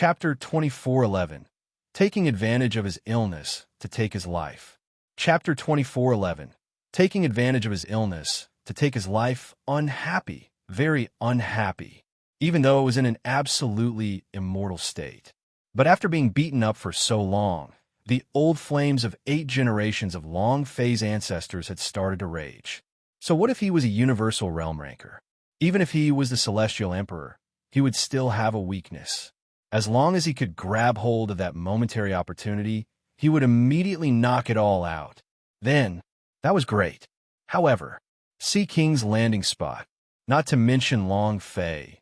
Chapter 24:11. Taking advantage of his illness to take his life. Chapter 24:11. Taking advantage of his illness to take his life. Unhappy, very unhappy, even though it was in an absolutely immortal state. But after being beaten up for so long, the old flames of 8 generations of Long Fei's ancestors had started to rage. So what if he was a universal realm ranker? Even if he was the celestial emperor, he would still have a weakness. As long as he could grab hold of that momentary opportunity, he would immediately knock it all out. Then, that was great. However, Sea King's landing spot, not to mention Long Fei,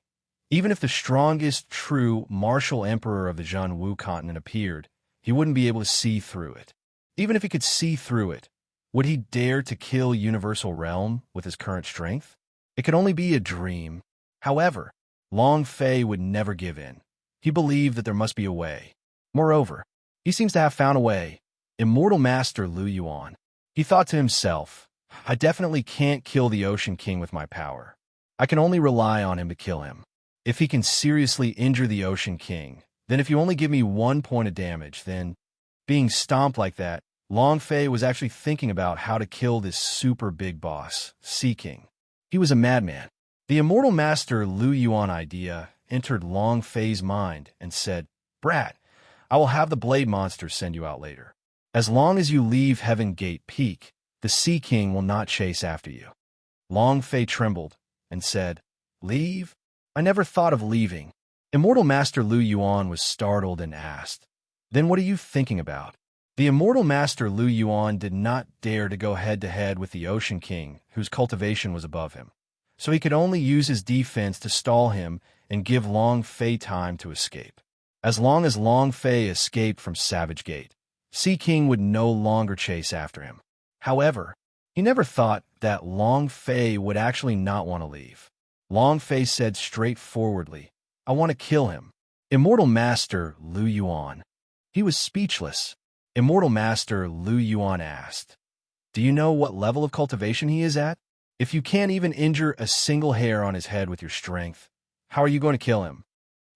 even if the strongest true martial emperor of the Zhanwu continent appeared, he wouldn't be able to see through it. Even if he could see through it, would he dare to kill Universal Realm with his current strength? It could only be a dream. However, Long Fei would never give in. He believed that there must be a way. Moreover, he seems to have found a way. Immortal Master Lu Yuan. He thought to himself, I definitely can't kill the Ocean King with my power. I can only rely on him to kill him. If he can seriously injure the Ocean King, then if you only give me 1 point of damage, then being stomped like that, Long Fei was actually thinking about how to kill this super big boss, Sea King. He was a madman. The Immortal Master Lu Yuan idea entered Long Fei's mind and said, Brat, I will have the Blade Monster send you out later. As long as you leave Heaven Gate Peak, the Sea King will not chase after you. Long Fei trembled and said, Leave? I never thought of leaving. Immortal Master Lu Yuan was startled and asked, Then what are you thinking about? The Immortal Master Lu Yuan did not dare to go head-to-head with the Ocean King, whose cultivation was above him, so he could only use his defense to stall him and give Long Fei time to escape. As long as Long Fei escaped from Savage Gate, Sea King would no longer chase after him. However, he never thought that Long Fei would actually not want to leave. Long Fei said straightforwardly, I want to kill him. Immortal Master Lu Yuan. He was speechless. Immortal Master Lu Yuan asked, Do you know what level of cultivation he is at? If you can't even injure a single hair on his head with your strength, how are you going to kill him?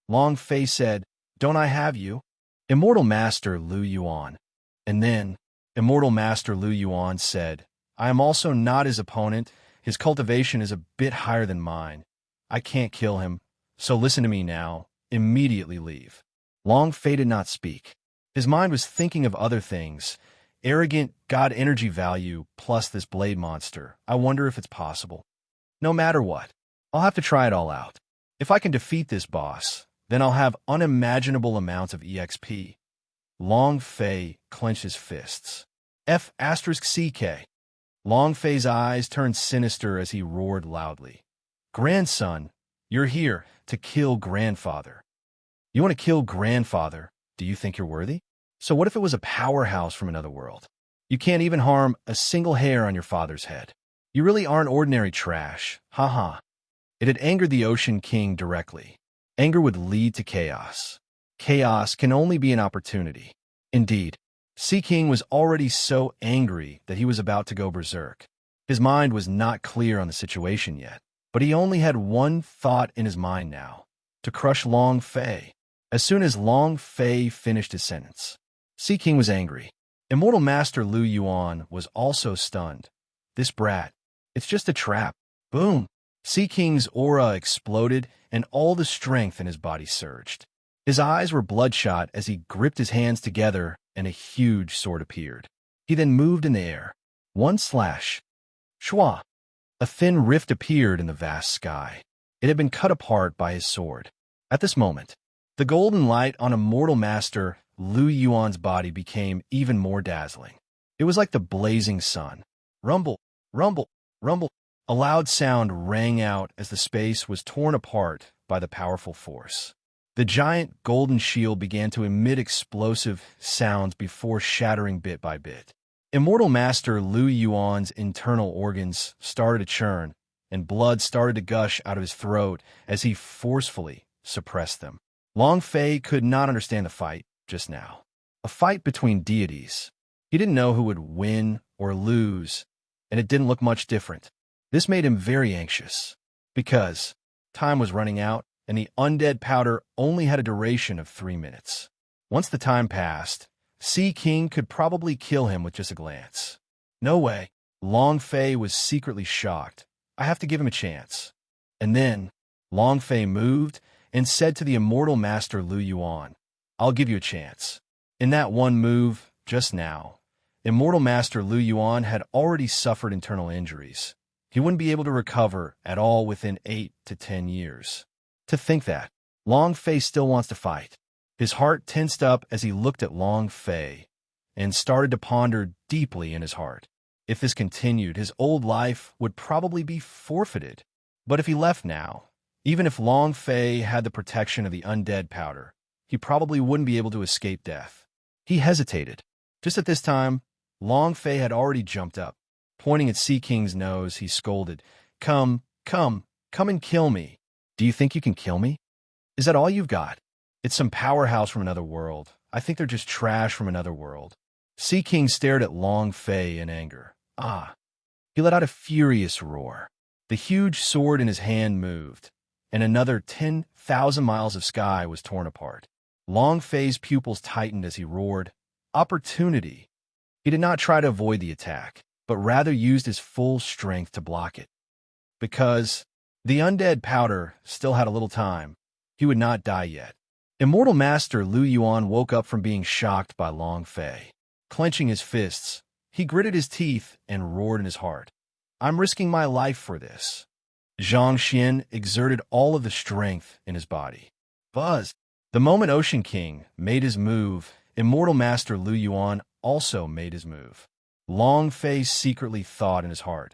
Long Fei said, Don't I have you? Immortal Master Lu Yuan. And then, Immortal Master Lu Yuan said, I am also not his opponent. His cultivation is a bit higher than mine. I can't kill him, so listen to me now. Immediately leave. Long Fei did not speak. His mind was thinking of other things. Arrogant god energy value plus this blade monster. I wonder if it's possible. No matter what, I'll have to try it all out. If I can defeat this boss, then I'll have unimaginable amounts of EXP. Long Fei clenched his fists. F*CK. Long Fei's eyes turned sinister as he roared loudly. Grandson, you're here to kill grandfather. You want to kill grandfather? Do you think you're worthy? So what if it was a powerhouse from another world? You can't even harm a single hair on your father's head. You really aren't ordinary trash. Haha. It had angered the Ocean King directly. Anger would lead to chaos. Chaos can only be an opportunity. Indeed, Sea King was already so angry that he was about to go berserk. His mind was not clear on the situation yet, but he only had one thought in his mind now, to crush Long Fei. As soon as Long Fei finished his sentence, Sea King was angry. Immortal Master Lu Yuan was also stunned. This brat, it's just a trap. Boom! Sea King's aura exploded and all the strength in his body surged. His eyes were bloodshot as he gripped his hands together and a huge sword appeared. He then moved in the air. One slash. Shwa! A thin rift appeared in the vast sky. It had been cut apart by his sword. At this moment, the golden light on Immortal Master Lu Yuan's body became even more dazzling. It was like the blazing sun. Rumble, rumble, rumble. A loud sound rang out as the space was torn apart by the powerful force. The giant golden shield began to emit explosive sounds before shattering bit by bit. Immortal Master Lu Yuan's internal organs started to churn, and blood started to gush out of his throat as he forcefully suppressed them. Long Fei could not understand the fight just now. A fight between deities. He didn't know who would win or lose, and it didn't look much different. This made him very anxious, because time was running out and the undead powder only had a duration of 3 minutes. Once the time passed, Sea King could probably kill him with just a glance. No way. Long Fei was secretly shocked. I have to give him a chance. And then, Long Fei moved and said to the immortal master Lu Yuan, I'll give you a chance. In that one move, just now, immortal master Lu Yuan had already suffered internal injuries. He wouldn't be able to recover at all within 8 to 10 years. To think that, Long Fei still wants to fight. His heart tensed up as he looked at Long Fei and started to ponder deeply in his heart. If this continued, his old life would probably be forfeited. But if he left now, even if Long Fei had the protection of the undead powder, he probably wouldn't be able to escape death. He hesitated. Just at this time, Long Fei had already jumped up. Pointing at Sea King's nose, he scolded, Come and kill me. Do you think you can kill me? Is that all you've got? It's some powerhouse from another world. I think they're just trash from another world. Sea King stared at Long Fei in anger. He let out a furious roar. The huge sword in his hand moved, and another 10,000 miles of sky was torn apart. Long Fei's pupils tightened as he roared, Opportunity! He did not try to avoid the attack, but rather used his full strength to block it. Because the undead powder still had a little time, he would not die yet. Immortal Master Lu Yuan woke up from being shocked by Long Fei. Clenching his fists, he gritted his teeth and roared in his heart, I'm risking my life for this. Zhang Xian exerted all of the strength in his body. Buzz! The moment Ocean King made his move, Immortal Master Lu Yuan also made his move. Long Fei secretly thought in his heart,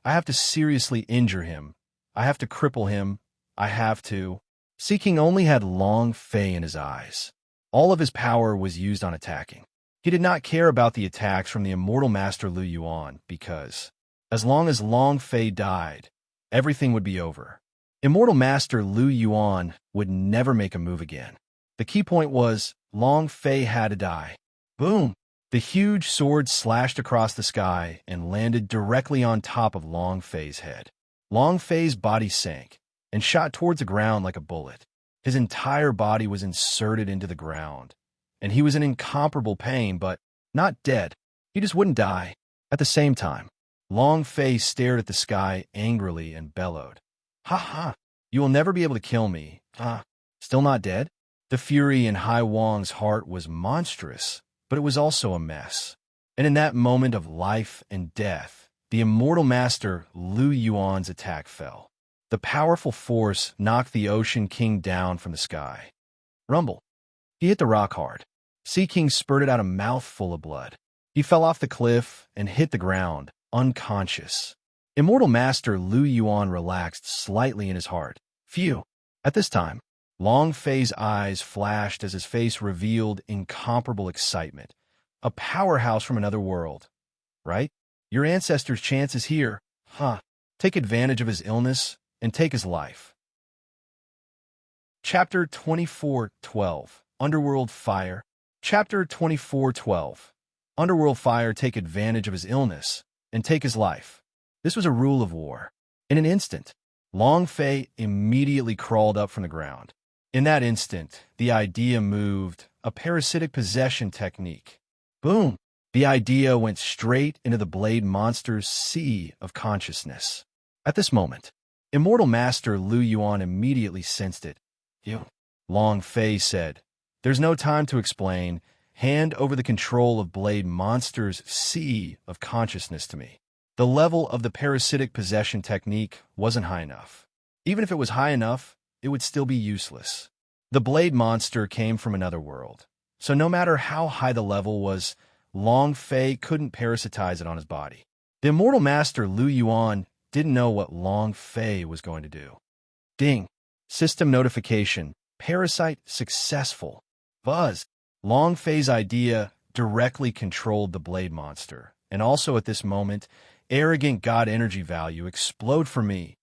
I have to seriously injure him. I have to cripple him. I have to. Sea King only had Long Fei in his eyes. All of his power was used on attacking. He did not care about the attacks from the Immortal Master Lu Yuan because, as long as Long Fei died, everything would be over. Immortal Master Lu Yuan would never make a move again. The key point was, Long Fei had to die. Boom! The huge sword slashed across the sky and landed directly on top of Long Fei's head. Long Fei's body sank and shot towards the ground like a bullet. His entire body was inserted into the ground, and he was in incomparable pain, but not dead. He just wouldn't die. At the same time, Long Fei stared at the sky angrily and bellowed, Ha ha! You will never be able to kill me. Still not dead? The fury in Hai Wang's heart was monstrous, but it was also a mess. And in that moment of life and death, the Immortal Master Lu Yuan's attack fell. The powerful force knocked the Ocean King down from the sky. Rumble. He hit the rock hard. Sea King spurted out a mouthful of blood. He fell off the cliff and hit the ground, unconscious. Immortal Master Lu Yuan relaxed slightly in his heart. Phew. At this time, Long Fei's eyes flashed as his face revealed incomparable excitement. A powerhouse from another world. Right? Your ancestor's chance is here. Take advantage of his illness and take his life. Chapter 24:12 Underworld Fire. Chapter 24:12 Underworld Fire. Take advantage of his illness and take his life. This was a rule of war. In an instant, Long Fei immediately crawled up from the ground. In that instant, the idea moved, a parasitic possession technique. Boom! The idea went straight into the blade monster's sea of consciousness. At this moment, Immortal Master Lu Yuan immediately sensed it. Long Fei said, There's no time to explain. Hand over the control of blade monster's sea of consciousness to me. The level of the parasitic possession technique wasn't high enough. Even if it was high enough, it would still be useless. The blade monster came from another world, so no matter how high the level was, Long Fei couldn't parasitize it on his body. The Immortal Master Lu Yuan didn't know what Long Fei was going to do. Ding! System notification. Parasite successful. Buzz! Long Fei's idea directly controlled the blade monster, and also at this moment, arrogant god energy value explode for me.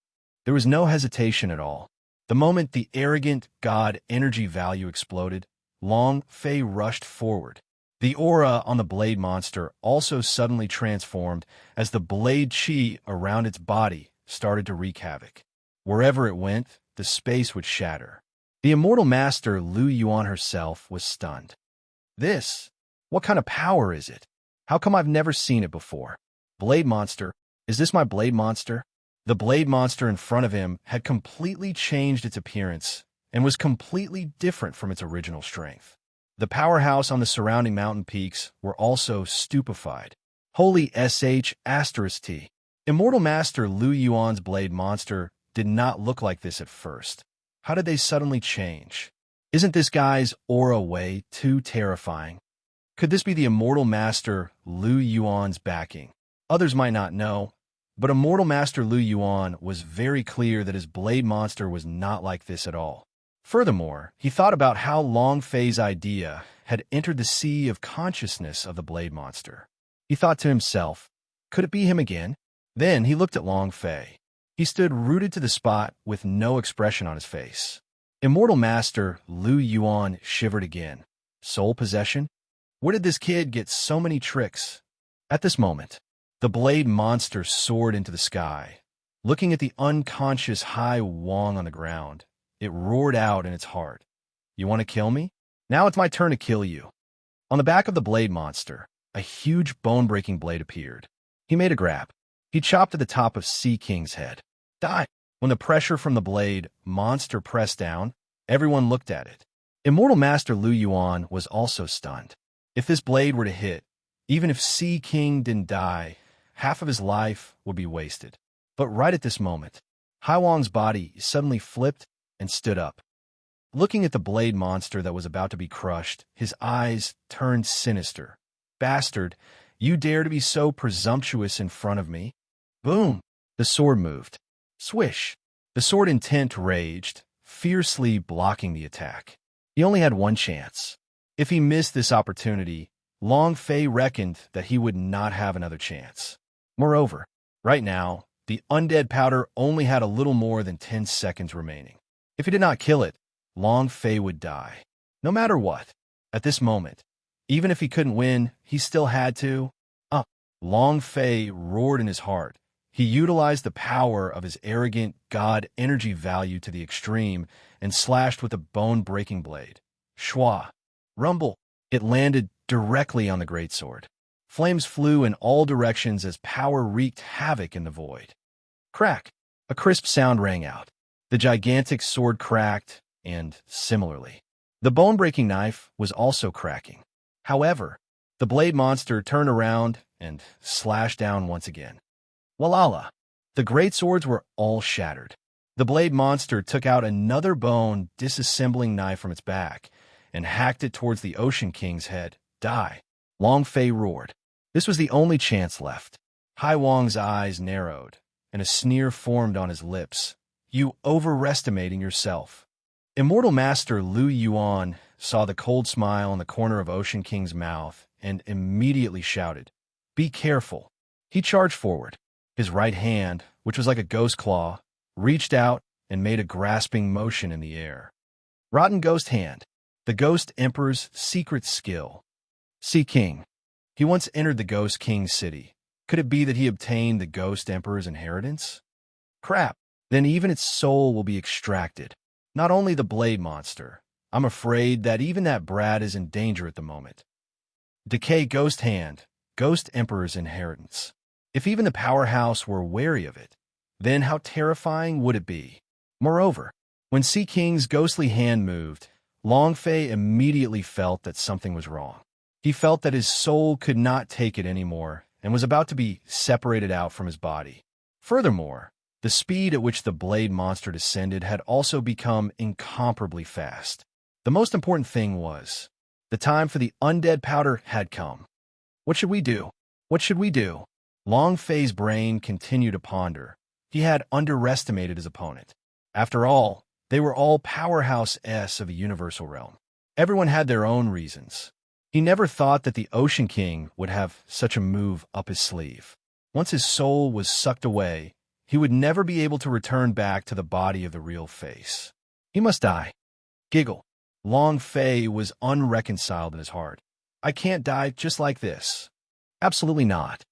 There was no hesitation at all. The moment the arrogant god energy value exploded, Long Fei rushed forward. The aura on the blade monster also suddenly transformed as the blade chi around its body started to wreak havoc. Wherever it went, the the space would shatter. The immortal master Lu Yuan herself was stunned. This? What kind of power is it? How come I've never seen it before? Blade monster? Is this my blade monster? The blade monster in front of him had completely changed its appearance and was completely different from its original strength. The powerhouse on the surrounding mountain peaks were also stupefied. Holy sh**t. Immortal Master Lu Yuan's blade monster did not look like this at first. How did they suddenly change? Isn't this guy's aura way too terrifying? Could this be the Immortal Master Lu Yuan's backing? Others might not know, but Immortal Master Lu Yuan was very clear that his blade monster was not like this at all. Furthermore, he thought about how Long Fei's idea had entered the sea of consciousness of the blade monster. He thought to himself, could it be him again? Then he looked at Long Fei. He stood rooted to the spot with no expression on his face. Immortal Master Lu Yuan shivered again. Soul possession? Where did this kid get so many tricks? At this moment, the blade monster soared into the sky. Looking at the unconscious Hai Wang on the ground, it roared out in its heart. You want to kill me? Now it's my turn to kill you. On the back of the blade monster, a huge bone-breaking blade appeared. He made a grab. He chopped at the top of Sea King's head. Die! When the pressure from the blade monster pressed down, everyone looked at it. Immortal Master Lu Yuan was also stunned. If this blade were to hit, even if Sea King didn't die, half of his life would be wasted. But right at this moment, Hai Wang's body suddenly flipped and stood up. Looking at the blade monster that was about to be crushed, his eyes turned sinister. Bastard, you dare to be so presumptuous in front of me? Boom! The sword moved. Swish! The sword intent raged, fiercely blocking the attack. He only had one chance. If he missed this opportunity, Long Fei reckoned that he would not have another chance. Moreover, right now, the undead powder only had a little more than 10 seconds remaining. If he did not kill it, Long Fei would die. No matter what, at this moment, even if he couldn't win, he still had to. Long Fei roared in his heart. He utilized the power of his arrogant god energy value to the extreme and slashed with a bone-breaking blade. Shwa! Rumble! It landed directly on the greatsword. Flames flew in all directions as power wreaked havoc in the void. Crack! A crisp sound rang out. The gigantic sword cracked, and similarly, the bone-breaking knife was also cracking. However, the blade monster turned around and slashed down once again. Walala! The great swords were all shattered. The blade monster took out another bone disassembling knife from its back and hacked it towards the Ocean King's head. Die! Long Fei roared. This was the only chance left. Hai Wang's eyes narrowed, and a sneer formed on his lips. You overestimating yourself. Immortal Master Lu Yuan saw the cold smile on the corner of Ocean King's mouth and immediately shouted, Be careful. He charged forward. His right hand, which was like a ghost claw, reached out and made a grasping motion in the air. Rotten Ghost Hand, the Ghost Emperor's secret skill. Sea King. He once entered the Ghost King's city. Could it be that he obtained the Ghost Emperor's inheritance? Crap, then even its soul will be extracted. Not only the blade monster. I'm afraid that even that brat is in danger at the moment. Decay Ghost Hand, Ghost Emperor's inheritance. If even the powerhouse were wary of it, then how terrifying would it be? Moreover, when Sea King's ghostly hand moved, Long Fei immediately felt that something was wrong. He felt that his soul could not take it anymore and was about to be separated out from his body. Furthermore, the speed at which the blade monster descended had also become incomparably fast. The most important thing was, the time for the undead powder had come. What should we do? What should we do? Long Fei's brain continued to ponder. He had underestimated his opponent. After all, they were all powerhouse-s of a universal realm. Everyone had their own reasons. He never thought that the Ocean King would have such a move up his sleeve. Once his soul was sucked away, he would never be able to return back to the body of the real face. He must die. Giggle. Long Fei was unreconciled in his heart. I can't die just like this. Absolutely not.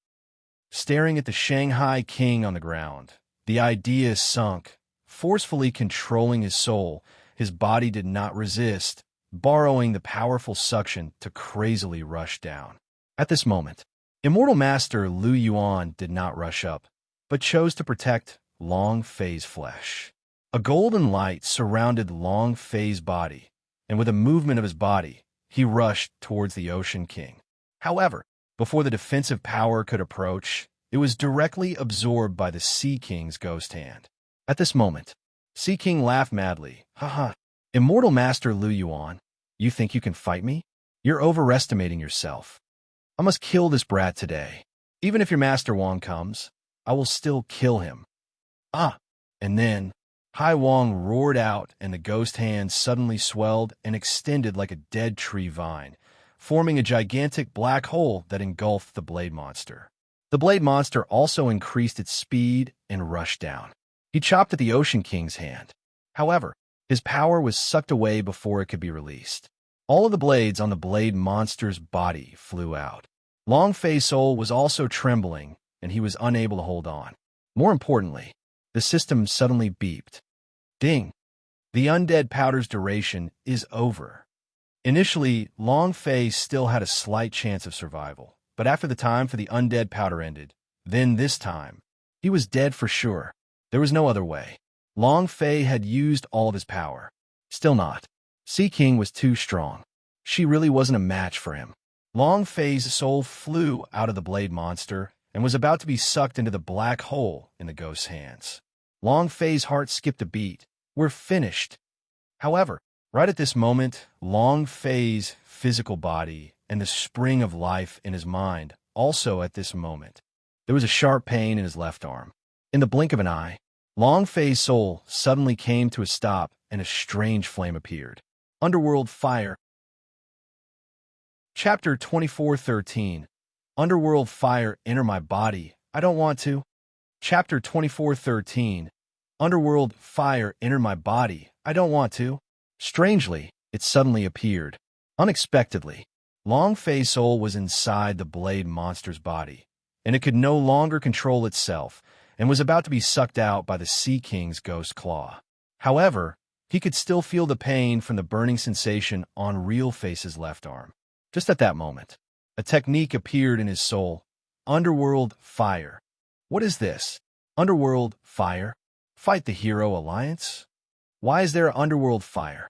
Staring at the Shanghai King on the ground, the idea sunk, forcefully controlling his soul. His body did not resist, borrowing the powerful suction to crazily rush down. At this moment, Immortal Master Lu Yuan did not rush up, but chose to protect Long Fei's flesh. A golden light surrounded Long Fei's body, and with a movement of his body, he rushed towards the Ocean King. However, before the defensive power could approach, it was directly absorbed by the Sea King's ghost hand. At this moment, Sea King laughed madly. Haha, Immortal Master Lu Yuan, you think you can fight me? You're overestimating yourself. I must kill this brat today. Even if your Master Wang comes, I will still kill him. Ah! And then, Hai Wang roared out, and the ghost hand suddenly swelled and extended like a dead tree vine, forming a gigantic black hole that engulfed the blade monster. The blade monster also increased its speed and rushed down. He chopped at the Ocean King's hand. However, his power was sucked away before it could be released. All of the blades on the blade monster's body flew out. Long Fei's soul was also trembling, and he was unable to hold on. More importantly, the system suddenly beeped. Ding! The undead powder's duration is over. Initially, Long Fei still had a slight chance of survival, but after the time for the undead powder ended, then this time, he was dead for sure. There was no other way. Long Fei had used all of his power. Still not. Sea King was too strong. She really wasn't a match for him. Long Fei's soul flew out of the blade monster and was about to be sucked into the black hole in the ghost's hands. Long Fei's heart skipped a beat. We're finished. However, right at this moment, Long Fei's physical body and the spring of life in his mind also at this moment. There was a sharp pain in his left arm. In the blink of an eye, Long Fei's soul suddenly came to a stop and a strange flame appeared. Underworld Fire. Chapter 24:13. Underworld Fire, enter my body. I don't want to. Chapter 24:13. Underworld Fire, enter my body. I don't want to. Strangely, it suddenly appeared. Unexpectedly, Long Fei's soul was inside the blade monster's body, and it could no longer control itself and was about to be sucked out by the Sea King's ghost claw. However, he could still feel the pain from the burning sensation on Real Face's left arm. Just at that moment, a technique appeared in his soul. Underworld Fire. What is this? Underworld Fire? Fight the Hero Alliance? Why is there Underworld Fire?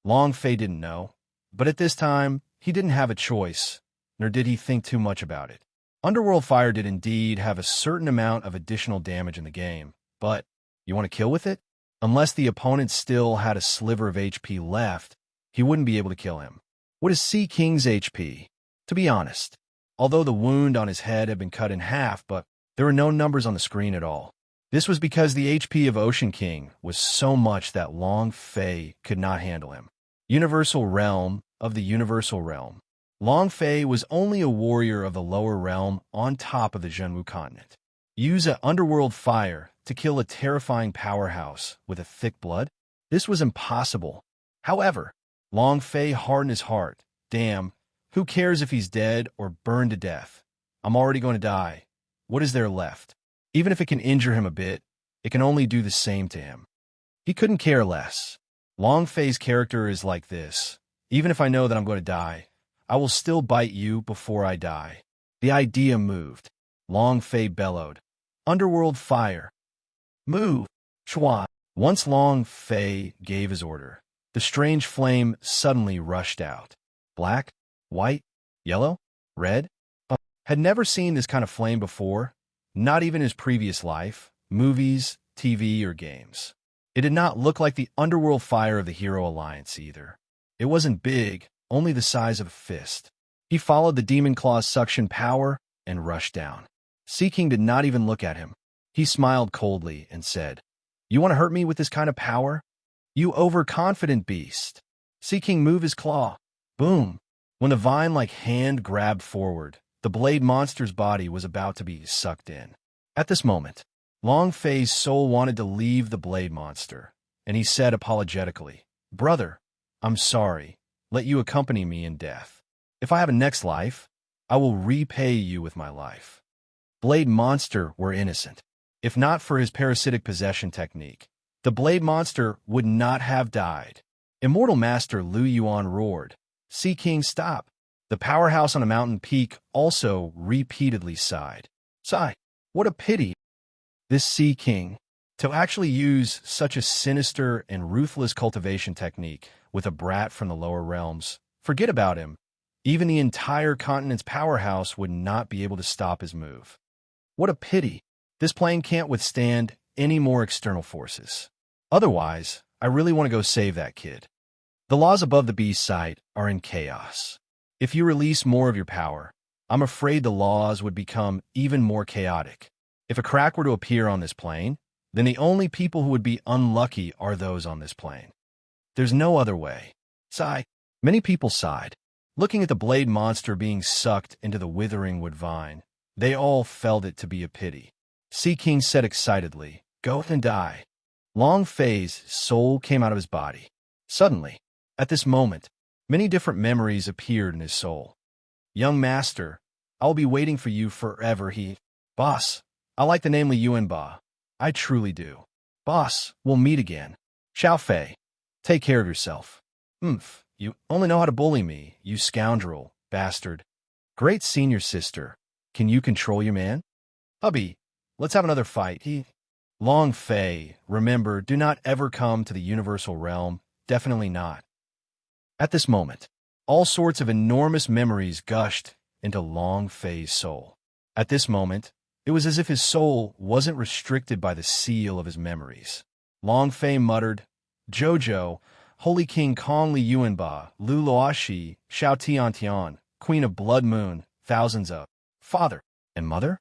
Long Fei didn't know, but at this time, he didn't have a choice, nor did he think too much about it. Underworld Fire did indeed have a certain amount of additional damage in the game, but you want to kill with it? Unless the opponent still had a sliver of HP left, he wouldn't be able to kill him. What is Sea King's HP? To be honest, although the wound on his head had been cut in half, but there were no numbers on the screen at all. This was because the HP of Ocean King was so much that Long Fei could not handle him. Universal Realm of the Universal Realm. Long Fei was only a warrior of the lower realm on top of the Zhenwu continent. Use an Underworld Fire to kill a terrifying powerhouse with a thick blood? This was impossible. However, Long Fei hardened his heart. Damn, who cares if he's dead or burned to death? I'm already going to die. What is there left? Even if it can injure him a bit, it can only do the same to him. He couldn't care less. Long Fei's character is like this. Even if I know that I'm going to die, I will still bite you before I die. The idea moved. Long Fei bellowed. Underworld Fire. Move! Chua! Once Long Fei gave his order, the strange flame suddenly rushed out. Black, white, yellow, red. Had never seen this kind of flame before, not even his previous life, movies, TV, or games. It did not look like the Underworld Fire of the Hero Alliance either. It wasn't big, only the size of a fist. He followed the Demon Claw's suction power and rushed down. Sea King did not even look at him. He smiled coldly and said, "You want to hurt me with this kind of power? You overconfident beast." Sea King moved his claw. Boom! When the vine-like hand grabbed forward, the blade monster's body was about to be sucked in. At this moment, Long Fei's soul wanted to leave the blade monster, and he said apologetically, "Brother, I'm sorry. Let you accompany me in death. If I have a next life, I will repay you with my life." Blade monster were innocent. If not for his parasitic possession technique, The blade monster would not have died. Immortal Master Lu Yuan roared. Sea King, stop. The powerhouse on a mountain peak also repeatedly sighed. Sigh. What a pity. This Sea King, to actually use such a sinister and ruthless cultivation technique with a brat from the lower realms, forget about him. Even the entire continent's powerhouse would not be able to stop his move. What a pity. This plane can't withstand any more external forces. Otherwise, I really want to go save that kid. The laws above the beast site are in chaos. If you release more of your power, I'm afraid the laws would become even more chaotic. If a crack were to appear on this plane, then the only people who would be unlucky are those on this plane. There's no other way. Sigh. Many people sighed. Looking at the blade monster being sucked into the withering wood vine, they all felt it to be a pity. Sea King said excitedly, "Go and die." Long Fei's soul came out of his body. Suddenly, at this moment, many different memories appeared in his soul. Young master, I'll be waiting for you forever, Boss, I like the name Li Yuan Ba. I truly do. Boss, we'll meet again. Xiao Fei, take care of yourself. You only know how to bully me, you scoundrel, bastard. Great senior sister, can you control your man? Hubby, let's have another fight, Long Fei, remember, do not ever come to the universal realm, definitely not. At this moment, all sorts of enormous memories gushed into Long Fei's soul. At this moment, it was as if his soul wasn't restricted by the seal of his memories. Long Fei muttered, Jojo, Holy King Kong Li Yuanba, Lu Luoxi, Xiao Tiantian, Queen of Blood Moon, thousands of father and mother?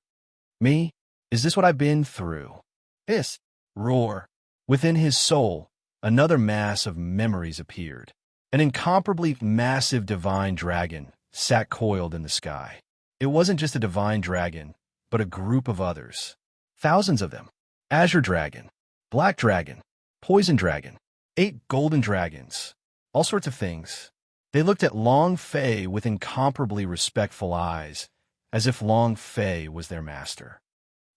Me? Is this what I've been through? Hiss, roar. Within his soul, another mass of memories appeared. An incomparably massive divine dragon sat coiled in the sky. It wasn't just a divine dragon, but a group of others. Thousands of them. Azure Dragon, Black Dragon, Poison Dragon, 8 golden dragons, all sorts of things. They looked at Long Fei with incomparably respectful eyes, as if Long Fei was their master.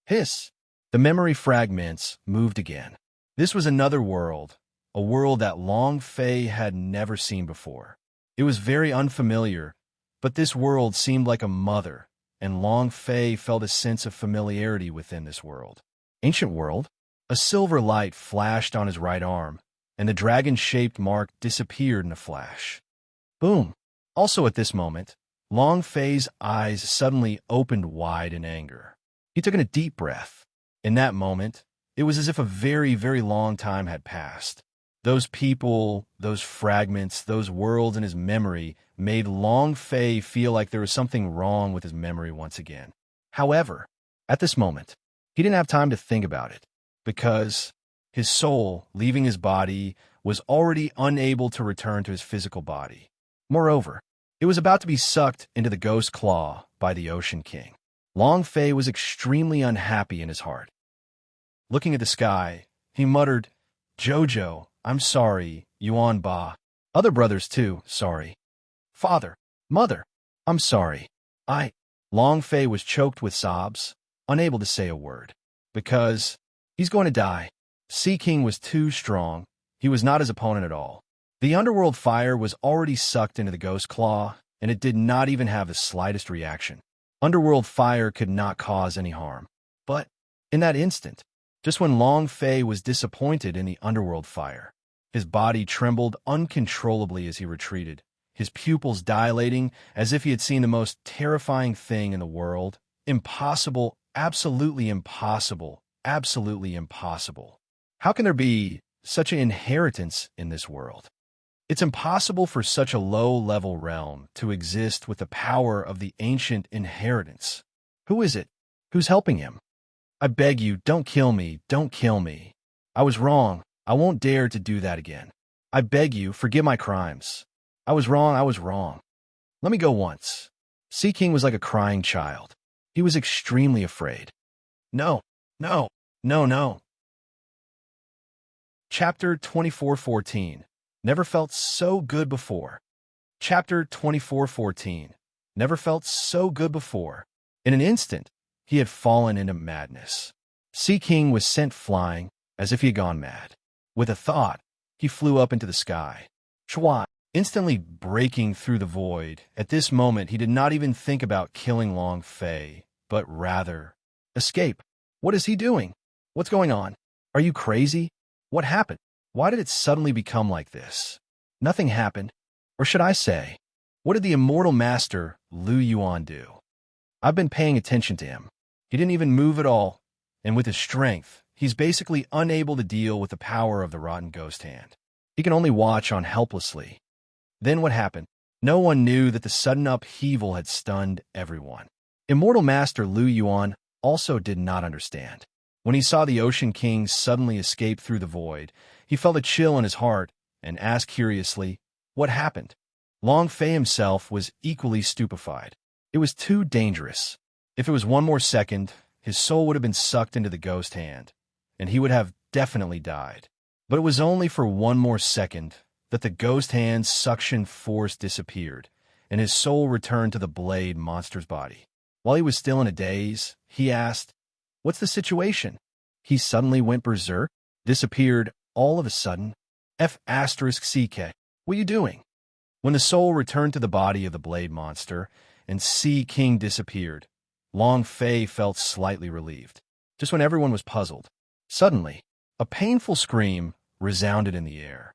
Hiss! The memory fragments moved again. This was another world, a world that Long Fei had never seen before. It was very unfamiliar, but this world seemed like a mother, and Long Fei felt a sense of familiarity within this world. Ancient world? A silver light flashed on his right arm, and the dragon-shaped mark disappeared in a flash. Boom! Also at this moment, Long Fei's eyes suddenly opened wide in anger. He took in a deep breath. In that moment, it was as if a very, very long time had passed. Those people, those fragments, those worlds in his memory made Long Fei feel like there was something wrong with his memory once again. However, at this moment, he didn't have time to think about it, because his soul, leaving his body, was already unable to return to his physical body. Moreover, it was about to be sucked into the ghost claw by the Ocean King. Long Fei was extremely unhappy in his heart. Looking at the sky, he muttered, Jojo, I'm sorry, Yuan Ba. Other brothers too, sorry. Father, mother, I'm sorry. Long Fei was choked with sobs, unable to say a word. Because he's going to die. Sea King was too strong. He was not his opponent at all. The underworld fire was already sucked into the ghost claw, and it did not even have the slightest reaction. Underworld fire could not cause any harm. But in that instant, just when Long Fei was disappointed in the underworld fire, his body trembled uncontrollably as he retreated, his pupils dilating as if he had seen the most terrifying thing in the world. Impossible, absolutely impossible, absolutely impossible. How can there be such an inheritance in this world? It's impossible for such a low-level realm to exist with the power of the ancient inheritance. Who is it? Who's helping him? I beg you, don't kill me, don't kill me. I was wrong. I won't dare to do that again. I beg you, forgive my crimes. I was wrong, I was wrong. Let me go once. Sea King was like a crying child. He was extremely afraid. No, no, no, no. Chapter 24:14. Never felt so good before. Chapter 24:14. Never felt so good before. In an instant, he had fallen into madness. Sea King was sent flying as if he had gone mad. With a thought, he flew up into the sky. Chua, instantly breaking through the void. At this moment, he did not even think about killing Long Fei, but rather, escape. What is he doing? What's going on? Are you crazy? What happened? Why did it suddenly become like this? Nothing happened. Or should I say, what did the immortal master Lu Yuan do? I've been paying attention to him. He didn't even move at all, and with his strength, he's basically unable to deal with the power of the rotten ghost hand. He can only watch on helplessly. Then what happened? No one knew that the sudden upheaval had stunned everyone. Immortal Master Lu Yuan also did not understand. When he saw the Ocean King suddenly escape through the void, he felt a chill in his heart and asked curiously, what happened? Long Fei himself was equally stupefied. It was too dangerous. If it was one more second, his soul would have been sucked into the ghost hand, and he would have definitely died. But it was only for one more second that the ghost hand's suction force disappeared, and his soul returned to the blade monster's body. While he was still in a daze, he asked, what's the situation? He suddenly went berserk, disappeared all of a sudden. F***CK. What are you doing? When the soul returned to the body of the blade monster, and Sea King disappeared, Long Fei felt slightly relieved. Just when everyone was puzzled, suddenly, a painful scream resounded in the air.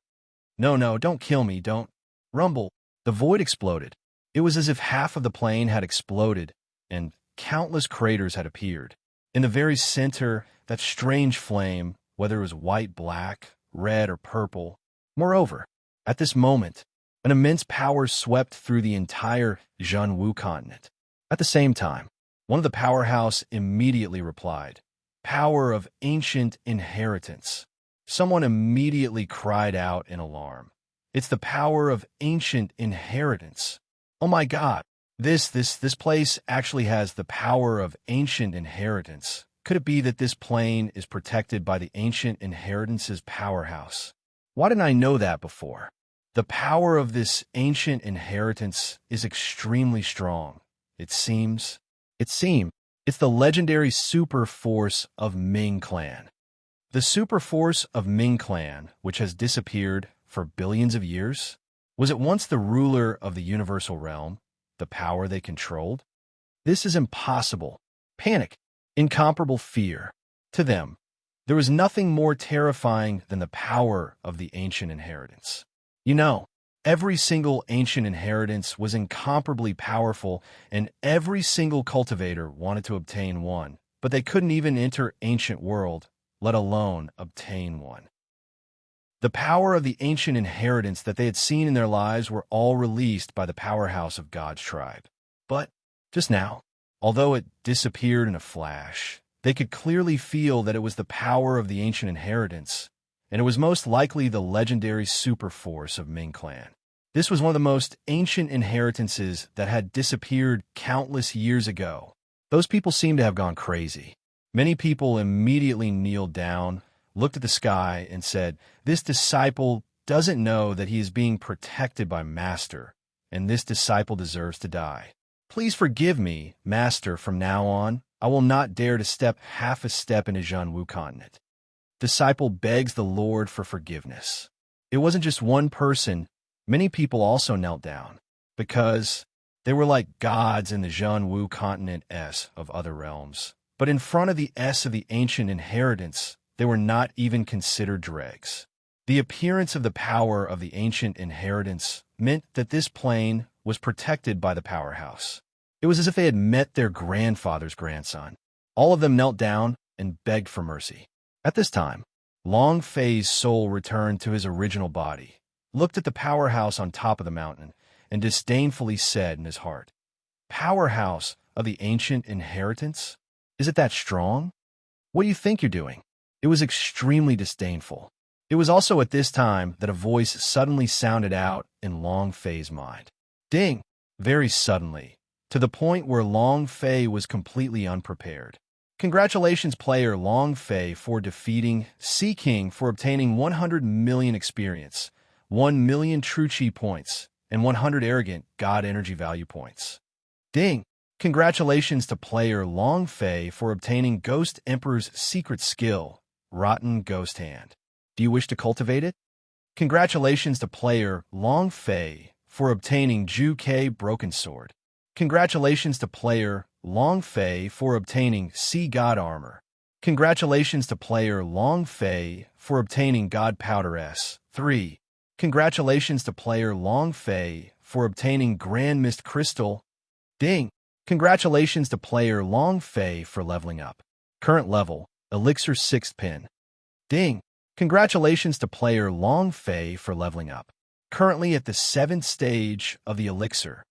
No, don't kill me, don't. Rumble. The void exploded. It was as if half of the plane had exploded, and countless craters had appeared. In the very center, that strange flame, whether it was white, black, red, or purple. Moreover, at this moment, an immense power swept through the entire Zhenwu continent. At the same time, one of the powerhouse immediately replied, power of ancient inheritance. Someone immediately cried out in alarm. It's the power of ancient inheritance. Oh my God, this place actually has the power of ancient inheritance. Could it be that this plane is protected by the ancient inheritance's powerhouse? Why didn't I know that before? The power of this ancient inheritance is extremely strong. It seems. It's the legendary super force of Ming Clan. The super force of Ming Clan, which has disappeared for billions of years, was at once the ruler of the universal realm, the power they controlled. This is impossible. Panic, incomparable fear. To them, there was nothing more terrifying than the power of the ancient inheritance. You know, every single ancient inheritance was incomparably powerful, and every single cultivator wanted to obtain one, but they couldn't even enter ancient world, let alone obtain one. The power of the ancient inheritance that they had seen in their lives were all released by the powerhouse of God's tribe. But just now, although it disappeared in a flash, they could clearly feel that it was the power of the ancient inheritance, and it was most likely the legendary super force of Ming Clan. This was one of the most ancient inheritances that had disappeared countless years ago. Those people seemed to have gone crazy. Many people immediately kneeled down, looked at the sky, and said, this disciple doesn't know that he is being protected by Master, and this disciple deserves to die. Please forgive me, Master, from now on. I will not dare to step half a step into Zhenwu continent. Disciple begs the Lord for forgiveness. It wasn't just one person. Many people also knelt down, because they were like gods in the Zhenwu continent S of other realms. But in front of the S of the ancient inheritance, they were not even considered dregs. The appearance of the power of the ancient inheritance meant that this plane was protected by the powerhouse. It was as if they had met their grandfather's grandson. All of them knelt down and begged for mercy. At this time, Long Fei's soul returned to his original body, looked at the powerhouse on top of the mountain, and disdainfully said in his heart, powerhouse of the ancient inheritance? Is it that strong? What do you think you're doing? It was extremely disdainful. It was also at this time that a voice suddenly sounded out in Long Fei's mind. Ding! Very suddenly, to the point where Long Fei was completely unprepared. Congratulations, player Long Fei, for defeating Sea King for obtaining 100 million experience, 1 million true chi points, and 100 arrogant God energy value points. Ding! Congratulations to player Long Fei for obtaining Ghost Emperor's secret skill, Rotten Ghost Hand. Do you wish to cultivate it? Congratulations to player Long Fei for obtaining Ju Ke Broken Sword. Congratulations to player Long Fei for obtaining Sea God Armor. Congratulations to player Long Fei for obtaining God Powder S3. Congratulations to player Long Fei for obtaining Grand Mist Crystal. Ding! Congratulations to player Long Fei for leveling up. Current level, Elixir 6th pin. Ding! Congratulations to player Long Fei for leveling up. Currently at the 7th stage of the Elixir.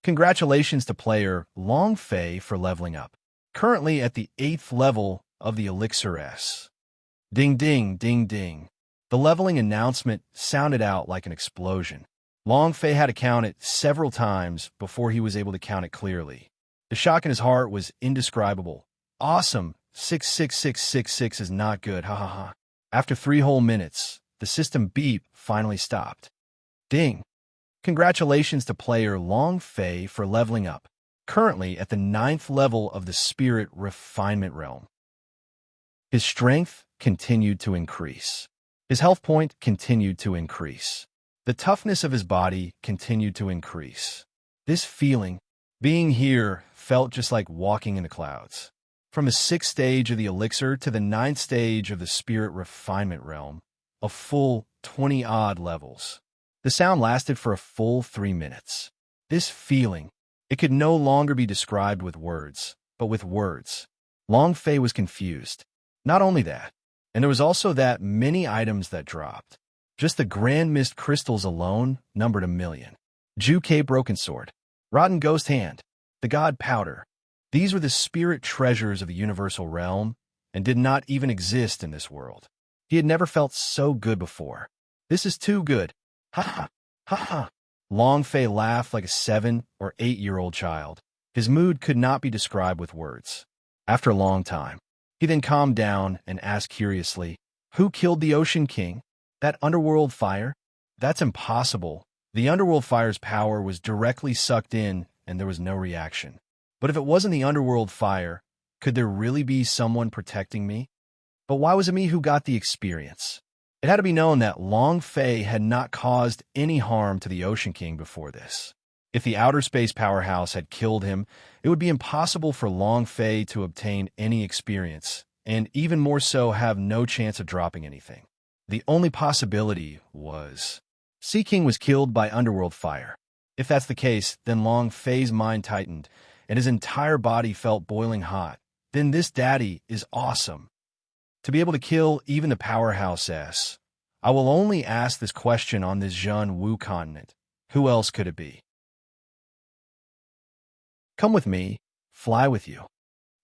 Congratulations to player Long Fei for leveling up. Currently at the 8th level of the Elixir S. Ding ding ding ding. The leveling announcement sounded out like an explosion. Long Fei had to count it several times before he was able to count it clearly. The shock in his heart was indescribable. Awesome! 66666 is not good, ha ha ha. After 3 whole minutes, the system beep finally stopped. Ding! Congratulations to player Long Fei for leveling up, currently at the 9th level of the Spirit Refinement Realm. His strength continued to increase. His health point continued to increase. The toughness of his body continued to increase. This feeling, being here, felt just like walking in the clouds. From the 6th stage of the Elixir to the 9th stage of the Spirit Refinement Realm, a full 20-odd levels. The sound lasted for a full 3 minutes. This feeling, it could no longer be described with words, but with words. Long Fei was confused. Not only that, and there was also that many items that dropped. Just the Grand Mist crystals alone numbered 1,000,000. Ju Ke Broken Sword, Rotten Ghost Hand, the God Powder. These were the spirit treasures of the universal realm and did not even exist in this world. He had never felt so good before. This is too good. Ha ha, ha ha. Long Fei laughed like a 7 or 8-year-old child. His mood could not be described with words. After a long time, he then calmed down and asked curiously, "Who killed the Ocean King? That underworld fire? That's impossible." The underworld fire's power was directly sucked in and there was no reaction. But if it wasn't the underworld fire, could there really be someone protecting me? But why was it me who got the experience? It had to be known that Long Fei had not caused any harm to the Ocean King before this. If the outer space powerhouse had killed him, it would be impossible for Long Fei to obtain any experience, and even more so have no chance of dropping anything. The only possibility was Sea King was killed by underworld fire. If that's the case, then Long Fei's mind tightened, and his entire body felt boiling hot. Then this daddy is awesome. To be able to kill even the powerhouse S. I will only ask this question on this Zhen Wu continent. Who else could it be? Come with me, fly with you.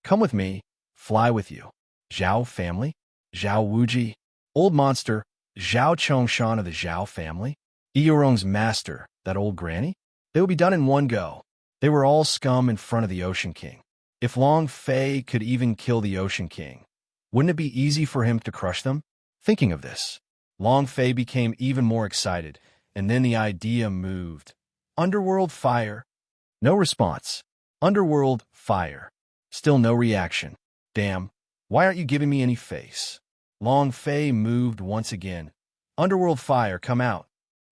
Come with me, fly with you. Zhao family? Zhao Wuji? Old monster, Zhao Chongshan of the Zhao family? Eorong's master, that old granny? They would be done in one go. They were all scum in front of the Ocean King. If Long Fei could even kill the Ocean King, wouldn't it be easy for him to crush them? Thinking of this, Long Fei became even more excited, and then the idea moved. Underworld fire. No response. Underworld fire. Still no reaction. Damn, why aren't you giving me any face? Long Fei moved once again. Underworld fire, come out.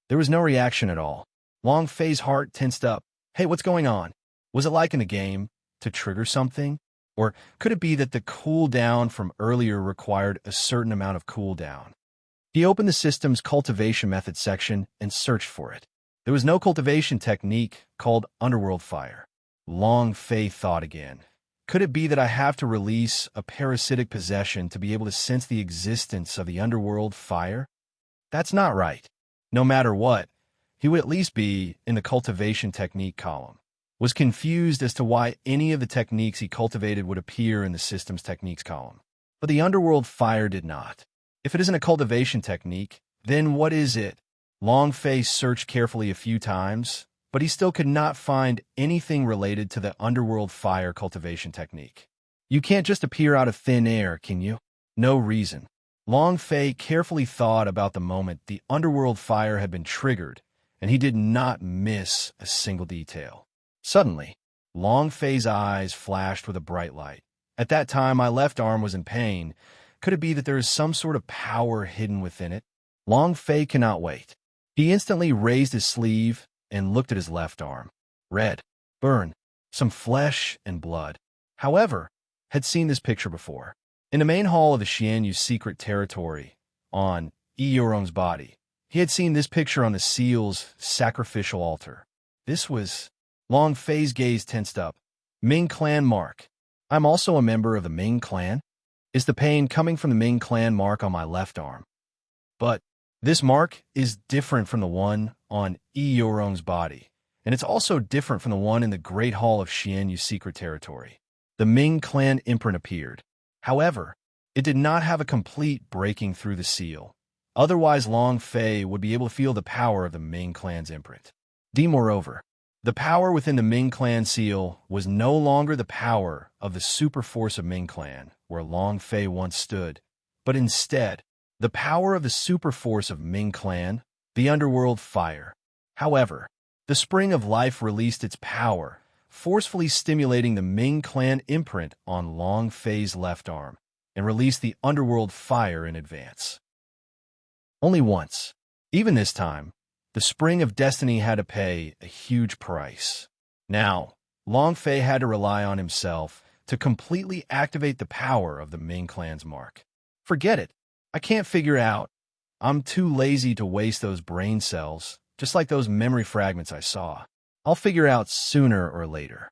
There was no reaction at all. Long Fei's heart tensed up. Hey, what's going on? Was it like in the game, to trigger something? Or could it be that the cooldown from earlier required a certain amount of cooldown? He opened the system's cultivation method section and searched for it. There was no cultivation technique called underworld fire. Long Fei thought again. Could it be that I have to release a parasitic possession to be able to sense the existence of the underworld fire? That's not right. No matter what, he would at least be in the cultivation technique column. Was confused as to why any of the techniques he cultivated would appear in the system's techniques column. But the underworld fire did not. If it isn't a cultivation technique, then what is it? Long Fei searched carefully a few times, but he still could not find anything related to the underworld fire cultivation technique. You can't just appear out of thin air, can you? No reason. Long Fei carefully thought about the moment the underworld fire had been triggered, and he did not miss a single detail. Suddenly, Long Fei's eyes flashed with a bright light. At that time, my left arm was in pain, Could it be that there is some sort of power hidden within it? Long Fei cannot wait. He instantly raised his sleeve and looked at his left arm. Red, burn, some flesh and blood. However, had seen this picture before. In the main hall of the Xianyu's secret territory, on Eorong's body, he had seen this picture on the seal's sacrificial altar. This was... Long Fei's gaze tensed up. Ming clan mark. I'm also a member of the Ming clan. Is the pain coming from the Ming clan mark on my left arm? But this mark is different from the one on Eorong's body, and it's also different from the one in the Great Hall of Xianyu's secret territory. The Ming clan imprint appeared. However, it did not have a complete breaking through the seal. Otherwise, Long Fei would be able to feel the power of the Ming clan's imprint. Moreover, the power within the Ming clan seal was no longer the power of the super force of Ming clan, where Long Fei once stood, but instead, the power of the super force of Ming clan, the underworld fire. However, the spring of life released its power, forcefully stimulating the Ming clan imprint on Long Fei's left arm, and released the underworld fire in advance. Only once. Even this time, the spring of destiny had to pay a huge price. Now, Long Fei had to rely on himself to completely activate the power of the Ming clan's mark. Forget it. I can't figure it out. I'm too lazy to waste those brain cells, just like those memory fragments I saw. I'll figure it out sooner or later.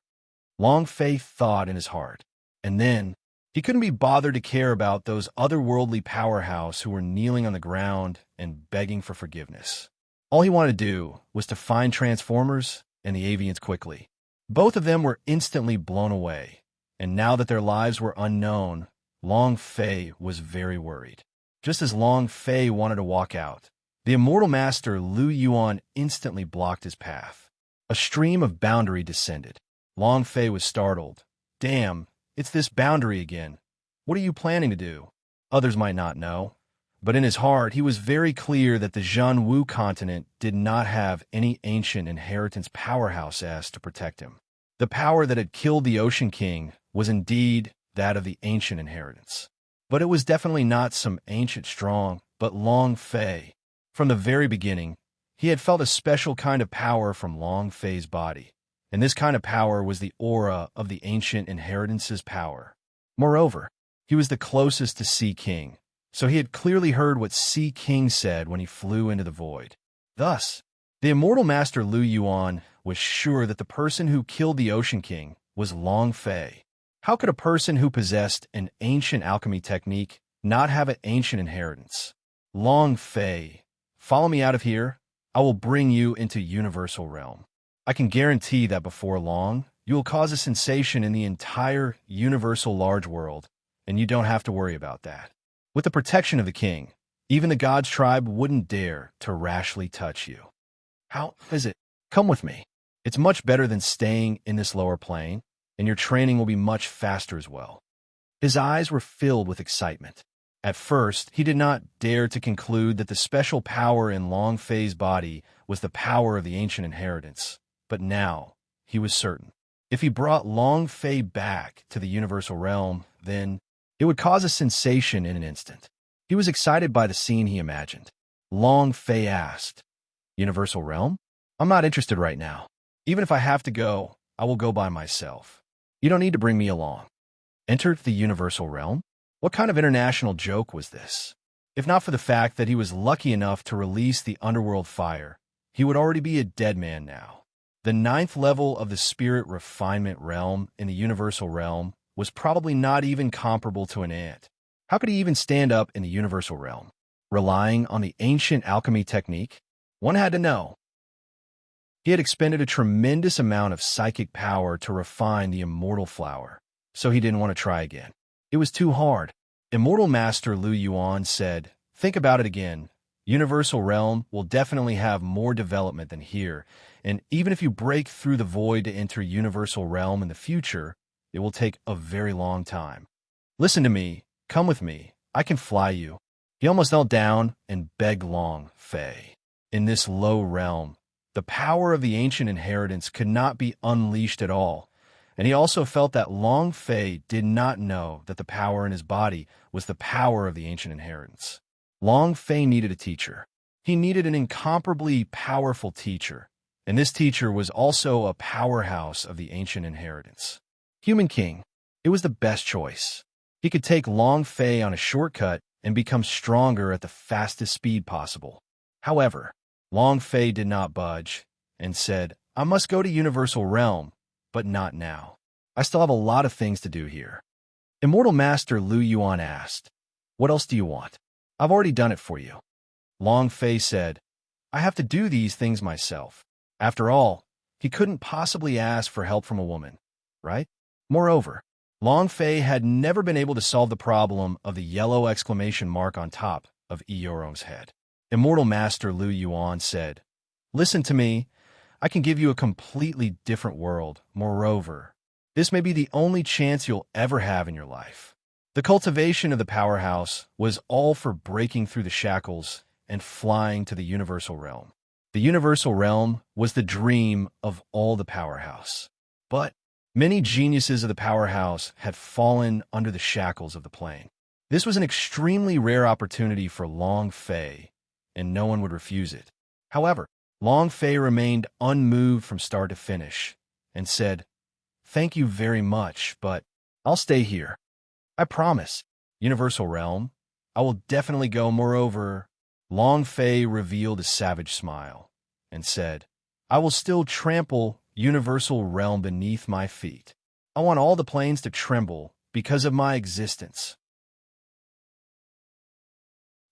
Long Fei thought in his heart. And then, he couldn't be bothered to care about those otherworldly powerhouse who were kneeling on the ground and begging for forgiveness. All he wanted to do was to find Transformers and the Avians quickly. Both of them were instantly blown away, and now that their lives were unknown, Long Fei was very worried. Just as Long Fei wanted to walk out, the immortal master Lu Yuan instantly blocked his path. A stream of boundary descended. Long Fei was startled. Damn, it's this boundary again. What are you planning to do? Others might not know. But in his heart, he was very clear that the Zhanwu continent did not have any ancient inheritance powerhouse to protect him. The power that had killed the Ocean King was indeed that of the ancient inheritance. But it was definitely not some ancient strong, but Long Fei. From the very beginning, he had felt a special kind of power from Long Fei's body, and this kind of power was the aura of the ancient inheritance's power. Moreover, he was the closest to Sea King, so he had clearly heard what Sea King said when he flew into the void. Thus, the immortal master Lu Yuan was sure that the person who killed the Ocean King was Long Fei. How could a person who possessed an ancient alchemy technique not have an ancient inheritance? Long Fei, follow me out of here. I will bring you into Universal Realm. I can guarantee that before long, you will cause a sensation in the entire Universal Large World, and you don't have to worry about that. With the protection of the king, even the God's tribe wouldn't dare to rashly touch you. How is it? Come with me. It's much better than staying in this lower plane, and your training will be much faster as well. His eyes were filled with excitement. At first, he did not dare to conclude that the special power in Long Fei's body was the power of the ancient inheritance, but now he was certain. If he brought Long Fei back to the Universal Realm, then it would cause a sensation in an instant. He was excited by the scene he imagined. Long Fei asked, Universal Realm? I'm not interested right now. Even if I have to go, I will go by myself. You don't need to bring me along. Enter the Universal Realm? What kind of international joke was this? If not for the fact that he was lucky enough to release the underworld fire, he would already be a dead man now. The 9th level of the Spirit Refinement Realm in the Universal Realm was probably not even comparable to an ant. How could he even stand up in the Universal Realm? Relying on the ancient alchemy technique? One had to know. He had expended a tremendous amount of psychic power to refine the immortal flower, so he didn't want to try again. It was too hard. Immortal Master Lu Yuan said, think about it again. Universal Realm will definitely have more development than here, and even if you break through the void to enter Universal Realm in the future, it will take a very long time. Listen to me. Come with me. I can fly you. He almost knelt down and begged Long Fei. In this low realm, the power of the ancient inheritance could not be unleashed at all, And he also felt that Long Fei did not know that the power in his body was the power of the ancient inheritance. Long Fei needed a teacher. He needed an incomparably powerful teacher, and this teacher was also a powerhouse of the ancient inheritance. Human King. It was the best choice. He could take Long Fei on a shortcut and become stronger at the fastest speed possible. However, Long Fei did not budge and said, I must go to Universal Realm, but not now. I still have a lot of things to do here. Immortal Master Lu Yuan asked, What else do you want? I've already done it for you. Long Fei said, I have to do these things myself. After all, he couldn't possibly ask for help from a woman, right? Moreover, Long Fei had never been able to solve the problem of the yellow exclamation mark on top of Eorong's head. Immortal Master Lu Yuan said, Listen to me. I can give you a completely different world. Moreover, this may be the only chance you'll ever have in your life. The cultivation of the powerhouse was all for breaking through the shackles and flying to the universal realm. The universal realm was the dream of all the powerhouse. But many geniuses of the powerhouse had fallen under the shackles of the plane. This was an extremely rare opportunity for Long Fei, and no one would refuse it. However, Long Fei remained unmoved from start to finish and said, Thank you very much, but I'll stay here. I promise. Universal Realm, I will definitely go. Moreover, Long Fei revealed a savage smile and said, I will still trample Universal Realm beneath my feet. I want all the planes to tremble because of my existence.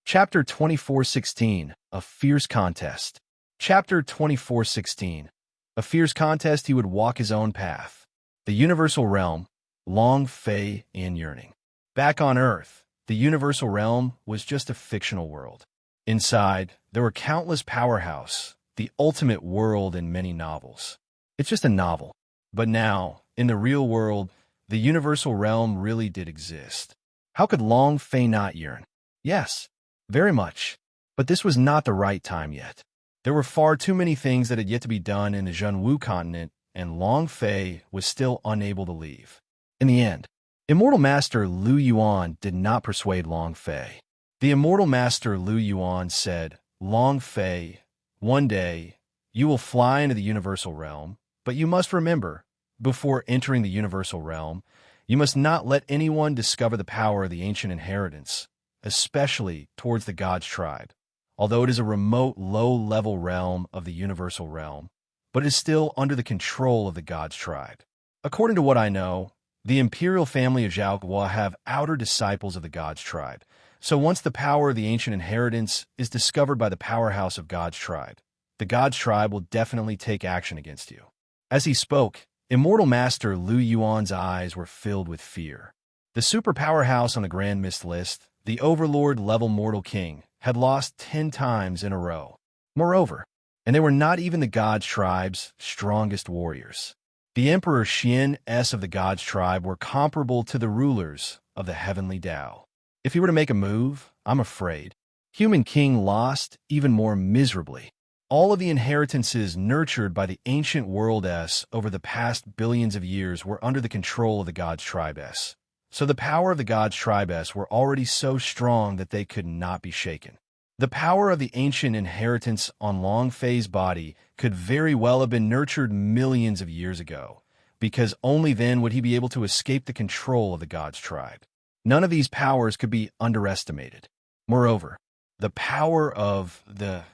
Chapter 24:16, A Fierce Contest. Chapter 24:16, A fierce contest. He would walk his own path. The Universal Realm, Long Fei in yearning. Back on Earth, the Universal Realm was just a fictional world. Inside, there were countless powerhouse, the ultimate world in many novels. It's just a novel. But now, in the real world, the Universal Realm really did exist. How could Long Fei not yearn? Yes, very much. But this was not the right time yet. There were far too many things that had yet to be done in the Zhenwu continent, and Long Fei was still unable to leave. In the end, Immortal Master Lu Yuan did not persuade Long Fei. The Immortal Master Lu Yuan said, Long Fei, one day, you will fly into the Universal Realm, but you must remember, before entering the Universal Realm, you must not let anyone discover the power of the ancient inheritance, especially towards the God's tribe. Although it is a remote, low-level realm of the Universal Realm, but it is still under the control of the God's tribe. According to what I know, the imperial family of Zhao will have outer disciples of the God's tribe. So once the power of the ancient inheritance is discovered by the powerhouse of God's tribe, the God's tribe will definitely take action against you. As he spoke, Immortal Master Lu Yuan's eyes were filled with fear. The super powerhouse on the Grand Mist list, the Overlord-level Mortal King, had lost 10 times in a row. Moreover, and they were not even the God's tribe's strongest warriors. The Emperor Xian S of the God's tribe were comparable to the rulers of the heavenly Tao. If he were to make a move, I'm afraid, Human King lost even more miserably. All of the inheritances nurtured by the ancient world S over the past billions of years were under the control of the God's tribe S. So the power of the God's tribe S were already so strong that they could not be shaken. The power of the ancient inheritance on Long Fei's body could very well have been nurtured millions of years ago, because only then would he be able to escape the control of the God's tribe. None of these powers could be underestimated. Moreover, the power of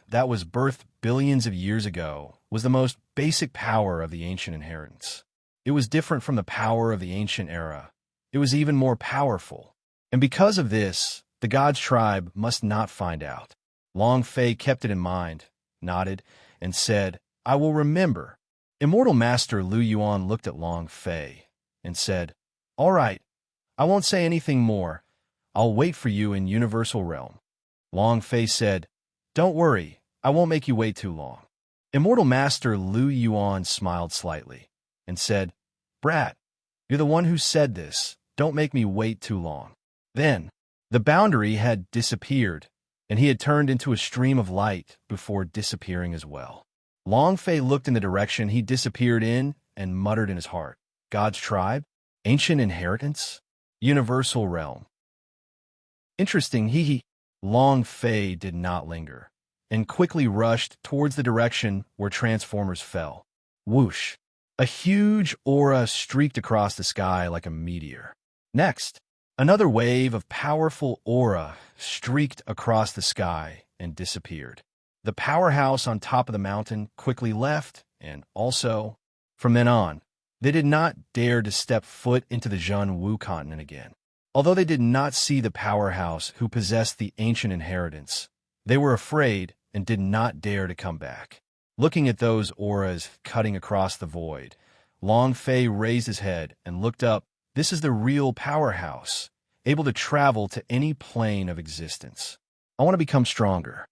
that was birthed billions of years ago was the most basic power of the ancient inheritance. It was different from the power of the ancient era. It was even more powerful. And because of this, the God's tribe must not find out. Long Fei kept it in mind, nodded, and said, I will remember. Immortal Master Lu Yuan looked at Long Fei and said, All right, I won't say anything more. I'll wait for you in Universal Realm. Long Fei said, Don't worry, I won't make you wait too long. Immortal Master Lu Yuan smiled slightly and said, Brat, you're the one who said this. Don't make me wait too long. Then, the boundary had disappeared, and he had turned into a stream of light before disappearing as well. Long Fei looked in the direction he disappeared in and muttered in his heart, God's tribe? Ancient inheritance? Universal realm? Interesting, hee. Long Fei did not linger, and quickly rushed towards the direction where Transformers fell. Whoosh! A huge aura streaked across the sky like a meteor. Next, another wave of powerful aura streaked across the sky and disappeared. The powerhouse on top of the mountain quickly left, and also, from then on, they did not dare to step foot into the Zhen Wu continent again. Although they did not see the powerhouse who possessed the ancient inheritance, they were afraid and did not dare to come back. Looking at those auras cutting across the void, Long Fei raised his head and looked up. This is the real powerhouse, able to travel to any plane of existence. I want to become stronger.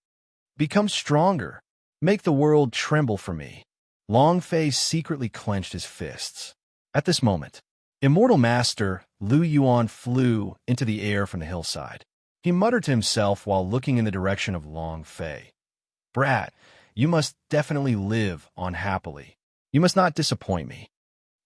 Become stronger. Make the world tremble for me. Long Fei secretly clenched his fists. At this moment, Immortal Master Lu Yuan flew into the air from the hillside. He muttered to himself while looking in the direction of Long Fei. Brat, you must definitely live on happily. You must not disappoint me.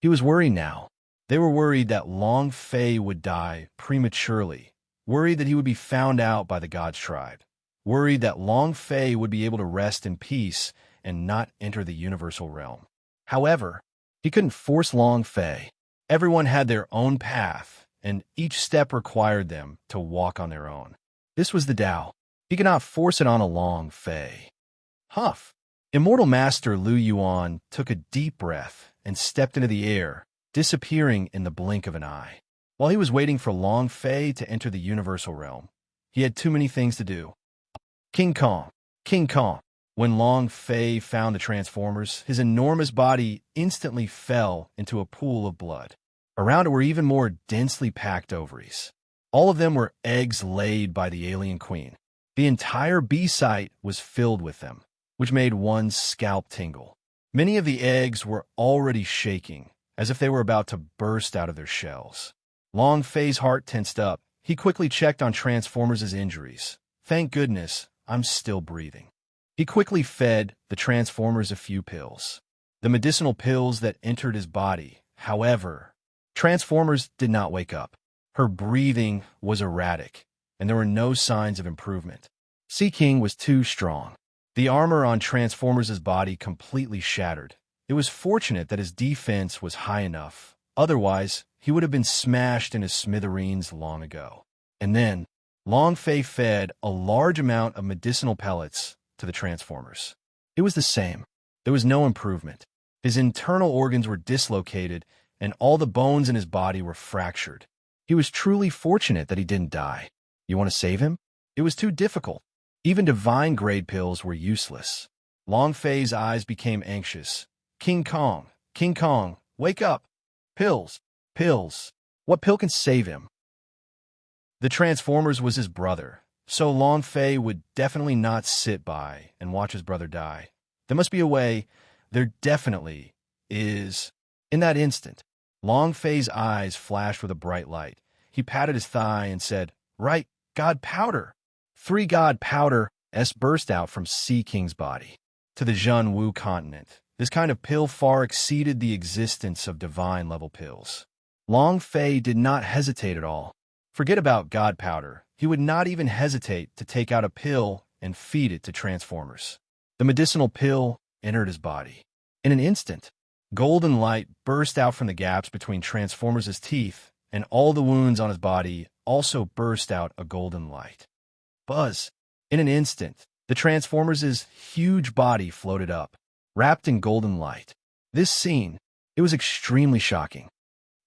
He was worried now. They were worried that Long Fei would die prematurely, worried that he would be found out by the God's tribe, worried that Long Fei would be able to rest in peace and not enter the universal realm. However, he couldn't force Long Fei. Everyone had their own path, and each step required them to walk on their own. This was the Tao. He could not force it on a Long Fei. Huff! Immortal Master Lu Yuan took a deep breath and stepped into the air, disappearing in the blink of an eye. While he was waiting for Long Fei to enter the universal realm, he had too many things to do. King Kong! King Kong! When Long Fei found the Transformers, his enormous body instantly fell into a pool of blood. Around it were even more densely packed ovaries. All of them were eggs laid by the alien queen. The entire bee site was filled with them, which made one's scalp tingle. Many of the eggs were already shaking, as if they were about to burst out of their shells. Long Fei's heart tensed up. He quickly checked on Transformers' injuries. Thank goodness, I'm still breathing. He quickly fed the Transformers a few pills. The medicinal pills that entered his body. However, Transformers did not wake up. Her breathing was erratic, and there were no signs of improvement. Sea King was too strong. The armor on Transformers' body completely shattered. It was fortunate that his defense was high enough. Otherwise, he would have been smashed into smithereens long ago. And then, Long Fei fed a large amount of medicinal pellets to the Transformers. It was the same. There was no improvement. His internal organs were dislocated, and all the bones in his body were fractured. He was truly fortunate that he didn't die. You want to save him? It was too difficult. Even divine-grade pills were useless. Long Fei's eyes became anxious. King Kong, wake up! Pills, pills. What pill can save him? The Transformers was his brother, so Long Fei would definitely not sit by and watch his brother die. There must be a way. There definitely is. In that instant, Long Fei's eyes flashed with a bright light. He patted his thigh and said, Right, God Powder! 3 God Powder burst out from Sea King's body. To the Zhen Wu continent, this kind of pill far exceeded the existence of divine-level pills. Long Fei did not hesitate at all. Forget about God Powder. He would not even hesitate to take out a pill and feed it to Transformers. The medicinal pill entered his body. In an instant, golden light burst out from the gaps between Transformers' teeth, and all the wounds on his body also burst out a golden light. Buzz! In an instant, the Transformers' huge body floated up, wrapped in golden light. This scene, it was extremely shocking.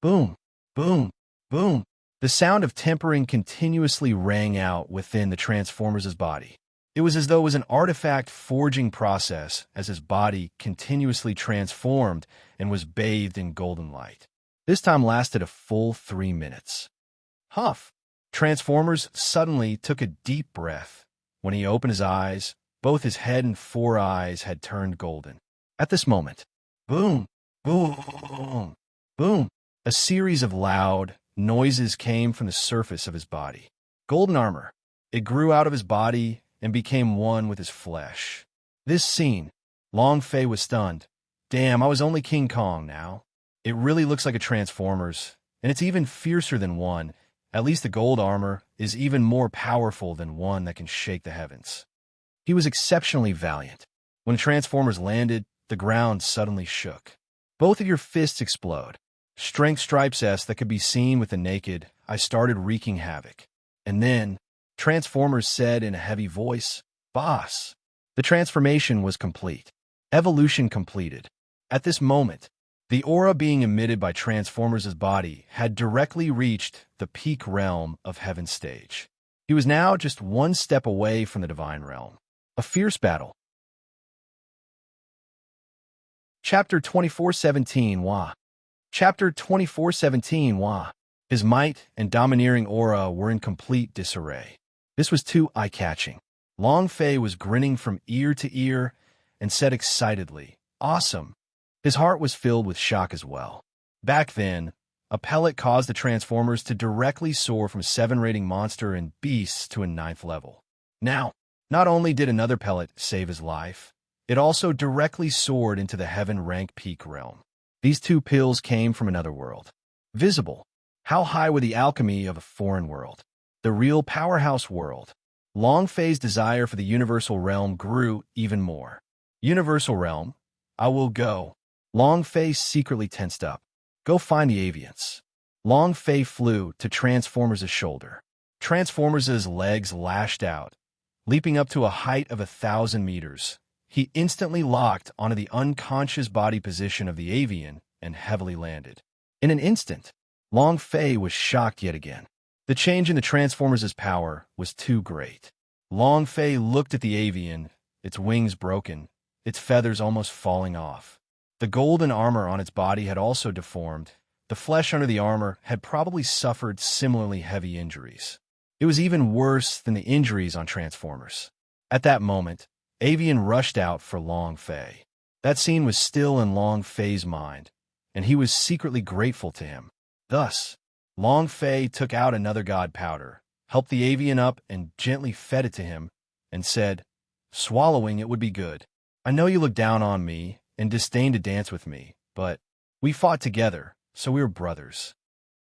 Boom! Boom! Boom! The sound of tempering continuously rang out within the Transformers' body. It was as though it was an artifact forging process as his body continuously transformed and was bathed in golden light. This time lasted a full 3 minutes. Huff! Transformers suddenly took a deep breath. When he opened his eyes, both his head and 4 eyes had turned golden. At this moment, boom! Boom! Boom! A series of loud noises came from the surface of his body. Golden armor. It grew out of his body and became one with his flesh. This scene, Long Fei was stunned. Damn, I was only King Kong now. It really looks like a Transformers, and it's even fiercer than one. At least the gold armor is even more powerful than one that can shake the heavens. He was exceptionally valiant. When the Transformers landed, the ground suddenly shook. Both of your fists explode. Strength stripes that could be seen with the naked. I started wreaking havoc. And then, Transformers said in a heavy voice, "Boss." The transformation was complete. Evolution completed. At this moment, the aura being emitted by Transformers' body had directly reached the peak realm of Heaven's stage. He was now just one step away from the divine realm. A fierce battle. Chapter 24:17 Wah. Chapter 24:17 Wah. His might and domineering aura were in complete disarray. This was too eye-catching. Long Fei was grinning from ear to ear and said excitedly, "Awesome." His heart was filled with shock as well. Back then, a pellet caused the Transformers to directly soar from 7 rating monster and beasts to a 9th level. Now, not only did another pellet save his life, it also directly soared into the heaven rank peak realm. These two pills came from another world. Visible. How high were the alchemy of a foreign world? The real powerhouse world. Long Fei's desire for the universal realm grew even more. Universal realm? I will go. Long Fei secretly tensed up. Go find the avians. Long Fei flew to Transformers' shoulder. Transformers' legs lashed out, leaping up to a height of 1,000 meters. He instantly locked onto the unconscious body position of the avian and heavily landed. In an instant, Long Fei was shocked yet again. The change in the Transformers' power was too great. Long Fei looked at the avian, its wings broken, its feathers almost falling off. The golden armor on its body had also deformed. The flesh under the armor had probably suffered similarly heavy injuries. It was even worse than the injuries on Transformers. At that moment, Avian rushed out for Long Fei. That scene was still in Long Fei's mind, and he was secretly grateful to him. Thus, Long Fei took out another god powder, helped the avian up and gently fed it to him, and said, "Swallowing it would be good. I know you look down on me and disdain to dance with me, but we fought together, so we were brothers."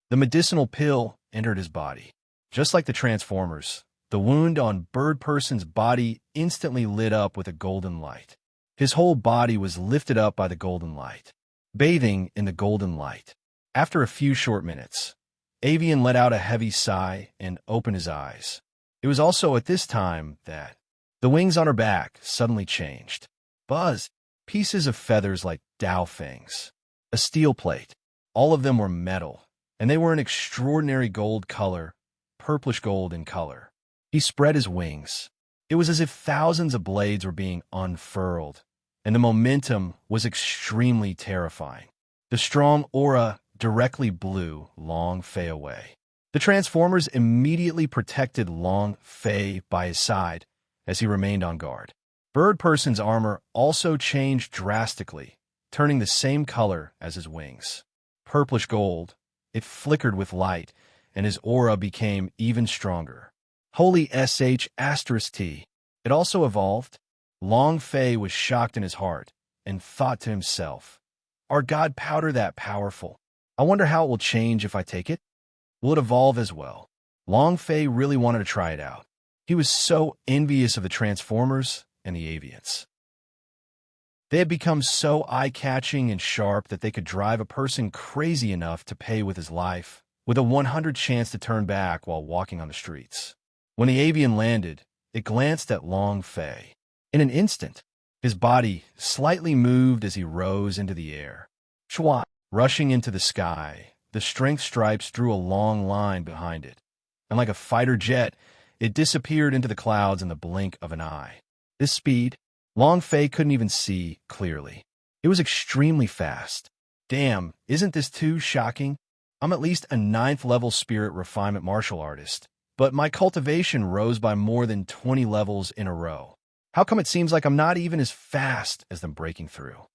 The medicinal pill entered his body. Just like the Transformers, the wound on Bird Person's body instantly lit up with a golden light. His whole body was lifted up by the golden light, bathing in the golden light. After a few short minutes, Avian let out a heavy sigh and opened his eyes. It was also at this time that the wings on her back suddenly changed. Buzz, pieces of feathers like Dao fangs, a steel plate. All of them were metal, and they were an extraordinary gold color, purplish gold in color. He spread his wings. It was as if thousands of blades were being unfurled, and the momentum was extremely terrifying. The strong aura directly blew Long Fei away. The Transformers immediately protected Long Fei by his side as he remained on guard. Bird Person's armor also changed drastically, turning the same color as his wings. Purplish gold, it flickered with light, and his aura became even stronger. Holy sh*T. It also evolved. Long Fei was shocked in his heart and thought to himself, "Are god powder that powerful? I wonder how it will change if I take it. Will it evolve as well?" Long Fei really wanted to try it out. He was so envious of the Transformers and the avians. They had become so eye-catching and sharp that they could drive a person crazy enough to pay with his life, with a 100 chance to turn back while walking on the streets. When the avian landed, it glanced at Long Fei. In an instant, his body slightly moved as he rose into the air. Chua! Rushing into the sky, the strength stripes drew a long line behind it, and like a fighter jet, it disappeared into the clouds in the blink of an eye. This speed, Long Fei couldn't even see clearly. It was extremely fast. Damn, isn't this too shocking? I'm at least a 9th level spirit refinement martial artist, but my cultivation rose by more than 20 levels in a row. How come it seems like I'm not even as fast as them breaking through?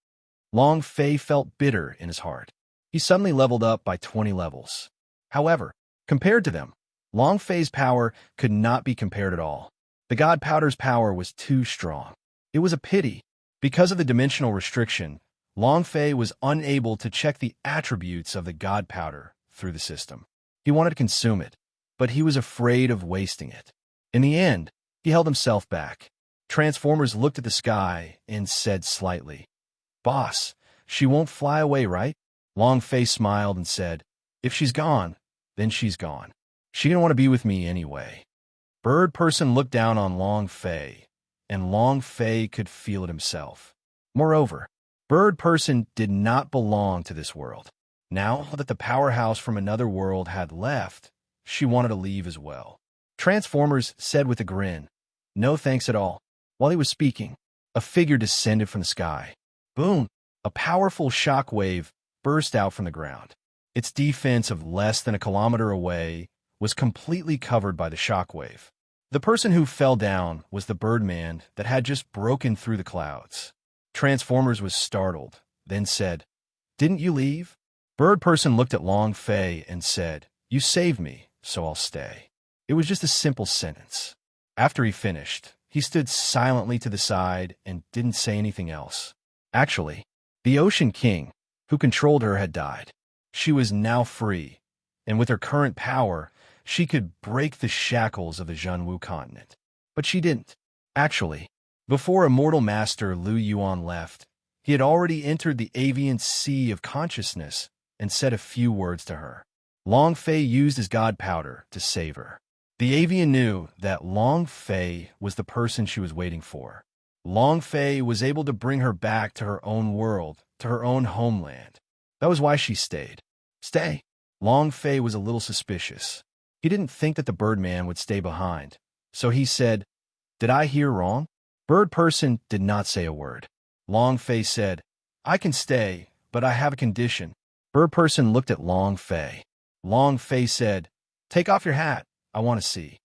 Long Fei felt bitter in his heart. He suddenly leveled up by 20 levels. However, compared to them, Long Fei's power could not be compared at all. The god powder's power was too strong. It was a pity. Because of the dimensional restriction, Long Fei was unable to check the attributes of the god powder through the system. He wanted to consume it, but he was afraid of wasting it. In the end, he held himself back. Transformers looked at the sky and said slightly, "Boss, she won't fly away, right?" Long Fei smiled and said, "If she's gone, then she's gone. She didn't want to be with me anyway." Bird Person looked down on Long Fei, and Long Fei could feel it himself. Moreover, Bird Person did not belong to this world. Now that the powerhouse from another world had left, she wanted to leave as well. Transformers said with a grin, "No thanks at all." While he was speaking, a figure descended from the sky. Boom! A powerful shock wave burst out from the ground. Its defense of less than a kilometer away was completely covered by the shock wave. The person who fell down was the Birdman that had just broken through the clouds. Transformers was startled, then said, "Didn't you leave?" Bird Person looked at Long Fei and said, "You saved me, so I'll stay." It was just a simple sentence. After he finished, he stood silently to the side and didn't say anything else. Actually, the Ocean King, who controlled her, had died. She was now free, and with her current power, she could break the shackles of the Zhenwu continent. But she didn't. Actually, before Immortal Master Lu Yuan left, he had already entered the avian sea of consciousness and said a few words to her. Long Fei used his god powder to save her. The avian knew that Long Fei was the person she was waiting for. Long Fei was able to bring her back to her own world, to her own homeland. That was why she stayed. Stay. Long Fei was a little suspicious. He didn't think that the Birdman would stay behind. So he said, "Did I hear wrong?" Bird Person did not say a word. Long Fei said, "I can stay, but I have a condition." Bird Person looked at Long Fei. Long Fei said, "Take off your hat. I want to see."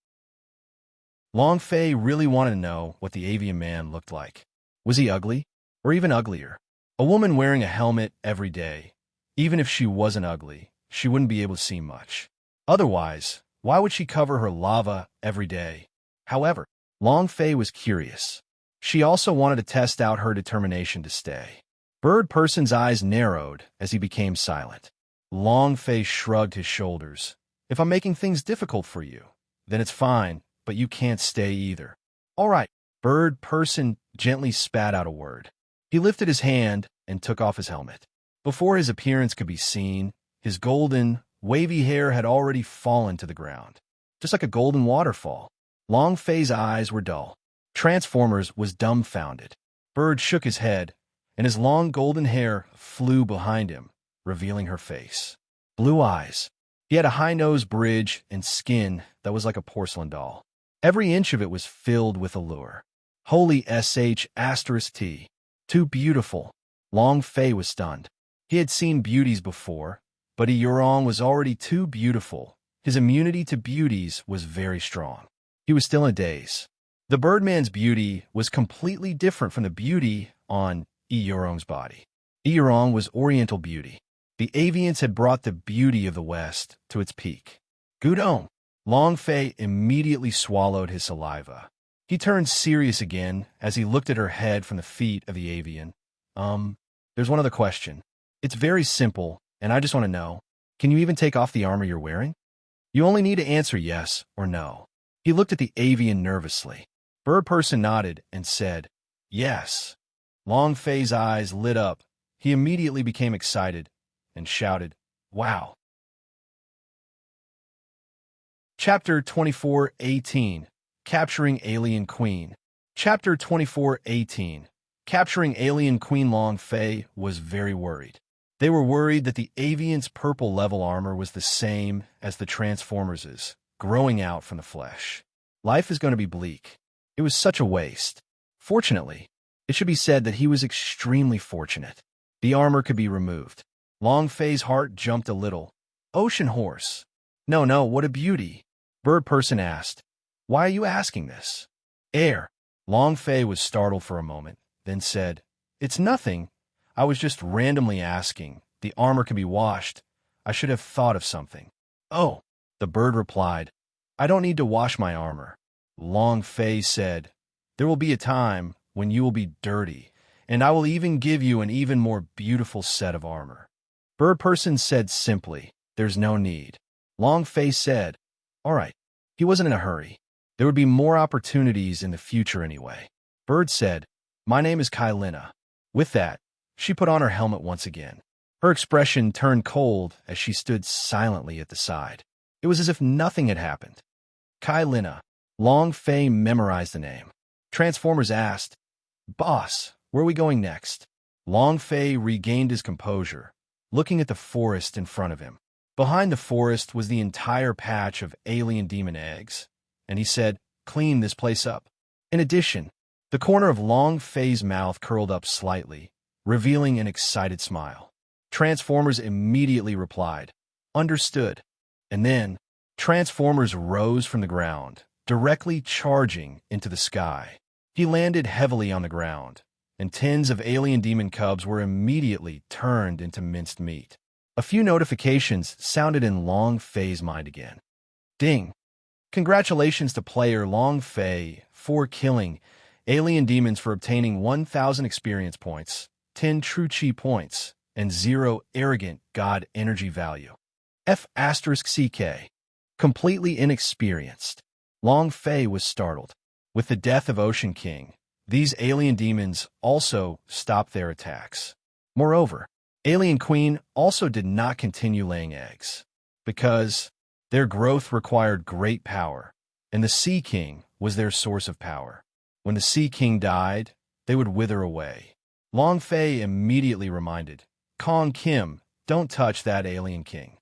Long Fei really wanted to know what the avian man looked like. Was he ugly? Or even uglier? A woman wearing a helmet every day. Even if she wasn't ugly, she wouldn't be able to see much. Otherwise, why would she cover her lava every day? However, Long Fei was curious. She also wanted to test out her determination to stay. Bird Person's eyes narrowed as he became silent. Long Fei shrugged his shoulders. "If I'm making things difficult for you, then it's fine, but you can't stay either." "All right." Bird Person gently spat out a word. He lifted his hand and took off his helmet. Before his appearance could be seen, his golden, wavy hair had already fallen to the ground, just like a golden waterfall. Long Fei's eyes were dull. Transformers was dumbfounded. Bird shook his head, and his long golden hair flew behind him, revealing her face. Blue eyes. He had a high-nose bridge and skin that was like a porcelain doll. Every inch of it was filled with allure. Holy sh*T. Too beautiful. Long Fei was stunned. He had seen beauties before, but Yurong was already too beautiful. His immunity to beauties was very strong. He was still in a daze. The Birdman's beauty was completely different from the beauty on Yurong's body. Yurong was Oriental beauty. The avians had brought the beauty of the West to its peak. Gudong. Long Fei immediately swallowed his saliva. He turned serious again as he looked at her head from the feet of the avian. There's one other question. It's very simple, and I just want to know, can you even take off the armor you're wearing? You only need to answer yes or no. He looked at the avian nervously. Bird Person nodded and said, "Yes." Long Fei's eyes lit up. He immediately became excited and shouted, "Wow." Chapter 24:18 Capturing Alien Queen. Chapter 24:18 Capturing Alien Queen. Long Fei was very worried. They were worried that the avian's purple level armor was the same as the Transformers', growing out from the flesh. Life is going to be bleak. It was such a waste. Fortunately, it should be said that he was extremely fortunate. The armor could be removed. Long Fei's heart jumped a little. Ocean horse. No, what a beauty. Bird Person asked, "Why are you asking this?" Air. Long Fei was startled for a moment, then said, "It's nothing. I was just randomly asking. The armor can be washed. I should have thought of something." "Oh," the bird replied, "I don't need to wash my armor." Long Fei said, "There will be a time when you will be dirty, and I will even give you an even more beautiful set of armor. Bird person said simply, there's no need. Long Fei said, all right. He wasn't in a hurry. There would be more opportunities in the future anyway. Bird said, my name is Kai Lina. With that, she put on her helmet once again. Her expression turned cold as she stood silently at the side. It was as if nothing had happened. Kai Lina. Long Fei memorized the name. Transformers asked, boss, where are we going next? Long Fei regained his composure, looking at the forest in front of him. Behind the forest was the entire patch of alien demon eggs, and he said, clean this place up. In addition, the corner of Long Fei's mouth curled up slightly, revealing an excited smile. Transformers immediately replied, understood. And then, Transformers rose from the ground, directly charging into the sky. He landed heavily on the ground, and tens of alien demon cubs were immediately turned into minced meat. A few notifications sounded in Long Fei's mind again. Ding! Congratulations to player Long Fei for killing alien demons for obtaining 1,000 experience points, 10 true chi points, and 0 arrogant god energy value. F*CK. Completely inexperienced. Long Fei was startled. With the death of Ocean King, these alien demons also stopped their attacks. Moreover, Alien Queen also did not continue laying eggs, because their growth required great power, and the Sea King was their source of power. When the Sea King died, they would wither away. Long Fei immediately reminded, Kong Kim, don't touch that Alien King.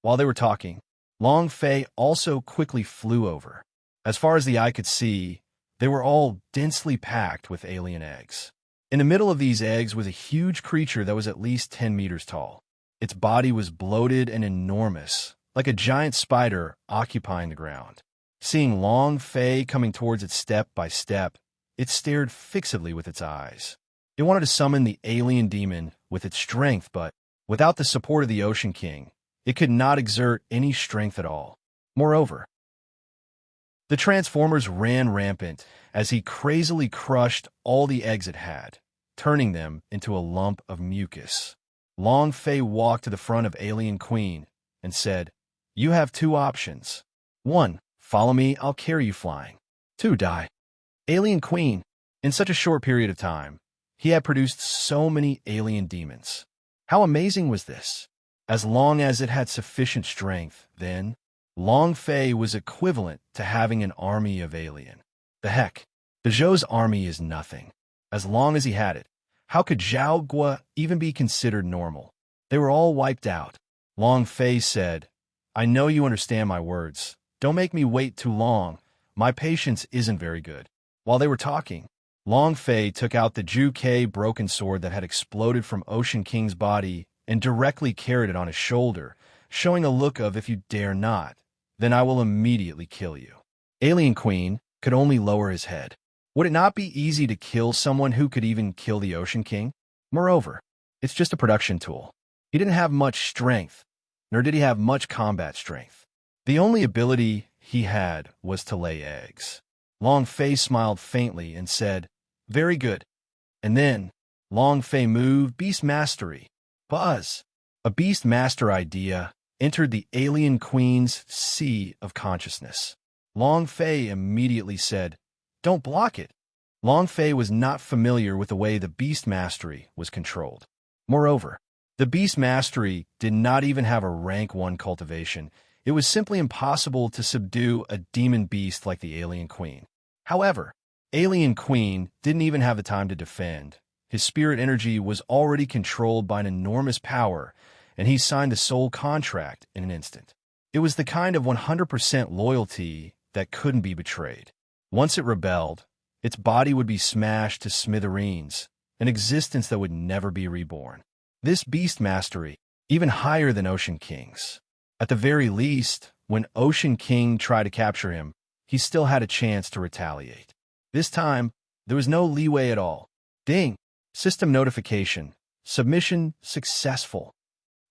While they were talking, Long Fei also quickly flew over. As far as the eye could see, they were all densely packed with alien eggs. In the middle of these eggs was a huge creature that was at least 10 meters tall. Its body was bloated and enormous, like a giant spider occupying the ground. Seeing Long Fei coming towards it step by step, it stared fixedly with its eyes. It wanted to summon the alien demon with its strength, but without the support of the Ocean King, it could not exert any strength at all. Moreover, the Transformers ran rampant as he crazily crushed all the eggs it had, turning them into a lump of mucus. Long Fei walked to the front of Alien Queen and said, you have 2 options. 1, follow me, I'll carry you flying. 2, die. Alien Queen. In such a short period of time, he had produced so many alien demons. How amazing was this? As long as it had sufficient strength, then, Long Fei was equivalent to having an army of alien. The heck, the Zhou's army is nothing. As long as he had it, how could Zhao Gua even be considered normal? They were all wiped out. Long Fei said, I know you understand my words. Don't make me wait too long. My patience isn't very good. While they were talking, Long Fei took out the Ju Kei broken sword that had exploded from Ocean King's body and directly carried it on his shoulder, showing a look of, if you dare not, then I will immediately kill you. Alien Queen could only lower his head. Would it not be easy to kill someone who could even kill the Ocean King? Moreover, it's just a production tool. He didn't have much strength, nor did he have much combat strength. The only ability he had was to lay eggs. Long Fei smiled faintly and said, very good. And then, Long Fei moved Beast Mastery. Buzz! A Beast Master idea entered the Alien Queen's sea of consciousness. Long Fei immediately said, don't block it. Long Fei was not familiar with the way the Beast Mastery was controlled. Moreover, the Beast Mastery did not even have a rank 1 cultivation. It was simply impossible to subdue a demon beast like the Alien Queen. However, Alien Queen didn't even have the time to defend. His spirit energy was already controlled by an enormous power, and he signed the soul contract in an instant. It was the kind of 100% loyalty that couldn't be betrayed. Once it rebelled, its body would be smashed to smithereens, an existence that would never be reborn. This Beast Mastery, even higher than Ocean King's. At the very least, when Ocean King tried to capture him, he still had a chance to retaliate. This time, there was no leeway at all. Ding! System notification. Submission successful.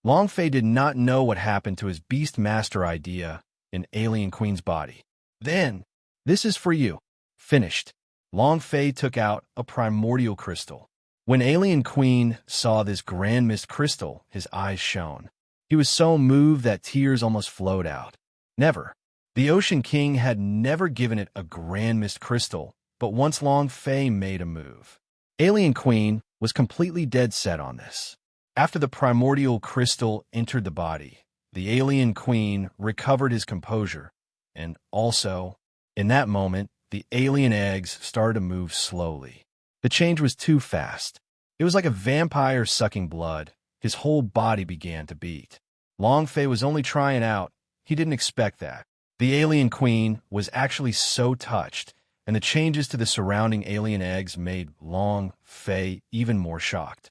Long Fei did not know what happened to his Beast Master idea in Alien Queen's body. Then, this is for you. Finished. Long Fei took out a primordial crystal. When Alien Queen saw this grand mist crystal, his eyes shone. He was so moved that tears almost flowed out. Never. The Ocean King had never given it a grand mist crystal, but once Long Fei made a move. Alien Queen was completely dead set on this. After the primordial crystal entered the body, the Alien Queen recovered his composure, and also, in that moment, the alien eggs started to move slowly. The change was too fast. It was like a vampire sucking blood. His whole body began to beat. Long Fei was only trying out. He didn't expect that. The Alien Queen was actually so touched, and the changes to the surrounding alien eggs made Long Fei even more shocked.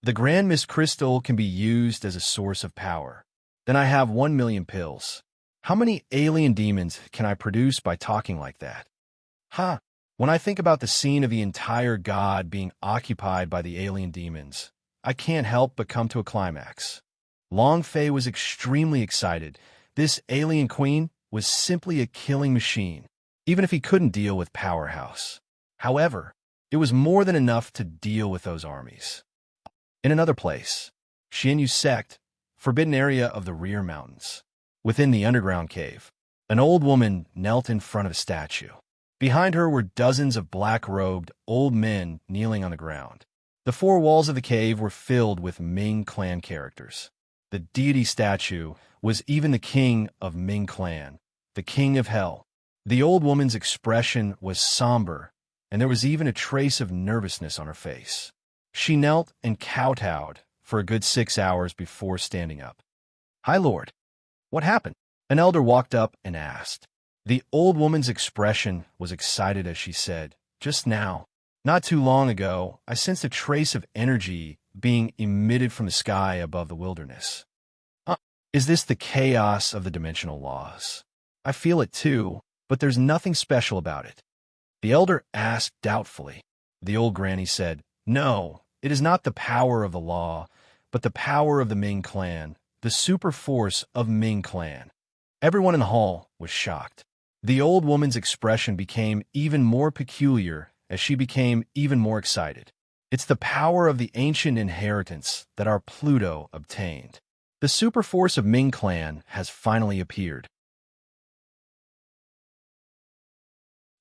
The Grand Mist Crystal can be used as a source of power. Then I have 1,000,000 pills. How many alien demons can I produce by talking like that? Ha! When I think about the scene of the entire god being occupied by the alien demons, I can't help but come to a climax. Long Fei was extremely excited. This Alien Queen was simply a killing machine, even if he couldn't deal with Powerhouse. However, it was more than enough to deal with those armies. In another place, Xianyu Sect, forbidden area of the Rear Mountains. Within the underground cave, an old woman knelt in front of a statue. Behind her were dozens of black-robed old men kneeling on the ground. The four walls of the cave were filled with Ming clan characters. The deity statue was even the king of Ming clan, the king of hell. The old woman's expression was somber, and there was even a trace of nervousness on her face. She knelt and kowtowed for a good 6 hours before standing up. "Hi, Lord. What happened?" An elder walked up and asked. The old woman's expression was excited as she said, "Just now, not too long ago, I sensed a trace of energy being emitted from the sky above the wilderness. Is this the chaos of the dimensional laws? I feel it too, but there's nothing special about it." The elder asked doubtfully. The old granny said, "No, it is not the power of the law, but the power of the Ming clan, the super force of Ming clan." Everyone in the hall was shocked. The old woman's expression became even more peculiar as she became even more excited. "It's the power of the ancient inheritance that our Pluto obtained. The super force of Ming clan has finally appeared."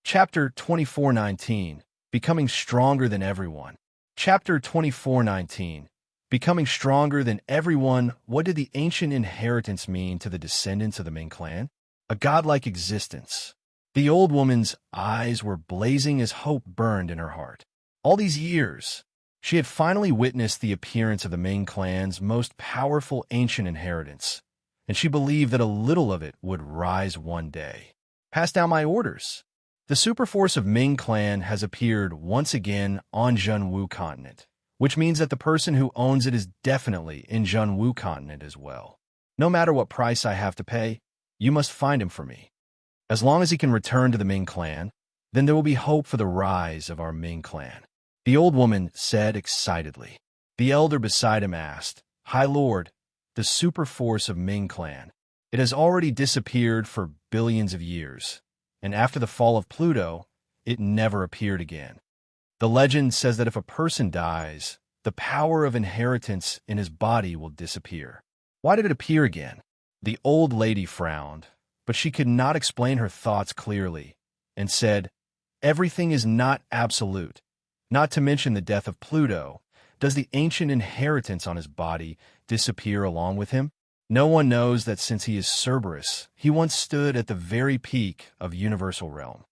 Chapter 2419, Becoming Stronger Than Everyone. Chapter 2419, Becoming Stronger Than Everyone. What did the ancient inheritance mean to the descendants of the Ming clan? A godlike existence. The old woman's eyes were blazing as hope burned in her heart. All these years, she had finally witnessed the appearance of the Ming clan's most powerful ancient inheritance, and she believed that a little of it would rise one day. "Pass down my orders." The superforce of Ming clan has appeared once again on Zhenwu continent, which means that the person who owns it is definitely in Zhenwu continent as well. No matter what price I have to pay, you must find him for me. As long as he can return to the Ming clan, then there will be hope for the rise of our Ming clan. The old woman said excitedly. The elder beside him asked, "High Lord, the super force of Ming clan. It has already disappeared for billions of years, and after the fall of Pluto, it never appeared again. The legend says that if a person dies, the power of inheritance in his body will disappear. Why did it appear again?" The old lady frowned, but she could not explain her thoughts clearly, and said, "Everything is not absolute. Not to mention the death of Pluto. Does the ancient inheritance on his body disappear along with him? No one knows that since he is Cerberus, he once stood at the very peak of universal realm.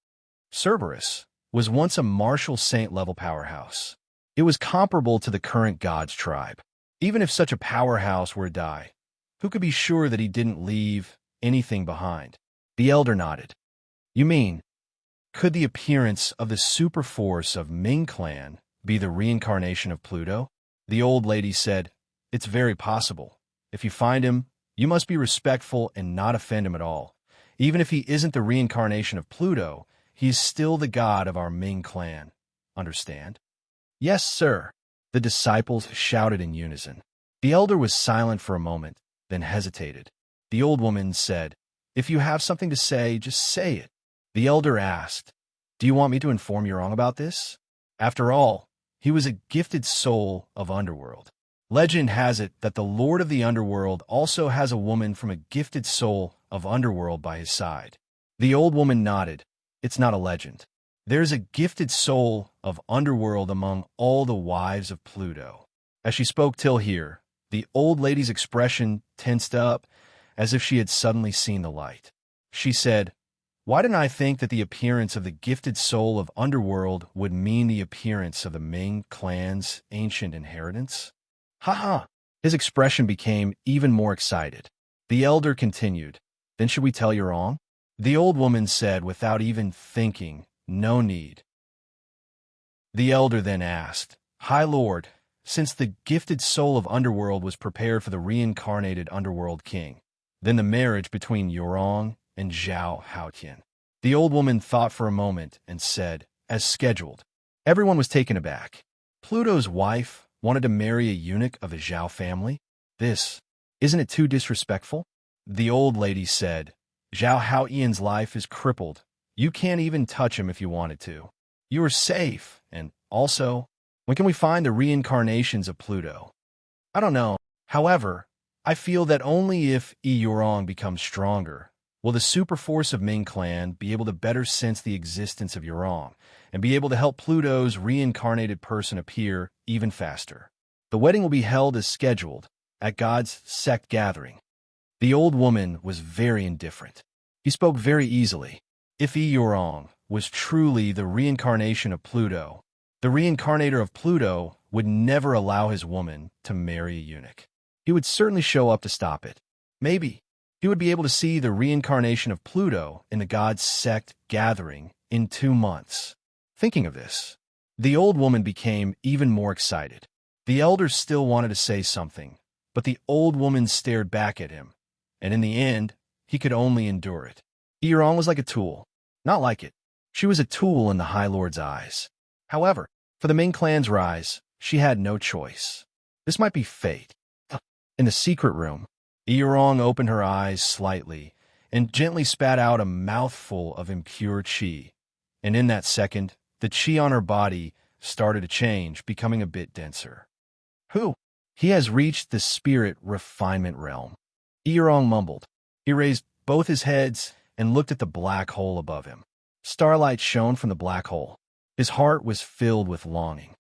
Cerberus was once a martial saint-level powerhouse. It was comparable to the current God's tribe. Even if such a powerhouse were to die, who could be sure that he didn't leave anything behind?" The elder nodded. "You mean, could the appearance of the super force of Ming clan be the reincarnation of Pluto?" The old lady said, "It's very possible. If you find him, you must be respectful and not offend him at all. Even if he isn't the reincarnation of Pluto, he is still the god of our Ming clan. Understand?" "Yes, sir," the disciples shouted in unison. The elder was silent for a moment, then hesitated. The old woman said, "If you have something to say, just say it." The elder asked, "Do you want me to inform Yurong about this? After all, He was a gifted soul of underworld. Legend has it that the Lord of the Underworld also has a woman from a gifted soul of underworld by his side. The old woman nodded. It's not a legend. There's a gifted soul of underworld among all the wives of Pluto. As she spoke till here, the old lady's expression tensed up as if she had suddenly seen the light. She said, "Why didn't I think that the appearance of the gifted soul of underworld would mean the appearance of the Ming clan's ancient inheritance?" Ha ha! His expression became even more excited. The elder continued, "Then should we tell you wrong?" The old woman said without even thinking, "No need." The elder then asked, "High Lord, since the gifted soul of underworld was prepared for the reincarnated underworld king, then the marriage between Yurong and Zhao Haotian." The old woman thought for a moment and said, "As scheduled." Everyone was taken aback. Pluto's wife wanted to marry a eunuch of the Zhao family? Isn't it too disrespectful? The old lady said, "Zhao Haotian's life is crippled. You can't even touch him if you wanted to. You are safe, and also, when can we find the reincarnations of Pluto? I don't know. However, I feel that only if Yurong becomes stronger will the super force of Ming clan be able to better sense the existence of Yurong and be able to help Pluto's reincarnated person appear even faster. The wedding will be held as scheduled at God's sect gathering." The old woman was very indifferent. He spoke very easily. If Yurong was truly the reincarnation of Pluto, the reincarnator of Pluto would never allow his woman to marry a eunuch. He would certainly show up to stop it. Maybe he would be able to see the reincarnation of Pluto in the God's sect gathering in 2 months. Thinking of this, the old woman became even more excited. The elder still wanted to say something, but the old woman stared back at him, and in the end, he could only endure it. Yurong was like a tool. Not like it. She was a tool in the High Lord's eyes. However, for the Ming clan's rise, she had no choice. This might be fate. In the secret room, Yurong opened her eyes slightly and gently spat out a mouthful of impure qi. And in that second, the qi on her body started to change, becoming a bit denser. "Who? He has reached the spirit refinement realm," Yurong mumbled. He raised both his heads and looked at the black hole above him. Starlight shone from the black hole. His heart was filled with longing.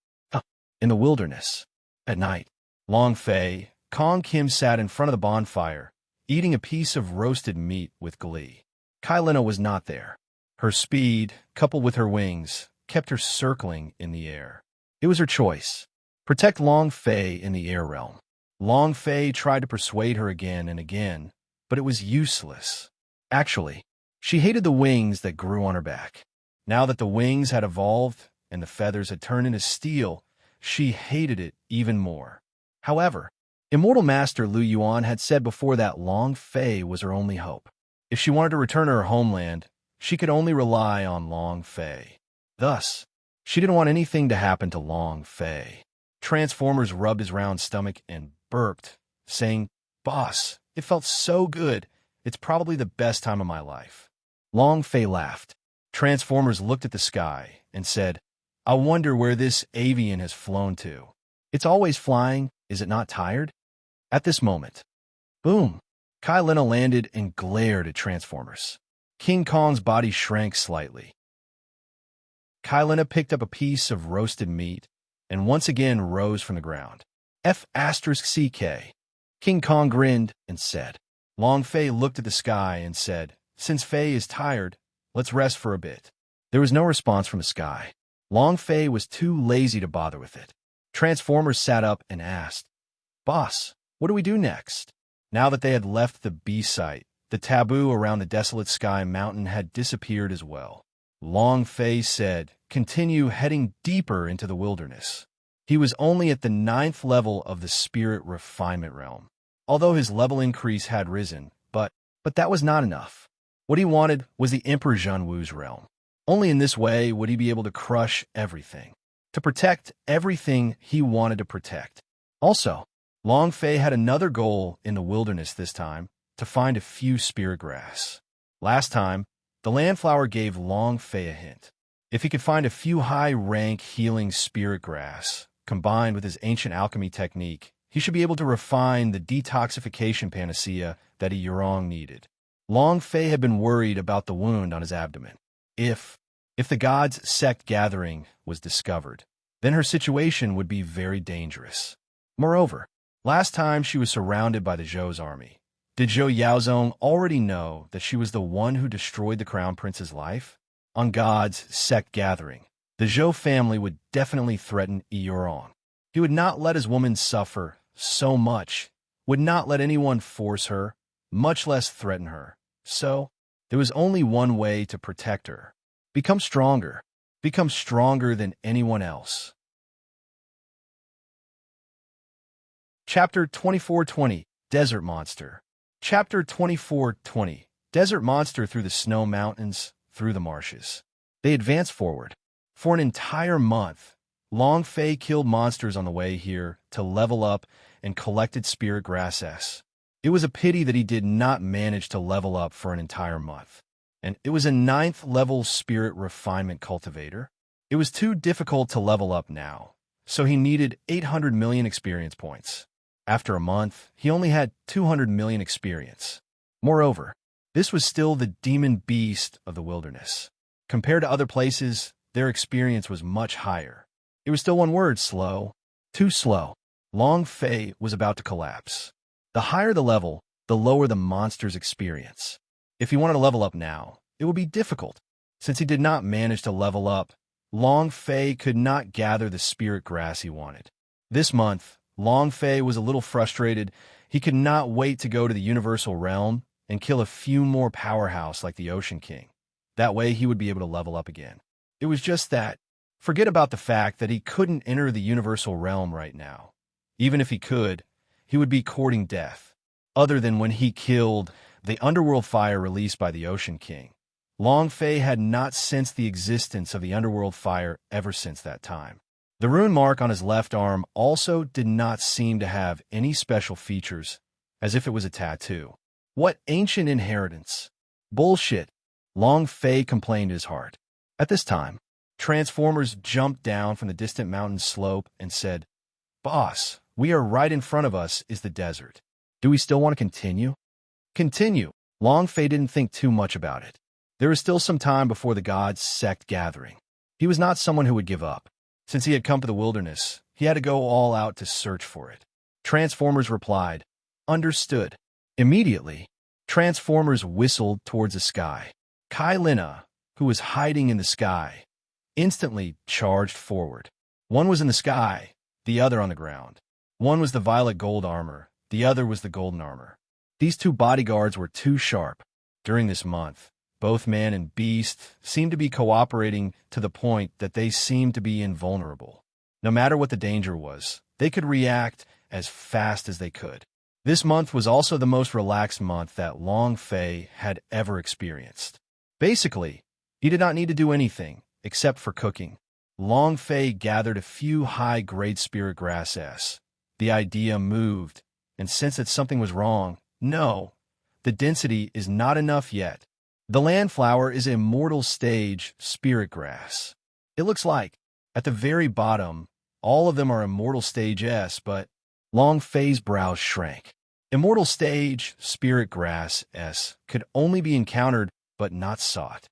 In the wilderness, at night, Long Fei, Kong Kim sat in front of the bonfire, eating a piece of roasted meat with glee. Kai Lena was not there. Her speed, coupled with her wings, kept her circling in the air. It was her choice. Protect Long Fei in the air realm. Long Fei tried to persuade her again and again, but it was useless. Actually, she hated the wings that grew on her back. Now that the wings had evolved and the feathers had turned into steel, she hated it even more. However, Immortal Master Lu Yuan had said before that Long Fei was her only hope. If she wanted to return to her homeland, she could only rely on Long Fei. Thus, she didn't want anything to happen to Long Fei. Transformers rubbed his round stomach and burped, saying, "Boss, it felt so good. It's probably the best time of my life." Long Fei laughed. Transformers looked at the sky and said, "I wonder where this avian has flown to. It's always flying. Is it not tired?" At this moment, boom! Kai Lena landed and glared at Transformers. King Kong's body shrank slightly. Kai Lena picked up a piece of roasted meat and once again rose from the ground. F***CK. King Kong grinned and said. Long Fei looked at the sky and said, "Since Fei is tired, let's rest for a bit." There was no response from the sky. Long Fei was too lazy to bother with it. Transformers sat up and asked, "Boss, what do we do next?" Now that they had left the bee site, the taboo around the desolate sky mountain had disappeared as well. Long Fei said, "Continue heading deeper into the wilderness." He was only at the 9th level of the spirit refinement realm. Although his level increase had risen, but that was not enough. What he wanted was the Emperor Zhenwu's realm. Only in this way would he be able to crush everything, to protect everything he wanted to protect. Also, Long Fei had another goal in the wilderness this time, to find a few spirit grass. Last time, the Landflower gave Long Fei a hint. If he could find a few high-rank healing spirit grass, combined with his ancient alchemy technique, he should be able to refine the detoxification panacea that a Yurong needed. Long Fei had been worried about the wound on his abdomen. If the gods' sect gathering was discovered, then her situation would be very dangerous. Moreover, last time she was surrounded by the Zhou's army, did Zhou Yaozong already know that she was the one who destroyed the crown prince's life? On God's sect gathering, the Zhou family would definitely threaten Yurong. He would not let his woman suffer so much, would not let anyone force her, much less threaten her. So, there was only one way to protect her. Become stronger than anyone else. Chapter 24:20, Desert Monster. Chapter 24:20, Desert Monster through the snow mountains, through the marshes. They advanced forward. For an entire month, Long Fei killed monsters on the way here to level up and collected spirit grasses. It was a pity that he did not manage to level up for an entire month. And it was a 9th level spirit refinement cultivator. It was too difficult to level up now, so he needed 800 million experience points. After a month, he only had 200 million experience. Moreover, this was still the demon beast of the wilderness. Compared to other places, their experience was much higher. It was still one word, slow. Too slow. Long Fei was about to collapse. The higher the level, the lower the monster's experience. If he wanted to level up now, it would be difficult. Since he did not manage to level up, Long Fei could not gather the spirit grass he wanted. This month, Long Fei was a little frustrated. He could not wait to go to the universal realm and kill a few more powerhouse like the Ocean King. That way he would be able to level up again. It was just that. Forget about the fact that he couldn't enter the universal realm right now. Even if he could, he would be courting death. Other than when he killed the underworld fire released by the Ocean King. Long Fei had not sensed the existence of the underworld fire ever since that time. The rune mark on his left arm also did not seem to have any special features, as if it was a tattoo. What ancient inheritance? Bullshit, Long Fei complained in his heart. At this time, Transformers jumped down from the distant mountain slope and said, "Boss, we are right in front of us is the desert. Do we still want to continue?" Continue. Long Fei didn't think too much about it. There was still some time before the gods' sect gathering. He was not someone who would give up. Since he had come to the wilderness, he had to go all out to search for it. Transformers replied, "Understood." Immediately, Transformers whistled towards the sky. Kai Lina, who was hiding in the sky, instantly charged forward. One was in the sky, the other on the ground. One was the violet gold armor, the other was the golden armor. These two bodyguards were too sharp. During this month, both man and beast seemed to be cooperating to the point that they seemed to be invulnerable. No matter what the danger was, they could react as fast as they could. This month was also the most relaxed month that Long Fei had ever experienced. Basically, he did not need to do anything except for cooking. Long Fei gathered a few high-grade spirit grasses. The idea moved, and sensed that something was wrong. No, the density is not enough yet. The landflower is an immortal stage spirit grass. It looks like, at the very bottom, all of them are immortal stage S, but Long Fei's brows shrank. Immortal stage spirit grass S could only be encountered but not sought.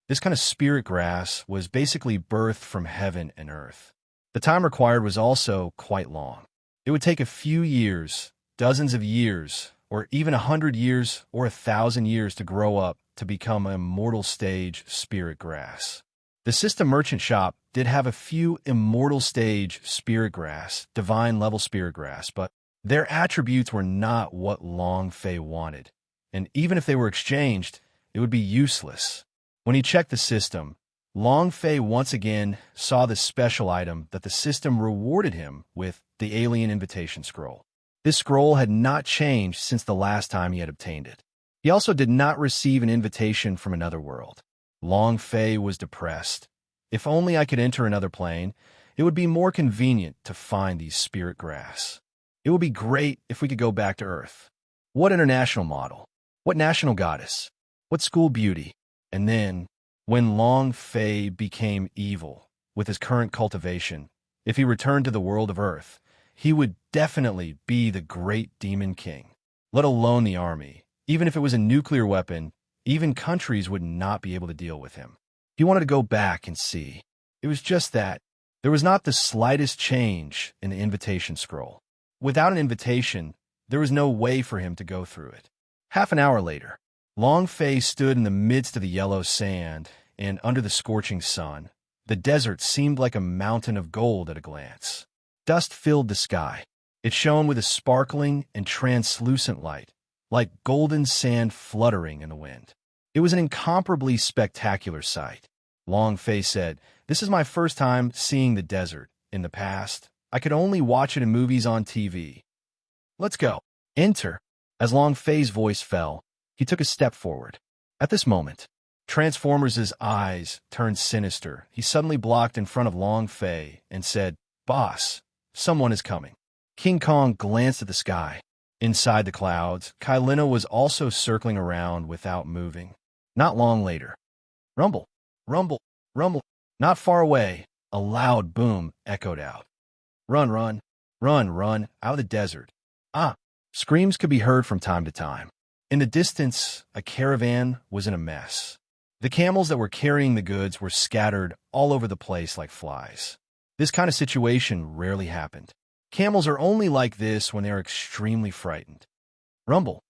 This kind of spirit grass was basically birthed from heaven and earth. The time required was also quite long. It would take a few years, dozens of years, or even 100 years or 1,000 years to grow up to become an immortal stage spirit grass. The system merchant shop did have a few immortal stage spirit grass, divine level spirit grass, but their attributes were not what Long Fei wanted, and even if they were exchanged, it would be useless. When he checked the system, Long Fei once again saw the special item that the system rewarded him with, the alien invitation scroll. This scroll had not changed since the last time he had obtained it. He also did not receive an invitation from another world. Long Fei was depressed. If only I could enter another plane, it would be more convenient to find these spirit grass. It would be great if we could go back to Earth. What international model? What national goddess? What school beauty? And then, When Long Fei became evil, with his current cultivation, if he returned to the world of Earth, he would definitely be the great demon king. Let alone the army. Even if it was a nuclear weapon, even countries would not be able to deal with him. He wanted to go back and see. It was just that there was not the slightest change in the invitation scroll. Without an invitation, there was no way for him to go through it. Half an hour later, Long Fei stood in the midst of the yellow sand, and under the scorching sun, the desert seemed like a mountain of gold at a glance. Dust filled the sky. It shone with a sparkling and translucent light, like golden sand fluttering in the wind. It was an incomparably spectacular sight. Long Fei said, "This is my first time seeing the desert. In the past, I could only watch it in movies on TV. Let's go. Enter." As Long Fei's voice fell, he took a step forward. At this moment, Transformers' eyes turned sinister. He suddenly blocked in front of Long Fei and said, "Boss, someone is coming." King Kong glanced at the sky. Inside the clouds, Kailina was also circling around without moving. Not long later, rumble, rumble, rumble. Not far away, a loud boom echoed out. "Run, run, run, run, out of the desert." Ah! Screams could be heard from time to time. In the distance, a caravan was in a mess. The camels that were carrying the goods were scattered all over the place like flies. This kind of situation rarely happened. Camels are only like this when they are extremely frightened. Rumble.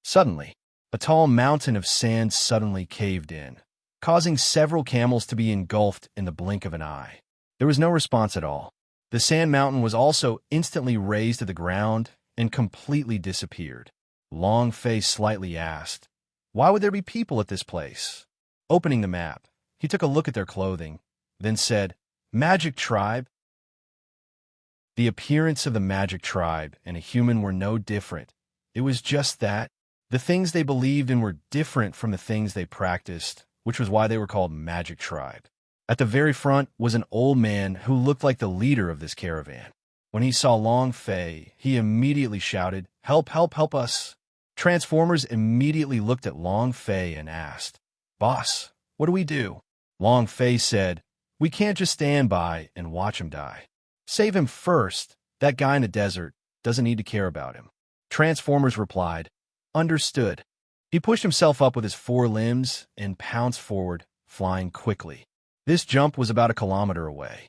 Suddenly, a tall mountain of sand suddenly caved in, causing several camels to be engulfed in the blink of an eye. There was no response at all. The sand mountain was also instantly razed to the ground and completely disappeared. Long Fei slightly asked, "Why would there be people at this place?" Opening the map, he took a look at their clothing, then said, "Magic tribe." The appearance of the magic tribe and a human were no different. It was just that the things they believed in were different from the things they practiced, which was why they were called Magic Tribe. At the very front was an old man who looked like the leader of this caravan. When he saw Long Fei, he immediately shouted, "Help, help, help us." Transformers immediately looked at Long Fei and asked, "Boss, what do we do?" Long Fei said, "We can't just stand by and watch him die. Save him first. That guy in the desert doesn't need to care about him." Transformers replied, "Understood." He pushed himself up with his four limbs and pounced forward, flying quickly. This jump was about a kilometer away.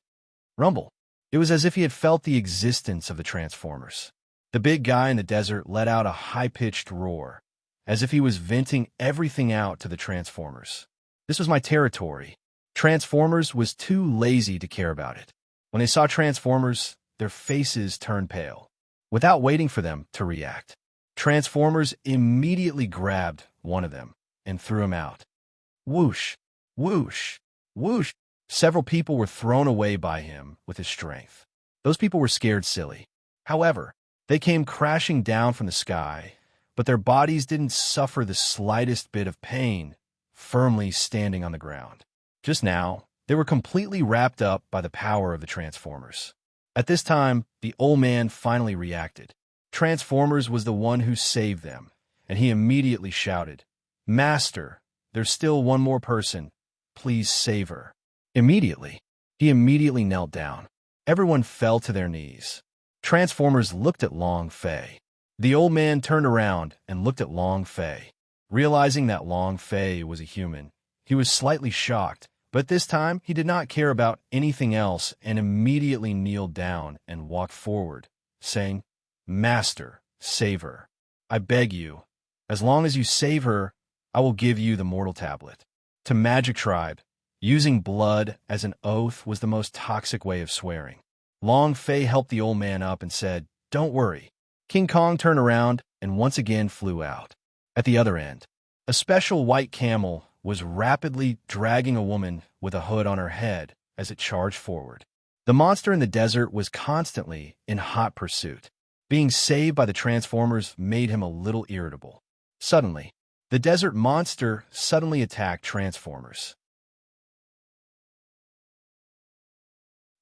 Rumble. It was as if he had felt the existence of the Transformers. The big guy in the desert let out a high-pitched roar, as if he was venting everything out to the Transformers. This was my territory. Transformers was too lazy to care about it. When they saw Transformers, their faces turned pale. Without waiting for them to react, Transformers immediately grabbed one of them and threw him out. Whoosh, whoosh, whoosh. Several people were thrown away by him with his strength. Those people were scared silly. However, they came crashing down from the sky, but their bodies didn't suffer the slightest bit of pain, firmly standing on the ground. Just now, they were completely wrapped up by the power of the Transformers. At this time, the old man finally reacted. Transformers was the one who saved them, and he immediately shouted, "Master, there's still one more person. Please save her." Immediately, he knelt down. Everyone fell to their knees. Transformers looked at Long Fei. The old man turned around and looked at Long Fei. Realizing that Long Fei was a human, he was slightly shocked, but this time he did not care about anything else and immediately kneeled down and walked forward, saying, "Master, save her. I beg you. As long as you save her, I will give you the mortal tablet." To Magic Tribe, using blood as an oath was the most toxic way of swearing. Long Fei helped the old man up and said, "Don't worry." King Kong turned around and once again flew out. At the other end, a special white camel was rapidly dragging a woman with a hood on her head as it charged forward. The monster in the desert was constantly in hot pursuit. Being saved by the Transformers made him a little irritable. Suddenly, the desert monster suddenly attacked Transformers.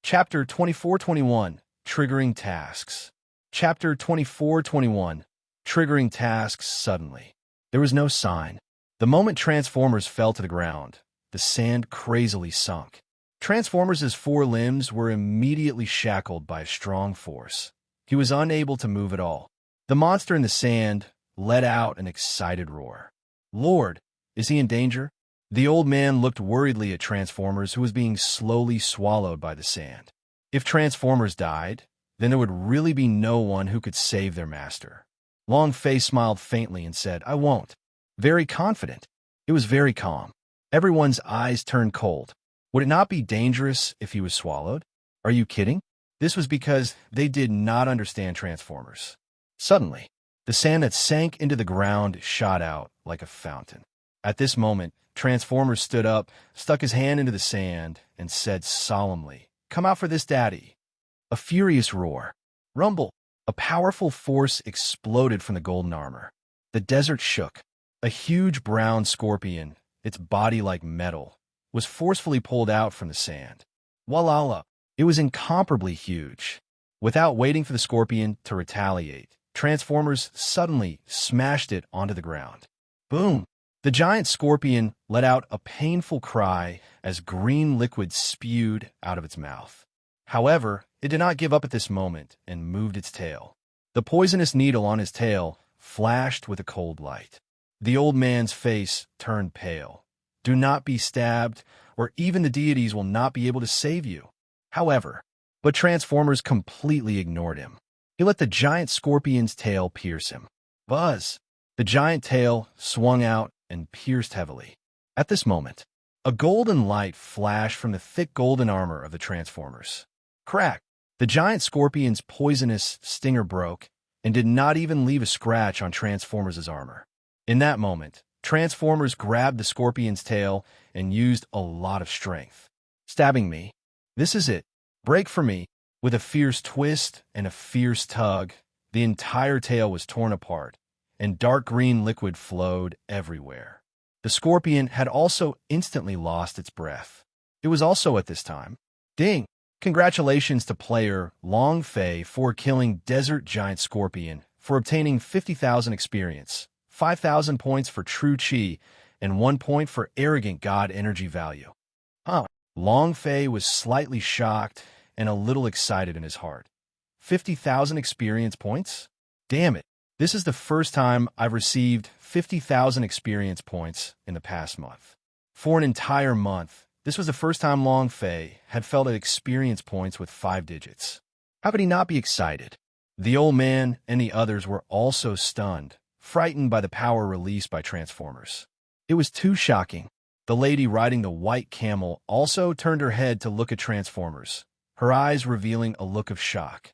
Chapter 24-21, Triggering Tasks. Chapter 24-21, Triggering Tasks. Suddenly, there was no sign. The moment Transformers fell to the ground, the sand crazily sunk. Transformers' four limbs were immediately shackled by a strong force. He was unable to move at all. The monster in the sand let out an excited roar. Lord, is he in danger? The old man looked worriedly at Transformers, who was being slowly swallowed by the sand. If Transformers died, then there would really be no one who could save their master. Long Fei smiled faintly and said, I won't. Very confident. It was very calm. Everyone's eyes turned cold. Would it not be dangerous if he was swallowed? Are you kidding? This was because they did not understand Transformers. Suddenly, the sand that sank into the ground shot out like a fountain. At this moment, Transformers stood up, stuck his hand into the sand, and said solemnly, Come out for this, Daddy. A furious roar. Rumble. A powerful force exploded from the golden armor. The desert shook. A huge brown scorpion, its body like metal, was forcefully pulled out from the sand. Walala! It was incomparably huge. Without waiting for the scorpion to retaliate, Transformers suddenly smashed it onto the ground. Boom! The giant scorpion let out a painful cry as green liquid spewed out of its mouth. However, it did not give up at this moment and moved its tail. The poisonous needle on his tail flashed with a cold light. The old man's face turned pale. Do not be stabbed, or even the deities will not be able to save you. However, but Transformers completely ignored him. He let the giant scorpion's tail pierce him. Buzz! The giant tail swung out and pierced heavily. At this moment, a golden light flashed from the thick golden armor of the Transformers. Crack! The giant scorpion's poisonous stinger broke and did not even leave a scratch on Transformers' armor. In that moment, Transformers grabbed the scorpion's tail and used a lot of strength. Stabbing me. This is it. Break for me. With a fierce twist and a fierce tug, the entire tail was torn apart, and dark green liquid flowed everywhere. The scorpion had also instantly lost its breath. It was also at this time. Ding! Congratulations to player Long Fei for killing Desert Giant Scorpion for obtaining 50,000 experience, 5,000 points for True Chi, and 1 point for Arrogant God Energy Value. Long Fei was slightly shocked and a little excited in his heart. 50,000 experience points? Damn it. This is the first time I've received 50,000 experience points in the past month. For an entire month, this was the first time Long Fei had felt at experience points with 5 digits. How could he not be excited? The old man and the others were also stunned, frightened by the power released by Transformers. It was too shocking. The lady riding the white camel also turned her head to look at Transformers, her eyes revealing a look of shock.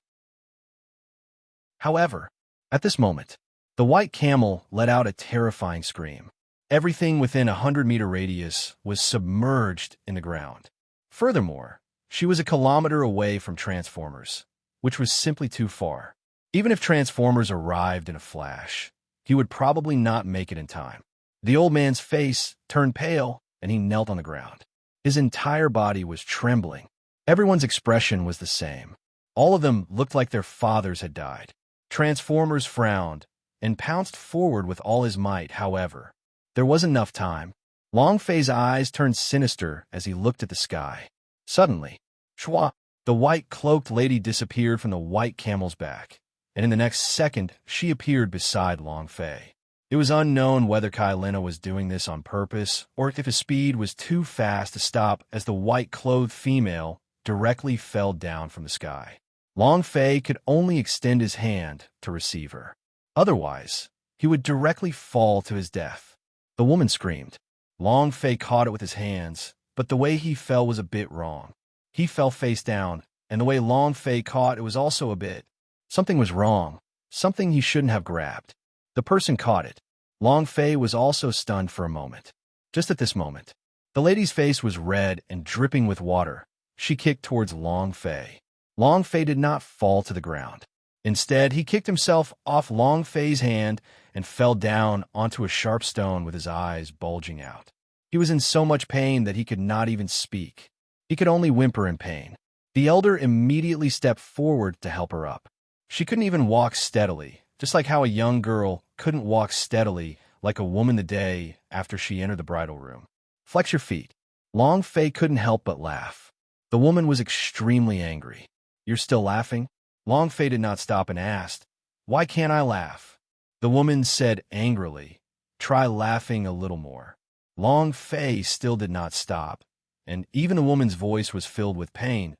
However, at this moment, the white camel let out a terrifying scream. Everything within a 100-meter radius was submerged in the ground. Furthermore, she was a kilometer away from Transformers, which was simply too far. Even if Transformers arrived in a flash, he would probably not make it in time. The old man's face turned pale, and he knelt on the ground. His entire body was trembling. Everyone's expression was the same. All of them looked like their fathers had died. Transformers frowned and pounced forward with all his might. However, there wasn't enough time. Long Fei's eyes turned sinister as he looked at the sky. Suddenly, shwa! The white-cloaked lady disappeared from the white camel's back, and in the next second, she appeared beside Long Fei. It was unknown whether Kai Lena was doing this on purpose or if his speed was too fast to stop as the white-clothed female directly fell down from the sky. Long Fei could only extend his hand to receive her. Otherwise, he would directly fall to his death. The woman screamed. Long Fei caught it with his hands, but the way he fell was a bit wrong. He fell face down, and the way Long Fei caught it was also a bit. Something was wrong. Something he shouldn't have grabbed. The person caught it. Long Fei was also stunned for a moment. Just at this moment, the lady's face was red and dripping with water. She kicked towards Long Fei. Long Fei did not fall to the ground. Instead, he kicked himself off Long Fei's hand and fell down onto a sharp stone with his eyes bulging out. He was in so much pain that he could not even speak. He could only whimper in pain. The elder immediately stepped forward to help her up. She couldn't even walk steadily, just like how a young girl couldn't walk steadily like a woman the day after she entered the bridal room. Flex your feet. Long Fei couldn't help but laugh. The woman was extremely angry. "You're still laughing?" Long Fei did not stop and asked, "Why can't I laugh?" The woman said angrily, "Try laughing a little more." Long Fei still did not stop, and even the woman's voice was filled with pain.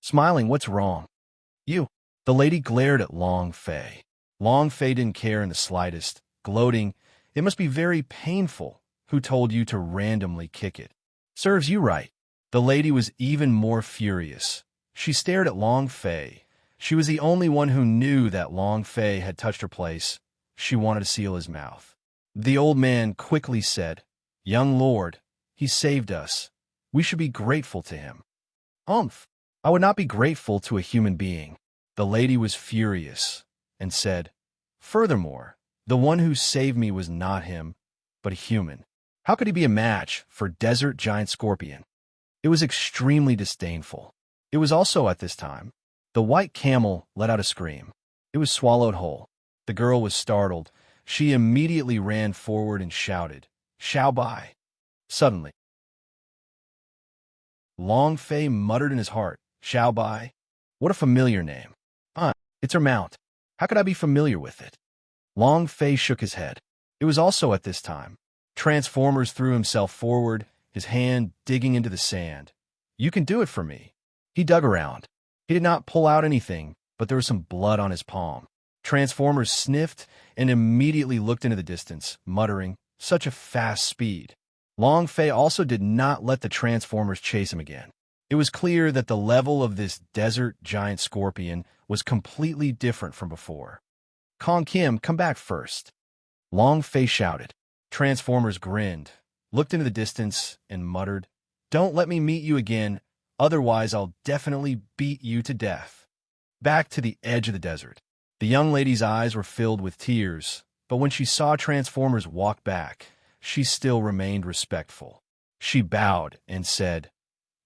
Smiling, "What's wrong?" "You." The lady glared at Long Fei. Long Fei didn't care in the slightest, gloating, "It must be very painful. Who told you to randomly kick it?" "Serves you right." The lady was even more furious. She stared at Long Fei. She was the only one who knew that Long Fei had touched her place. She wanted to seal his mouth. The old man quickly said, "Young lord, he saved us. We should be grateful to him." "Umph! I would not be grateful to a human being." The lady was furious and said, "Furthermore, the one who saved me was not him, but a human. How could he be a match for desert giant scorpion?" It was extremely disdainful. It was also at this time. The white camel let out a scream. It was swallowed whole. The girl was startled. She immediately ran forward and shouted, "Xiao Bai!" Suddenly, Long Fei muttered in his heart, "Xiao Bai? What a familiar name. It's her mount. How could I be familiar with it?" Long Fei shook his head. It was also at this time. Transformers threw himself forward, his hand digging into the sand. "You can do it for me." He dug around. He did not pull out anything, but there was some blood on his palm. Transformers sniffed and immediately looked into the distance, muttering, "Such a fast speed." Long Fei also did not let the Transformers chase him again. It was clear that the level of this desert giant scorpion was completely different from before. "Kong Kim, come back first." Long Fei shouted. Transformers grinned, looked into the distance, and muttered, "Don't let me meet you again, otherwise I'll definitely beat you to death." Back to the edge of the desert. The young lady's eyes were filled with tears, but when she saw Transformers walk back, she still remained respectful. She bowed and said,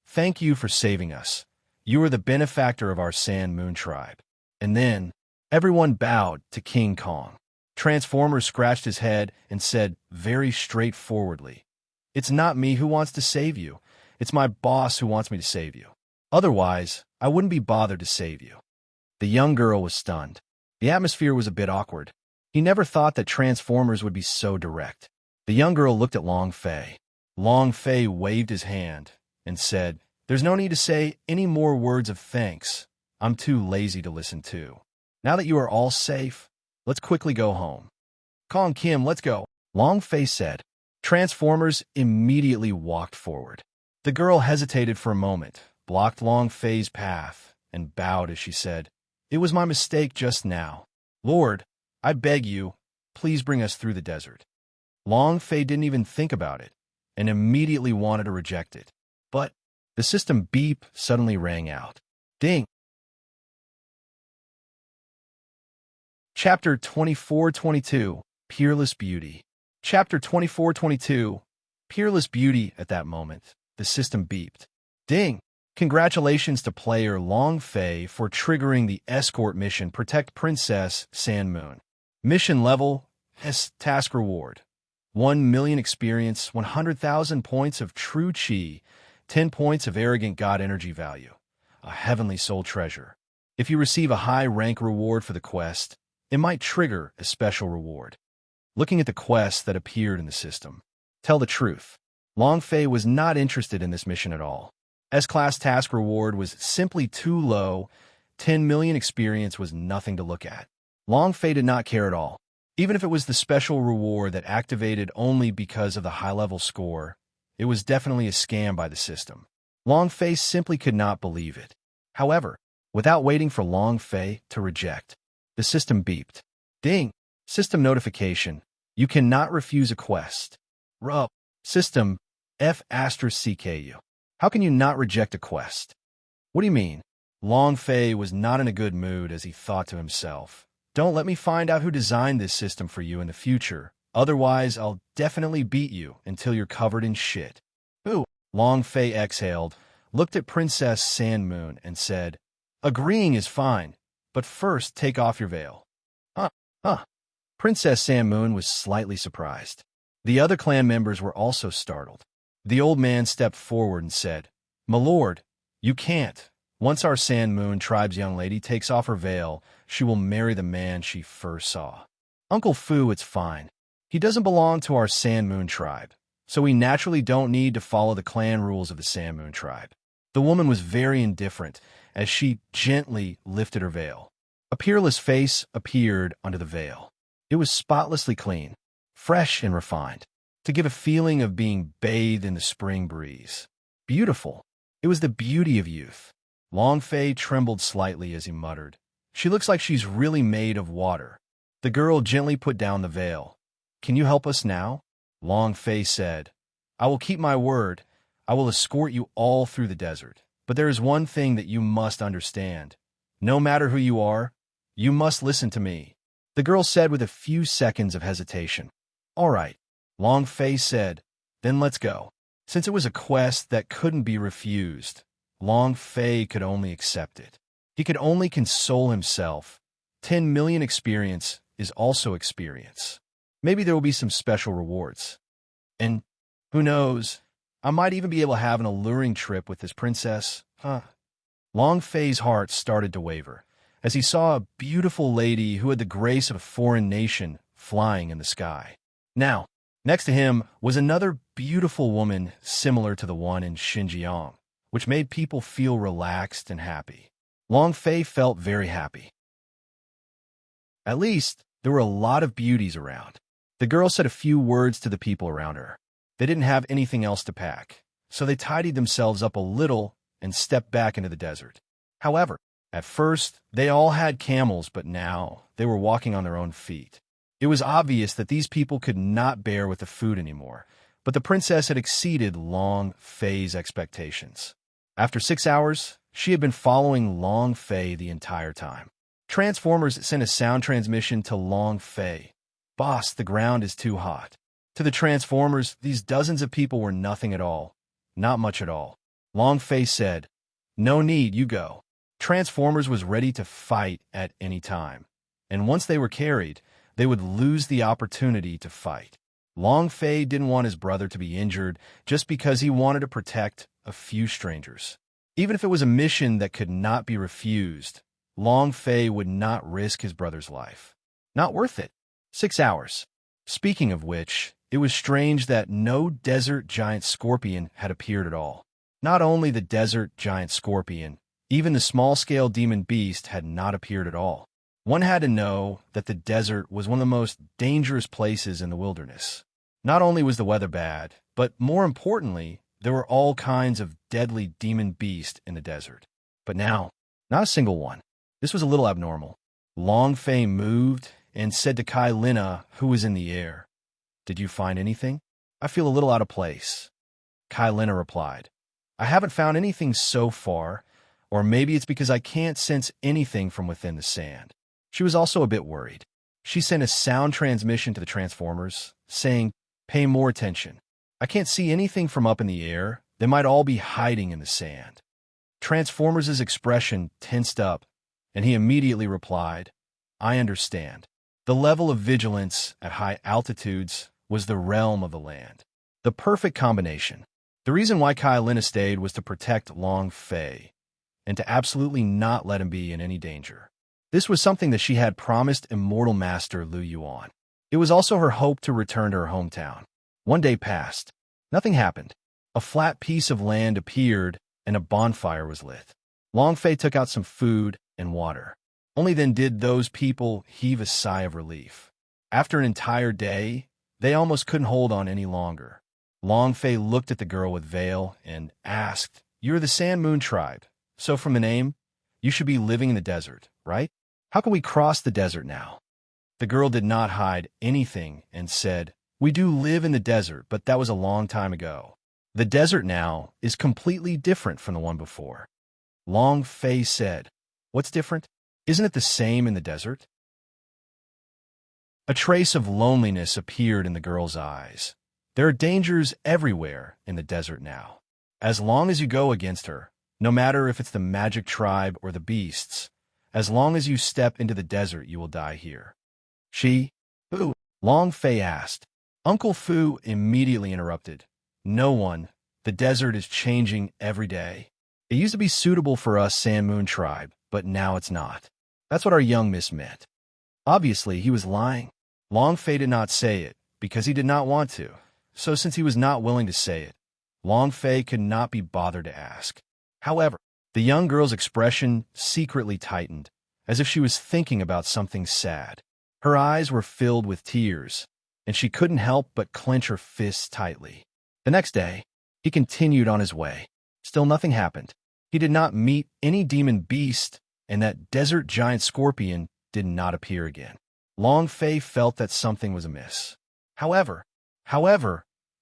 "Thank you for saving us. You are the benefactor of our Sand Moon tribe." And then, everyone bowed to King Kong. Transformers scratched his head and said very straightforwardly, "It's not me who wants to save you. It's my boss who wants me to save you. Otherwise, I wouldn't be bothered to save you." The young girl was stunned. The atmosphere was a bit awkward. He never thought that Transformers would be so direct. The young girl looked at Long Fei. Long Fei waved his hand and said, "There's no need to say any more words of thanks. I'm too lazy to listen to. Now that you are all safe, let's quickly go home." "Kong Kim, let's go," Long Fei said. Transformers immediately walked forward. The girl hesitated for a moment, blocked Long Fei's path, and bowed as she said, "It was my mistake just now. Lord, I beg you, please bring us through the desert." Long Fei didn't even think about it, and immediately wanted to reject it. But the system beep suddenly rang out. Ding! Chapter 24-22, Peerless Beauty. Chapter 24-22, Peerless Beauty. At that moment, the system beeped. Ding! Congratulations to player Long Fei for triggering the escort mission Protect Princess Sand Moon. Mission level S task reward. 1 million experience, 100,000 points of true chi, 10 points of arrogant god energy value, a heavenly soul treasure. If you receive a high rank reward for the quest, it might trigger a special reward. Looking at the quests that appeared in the system, tell the truth, Long Fei was not interested in this mission at all. S-class task reward was simply too low. 10 million experience was nothing to look at. Long Fei did not care at all. Even if it was the special reward that activated only because of the high-level score, it was definitely a scam by the system. Long Fei simply could not believe it. However, without waiting for Long Fei to reject, the system beeped. Ding! System notification. You cannot refuse a quest. Rub. System F*CKU. How can you not reject a quest? What do you mean? Long Fei was not in a good mood as he thought to himself, "Don't let me find out who designed this system for you in the future. Otherwise, I'll definitely beat you until you're covered in shit." Ooh. Long Fei exhaled, looked at Princess Sand Moon, and said, "Agreeing is fine, but first take off your veil." Huh. Princess Sand Moon was slightly surprised. The other clan members were also startled. The old man stepped forward and said, "My lord, you can't. Once our Sand Moon tribe's young lady takes off her veil, she will marry the man she first saw." "Uncle Fu, it's fine. He doesn't belong to our Sand Moon tribe, so we naturally don't need to follow the clan rules of the Sand Moon tribe." The woman was very indifferent as she gently lifted her veil. A peerless face appeared under the veil. It was spotlessly clean, fresh and refined, to give a feeling of being bathed in the spring breeze. Beautiful. It was the beauty of youth. Long Fei trembled slightly as he muttered, "She looks like she's really made of water." The girl gently put down the veil. "Can you help us now?" Long Fei said, "I will keep my word. I will escort you all through the desert. But there is one thing that you must understand. No matter who you are, you must listen to me." The girl said with a few seconds of hesitation. "All right," Long Fei said, "then let's go." Since it was a quest that couldn't be refused, Long Fei could only accept it. He could only console himself. 10 million experience is also experience. Maybe there will be some special rewards. And who knows, I might even be able to have an alluring trip with this princess, huh? Long Fei's heart started to waver as he saw a beautiful lady who had the grace of a foreign nation flying in the sky. Now, next to him was another beautiful woman similar to the one in Xinjiang, which made people feel relaxed and happy. Long Fei felt very happy. At least, there were a lot of beauties around. The girl said a few words to the people around her. They didn't have anything else to pack, so they tidied themselves up a little and stepped back into the desert. However, at first, they all had camels, but now they were walking on their own feet. It was obvious that these people could not bear with the food anymore, but the princess had exceeded Long Fei's expectations. After 6 hours, she had been following Long Fei the entire time. Transformers sent a sound transmission to Long Fei. "Boss, the ground is too hot." To the Transformers, these dozens of people were nothing at all. Not much at all. Long Fei said, "No need, you go." Transformers was ready to fight at any time, and once they were carried, they would lose the opportunity to fight. Long Fei didn't want his brother to be injured just because he wanted to protect a few strangers. Even if it was a mission that could not be refused, Long Fei would not risk his brother's life. Not worth it. 6 hours. Speaking of which, it was strange that no desert giant scorpion had appeared at all. Not only the desert giant scorpion, even the small-scale demon beast had not appeared at all. One had to know that the desert was one of the most dangerous places in the wilderness. Not only was the weather bad, but more importantly, there were all kinds of deadly demon beasts in the desert. But now, not a single one. This was a little abnormal. Long Fei moved and said to Kai Lina, who was in the air, "Did you find anything? I feel a little out of place." Kai Lina replied, "I haven't found anything so far, or maybe it's because I can't sense anything from within the sand." She was also a bit worried. She sent a sound transmission to the Transformers, saying, "Pay more attention. I can't see anything from up in the air. They might all be hiding in the sand." Transformers' expression tensed up, and he immediately replied, "I understand." The level of vigilance at high altitudes was the realm of the land. The perfect combination. The reason why Kai Lina stayed was to protect Long Fei, and to absolutely not let him be in any danger. This was something that she had promised Immortal Master Lu Yuan. It was also her hope to return to her hometown. 1 day passed. Nothing happened. A flat piece of land appeared, and a bonfire was lit. Long Fei took out some food and water. Only then did those people heave a sigh of relief. After an entire day, they almost couldn't hold on any longer. Long Fei looked at the girl with veil and asked, "You're the Sand Moon tribe, so from the name, you should be living in the desert, right? How can we cross the desert now?" The girl did not hide anything and said, "We do live in the desert, but that was a long time ago. The desert now is completely different from the one before." Long Fei said, "What's different? Isn't it the same in the desert?" A trace of loneliness appeared in the girl's eyes. There are dangers everywhere in the desert now. As long as you go against her, no matter if it's the magic tribe or the beasts, as long as you step into the desert, you will die here. "Who?" Long Fei asked. Uncle Fu immediately interrupted. No one. The desert is changing every day. It used to be suitable for us Sand Moon tribe, but now it's not. That's what our young miss meant. Obviously, he was lying. Long Fei did not say it, because he did not want to. So since he was not willing to say it, Long Fei could not be bothered to ask. However, the young girl's expression secretly tightened, as if she was thinking about something sad. Her eyes were filled with tears, and she couldn't help but clench her fists tightly. The next day, he continued on his way. Still nothing happened. He did not meet any demon beast, and that desert giant scorpion did not appear again. Long Fei felt that something was amiss. However,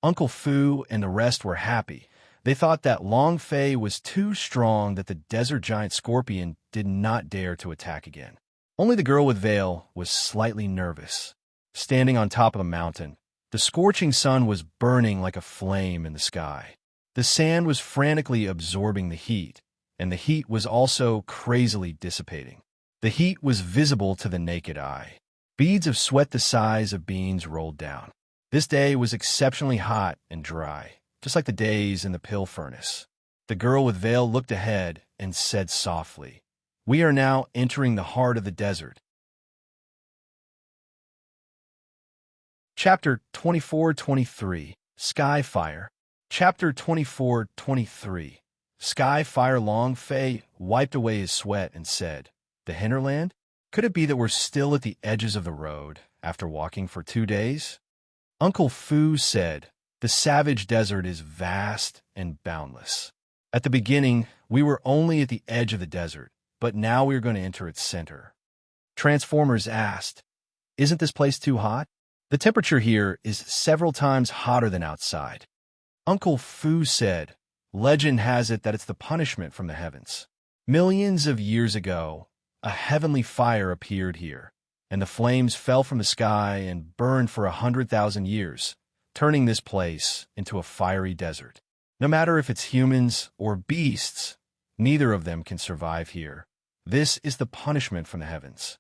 Uncle Fu and the rest were happy. They thought that Long Fei was too strong, that the desert giant scorpion did not dare to attack again. Only the girl with veil was slightly nervous. Standing on top of the mountain, the scorching sun was burning like a flame in the sky. The sand was frantically absorbing the heat, and the heat was also crazily dissipating. The heat was visible to the naked eye. Beads of sweat the size of beans rolled down. This day was exceptionally hot and dry, just like the days in the pill furnace. The girl with veil looked ahead and said softly, "We are now entering the heart of the desert." Chapter 24-23, Skyfire. Chapter 24-23, Skyfire. Long Fei wiped away his sweat and said, "The hinterland? Could it be that we're still at the edges of the road after walking for 2 days?" Uncle Fu said, "The savage desert is vast and boundless. At the beginning, we were only at the edge of the desert, but now we are going to enter its center." Transformers asked, "Isn't this place too hot? The temperature here is several times hotter than outside." Uncle Fu said, "Legend has it that it's the punishment from the heavens. Millions of years ago, a heavenly fire appeared here, and the flames fell from the sky and burned for 100,000 years, turning this place into a fiery desert. No matter if it's humans or beasts, neither of them can survive here. This is the punishment from the heavens."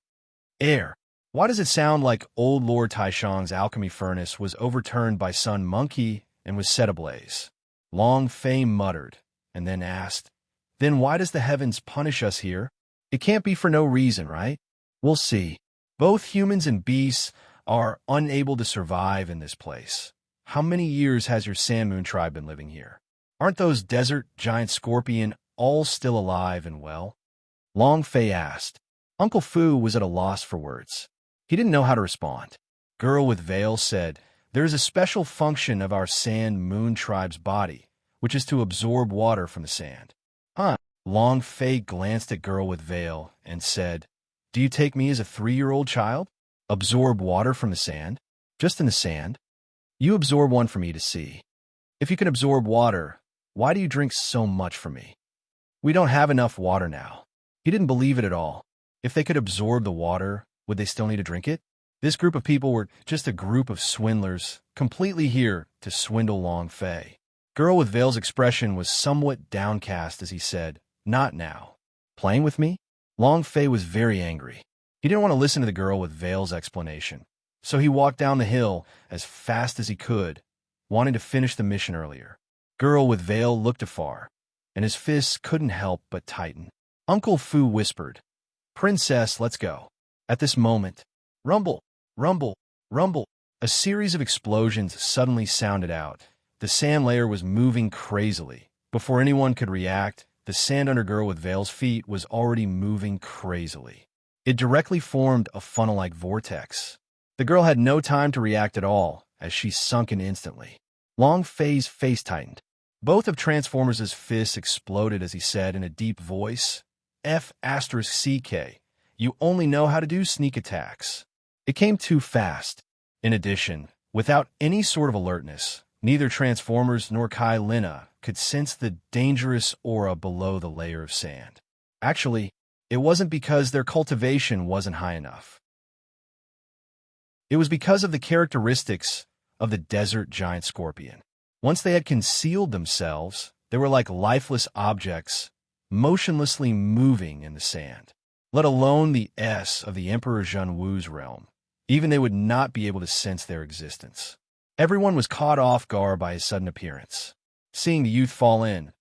Air. Why does it sound like old Lord Taishang's alchemy furnace was overturned by Sun Monkey and was set ablaze? Long Fei muttered, and then asked, "Then why does the heavens punish us here? It can't be for no reason, right? We'll see. Both humans and beasts are unable to survive in this place. How many years has your Sand Moon tribe been living here? Aren't those desert giant scorpion all still alive and well?" Long Fei asked. Uncle Fu was at a loss for words. He didn't know how to respond. Girl with veil said, "There is a special function of our Sand Moon tribe's body, which is to absorb water from the sand." Huh? Long Fei glanced at Girl with veil and said, "Do you take me as a 3-year-old child? Absorb water from the sand? Just in the sand? You absorb one for me to see. If you can absorb water, why do you drink so much from me? We don't have enough water now." He didn't believe it at all. If they could absorb the water, would they still need to drink it? This group of people were just a group of swindlers, completely here to swindle Long Fei. Girl with veil's expression was somewhat downcast as he said, "Not now." Playing with me? Long Fei was very angry. He didn't want to listen to the girl with veil's explanation, so he walked down the hill as fast as he could, wanting to finish the mission earlier. Girl with veil looked afar, and his fists couldn't help but tighten. Uncle Fu whispered, "Princess, let's go." At this moment, rumble, rumble, rumble, a series of explosions suddenly sounded out. The sand layer was moving crazily. Before anyone could react, the sand under Girl with veil's feet was already moving crazily. It directly formed a funnel-like vortex. The girl had no time to react at all, as she sunk in instantly. Long Fei's face tightened. Both of Transformers' fists exploded as he said in a deep voice, "F***CK. You only know how to do sneak attacks." It came too fast. In addition, without any sort of alertness, neither Transformers nor Kai Lina could sense the dangerous aura below the layer of sand. Actually, it wasn't because their cultivation wasn't high enough. It was because of the characteristics of the desert giant scorpion. Once they had concealed themselves, they were like lifeless objects, motionlessly moving in the sand. Let alone the S of the Emperor Zhenwu's realm. Even they would not be able to sense their existence. Everyone was caught off guard by his sudden appearance. Seeing the youth fall in,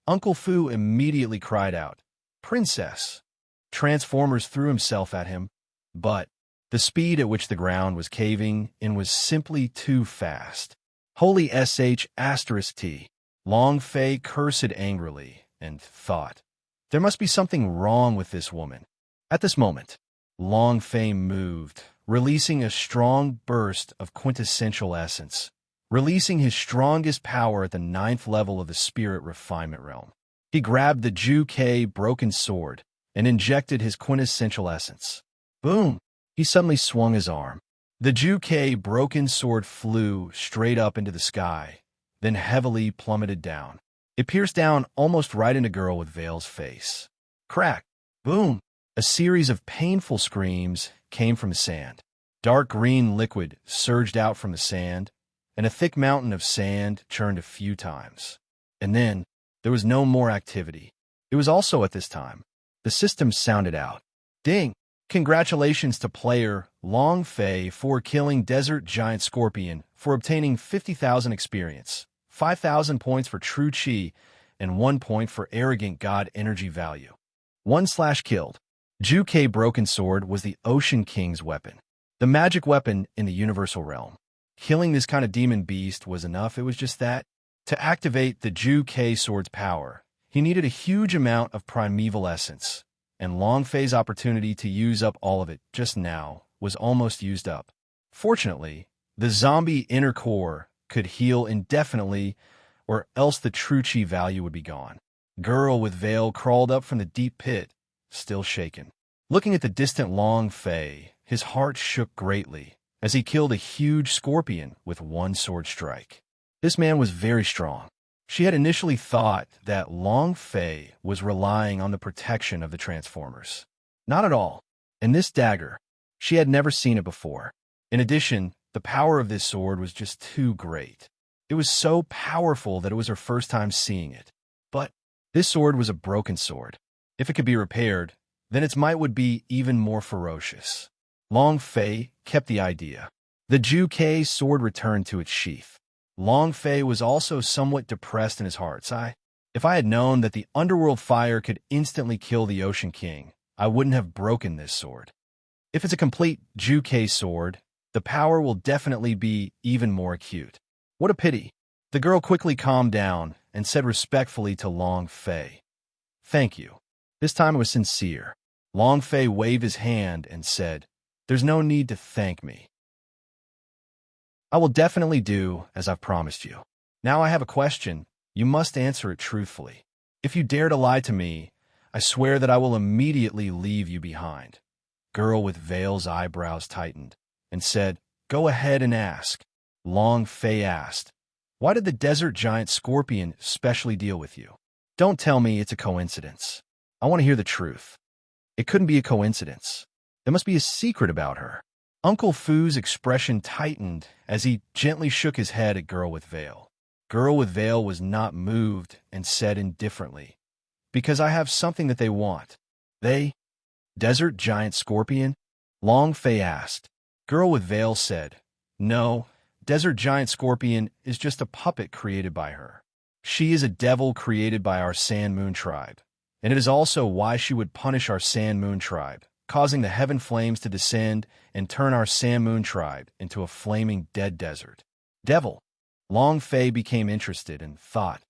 Uncle Fu immediately cried out, "Princess!" Transformers threw himself at him, but the speed at which the ground was caving in was simply too fast. Holy sh*t. Long Fei cursed angrily and thought, there must be something wrong with this woman. At this moment, Long Fei moved, releasing a strong burst of quintessential essence, releasing his strongest power at the 9th level of the spirit refinement realm. He grabbed the Ju-Kei broken sword and injected his quintessential essence. Boom! He suddenly swung his arm. The Ju-Kei broken sword flew straight up into the sky, then heavily plummeted down. It pierced down almost right into Girl with Veil's face. Crack! Boom! A series of painful screams came from the sand. Dark green liquid surged out from the sand, and a thick mountain of sand churned a few times. And then, there was no more activity. It was also at this time. The system sounded out. Ding! Congratulations to player Long Fei for killing Desert Giant Scorpion for obtaining 50,000 experience, 5,000 points for True Chi, and 1 point for Arrogant God Energy Value. 1/killed. Ju-Kei Broken Sword was the Ocean King's weapon, the magic weapon in the Universal Realm. Killing this kind of demon beast was enough, it was just that. To activate the Ju-Kei Sword's power, he needed a huge amount of primeval essence, and Long Fei's opportunity to use up all of it just now was almost used up. Fortunately, the zombie inner core could heal indefinitely, or else the True Chi value would be gone. Girl with Veil crawled up from the deep pit, still shaken. Looking at the distant Long Fei, his heart shook greatly as he killed a huge scorpion with one sword strike. This man was very strong. She had initially thought that Long Fei was relying on the protection of the Transformers. Not at all. In this dagger, she had never seen it before. In addition, the power of this sword was just too great. It was so powerful that it was her first time seeing it. But this sword was a broken sword. If it could be repaired, then its might would be even more ferocious. Long Fei kept the idea. The Ju-Kei sword returned to its sheath. Long Fei was also somewhat depressed in his heart. If I had known that the underworld fire could instantly kill the Ocean King, I wouldn't have broken this sword. If it's a complete Ju-Kei sword, the power will definitely be even more acute. What a pity. The girl quickly calmed down and said respectfully to Long Fei, "Thank you." This time it was sincere. Long Fei waved his hand and said, "There's no need to thank me. I will definitely do as I've promised you. Now I have a question. You must answer it truthfully. If you dare to lie to me, I swear that I will immediately leave you behind." Girl with Veil's eyebrows tightened and said, "Go ahead and ask." Long Fei asked, "Why did the desert giant scorpion specially deal with you? Don't tell me it's a coincidence. I want to hear the truth. It couldn't be a coincidence. There must be a secret about her." Uncle Fu's expression tightened as he gently shook his head at Girl with Veil. Girl with Veil was not moved and said indifferently, "Because I have something that they want." "They? Desert Giant Scorpion?" Long Fei asked. Girl with Veil said, "No, Desert Giant Scorpion is just a puppet created by her. She is a devil created by our Sand Moon tribe, and it is also why she would punish our Sand Moon tribe, causing the heaven flames to descend and turn our Sand Moon tribe into a flaming dead desert." Devil. Long Fei became interested and thought,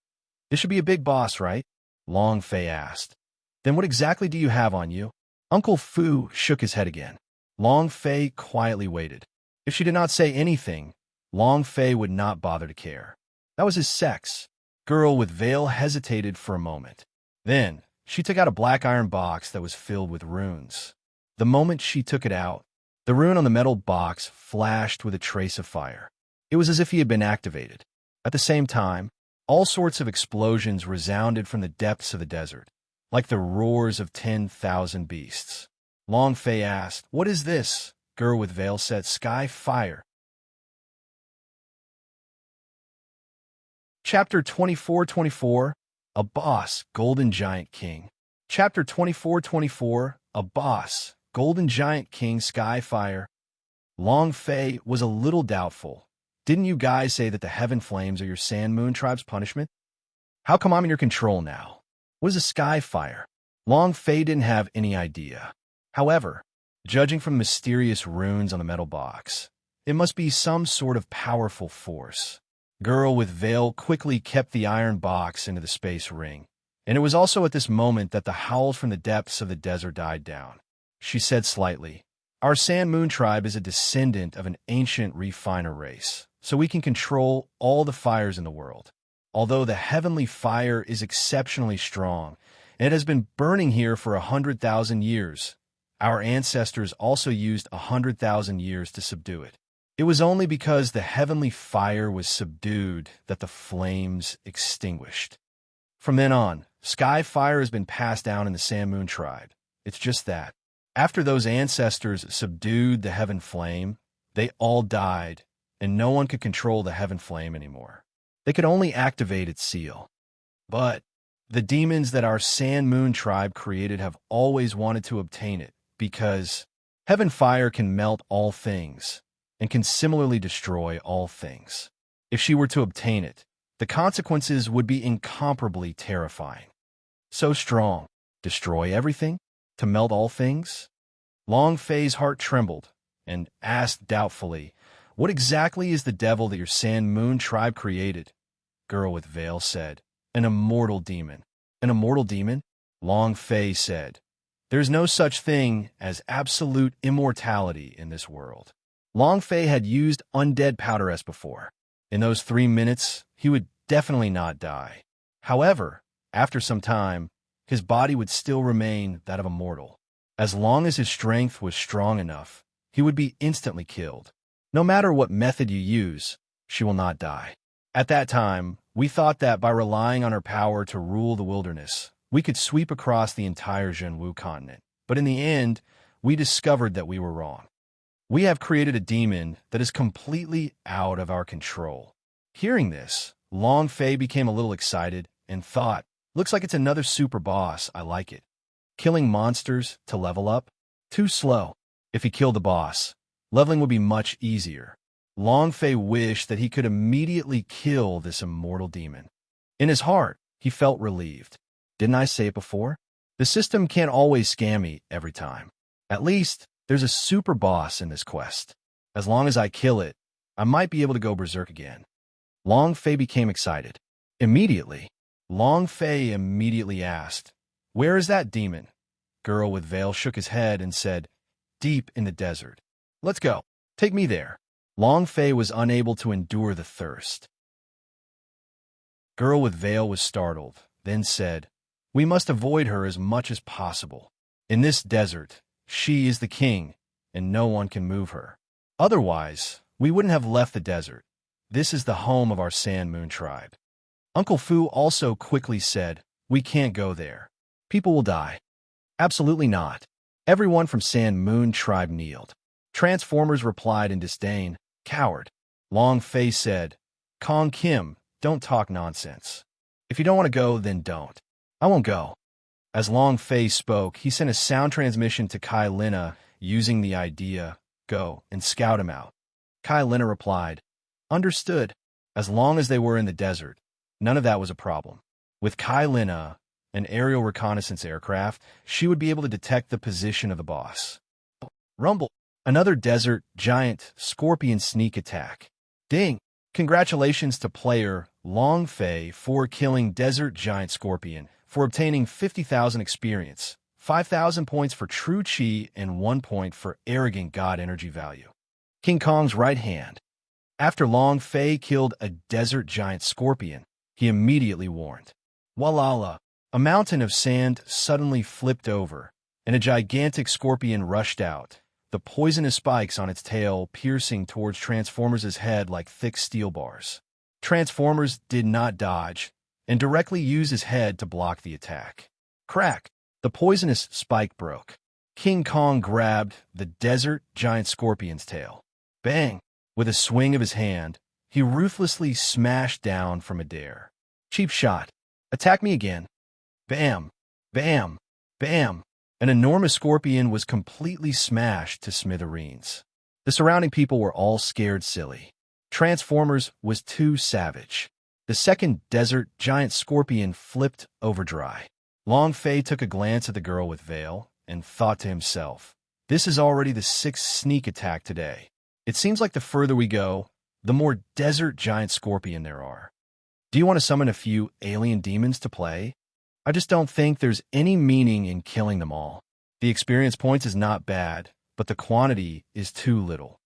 "This should be a big boss, right?" Long Fei asked. "Then what exactly do you have on you?" Uncle Fu shook his head again. Long Fei quietly waited. If she did not say anything, Long Fei would not bother to care. That was his sex. Girl with Veil hesitated for a moment. Then, she took out a black iron box that was filled with runes. The moment she took it out, the rune on the metal box flashed with a trace of fire. It was as if he had been activated. At the same time, all sorts of explosions resounded from the depths of the desert, like the roars of 10,000 beasts. Long Fei asked, "What is this?" Girl with Veil said, "Sky fire." Chapter 24:24, A Boss, Golden Giant King. Chapter 24:24, A Boss, Golden Giant King, Sky Fire. Long Fei was a little doubtful. Didn't you guys say that the heaven flames are your Sand Moon tribe's punishment? How come I'm in your control now? What is a sky fire? Long Fei didn't have any idea. However, judging from the mysterious runes on the metal box, it must be some sort of powerful force. Girl with veil quickly kept the iron box into the space ring, and it was also at this moment that the howls from the depths of the desert died down. She said slightly, "Our Sand Moon tribe is a descendant of an ancient refiner race, so we can control all the fires in the world. Although the heavenly fire is exceptionally strong, and it has been burning here for 100,000 years, our ancestors also used 100,000 years to subdue it. It was only because the heavenly fire was subdued that the flames extinguished. From then on, sky fire has been passed down in the Sand Moon tribe. It's just that. After those ancestors subdued the heaven flame, they all died, and no one could control the heaven flame anymore. They could only activate its seal. But the demons that our Sand Moon tribe created have always wanted to obtain it, because heaven fire can melt all things, and can similarly destroy all things. If she were to obtain it, the consequences would be incomparably terrifying. So strong, destroy everything, to melt all things? Long Fei's heart trembled, and asked doubtfully, "What exactly is the devil that your Sand Moon tribe created?" Girl with veil said, "An immortal demon." "An immortal demon?" Long Fei said, "There's no such thing as absolute immortality in this world." Long Fei had used undead powder S before. In those 3 minutes, he would definitely not die. However, after some time, his body would still remain that of a mortal. As long as his strength was strong enough, he would be instantly killed. No matter what method you use, she will not die. At that time, we thought that by relying on her power to rule the wilderness, we could sweep across the entire Zhenwu continent. But in the end, we discovered that we were wrong. We have created a demon that is completely out of our control. Hearing this, Long Fei became a little excited and thought, "Looks like it's another super boss. I like it. Killing monsters to level up? Too slow. If he killed the boss, leveling would be much easier." Long Fei wished that he could immediately kill this immortal demon. In his heart, he felt relieved. Didn't I say it before? The system can't always scam me every time. At least, there's a super boss in this quest. As long as I kill it, I might be able to go berserk again. Long Fei became excited. Long Fei immediately asked, "Where is that demon?" Girl with veil shook his head and said, "Deep in the desert." "Let's go. Take me there." Long Fei was unable to endure the thirst. Girl with veil was startled, then said, "We must avoid her as much as possible. In this desert, she is the king, and no one can move her. Otherwise, we wouldn't have left the desert. This is the home of our Sand Moon tribe." Uncle Fu also quickly said, "We can't go there. People will die." "Absolutely not." Everyone from Sand Moon tribe kneeled. Transformers replied in disdain, "Coward." Long Fei said, "Kong Kim, don't talk nonsense. If you don't want to go, then don't." "I won't go." As Long Fei spoke, he sent a sound transmission to Kai Lina using the idea, "Go and scout him out." Kai Lina replied, "Understood." As long as they were in the desert, none of that was a problem. With Kai Lina, an aerial reconnaissance aircraft, she would be able to detect the position of the boss. Rumble. Another desert giant scorpion sneak attack. Ding! Congratulations to player Long Fei for killing desert giant scorpion, for obtaining 50,000 experience, 5,000 points for true chi, and 1 point for arrogant god energy value. King Kong's right hand. After Long Fei killed a desert giant scorpion, he immediately warned. Walala! A mountain of sand suddenly flipped over, and a gigantic scorpion rushed out, the poisonous spikes on its tail piercing towards Transformers' head like thick steel bars. Transformers did not dodge, and directly used his head to block the attack. Crack! The poisonous spike broke. King Kong grabbed the desert giant scorpion's tail. Bang! With a swing of his hand, he ruthlessly smashed down from midair. Cheap shot. Attack me again. Bam! Bam! Bam! An enormous scorpion was completely smashed to smithereens. The surrounding people were all scared silly. Transformers was too savage. The second desert giant scorpion flipped over dry. Long Fei took a glance at the girl with veil and thought to himself, this is already the 6th sneak attack today. It seems like the further we go, the more desert giant scorpion there are. Do you want to summon a few alien demons to play? I just don't think there's any meaning in killing them all. The experience points is not bad, but the quantity is too little.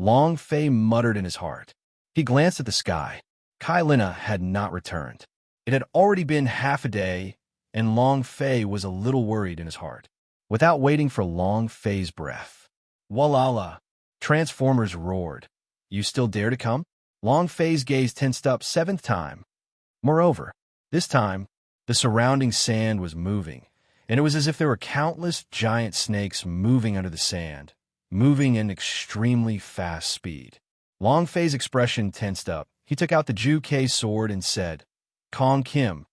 Long Fei muttered in his heart. He glanced at the sky. Kai Lina had not returned. It had already been half a day, and Long Fei was a little worried in his heart. Without waiting for Long Fei's breath, Walala! Transformers roared. You still dare to come? Long Fei's gaze tensed up 7th time. Moreover, this time, the surrounding sand was moving, and it was as if there were countless giant snakes moving under the sand, moving in extremely fast speed. Long Fei's expression tensed up. He took out the Ju Kei sword and said, Kong Kim,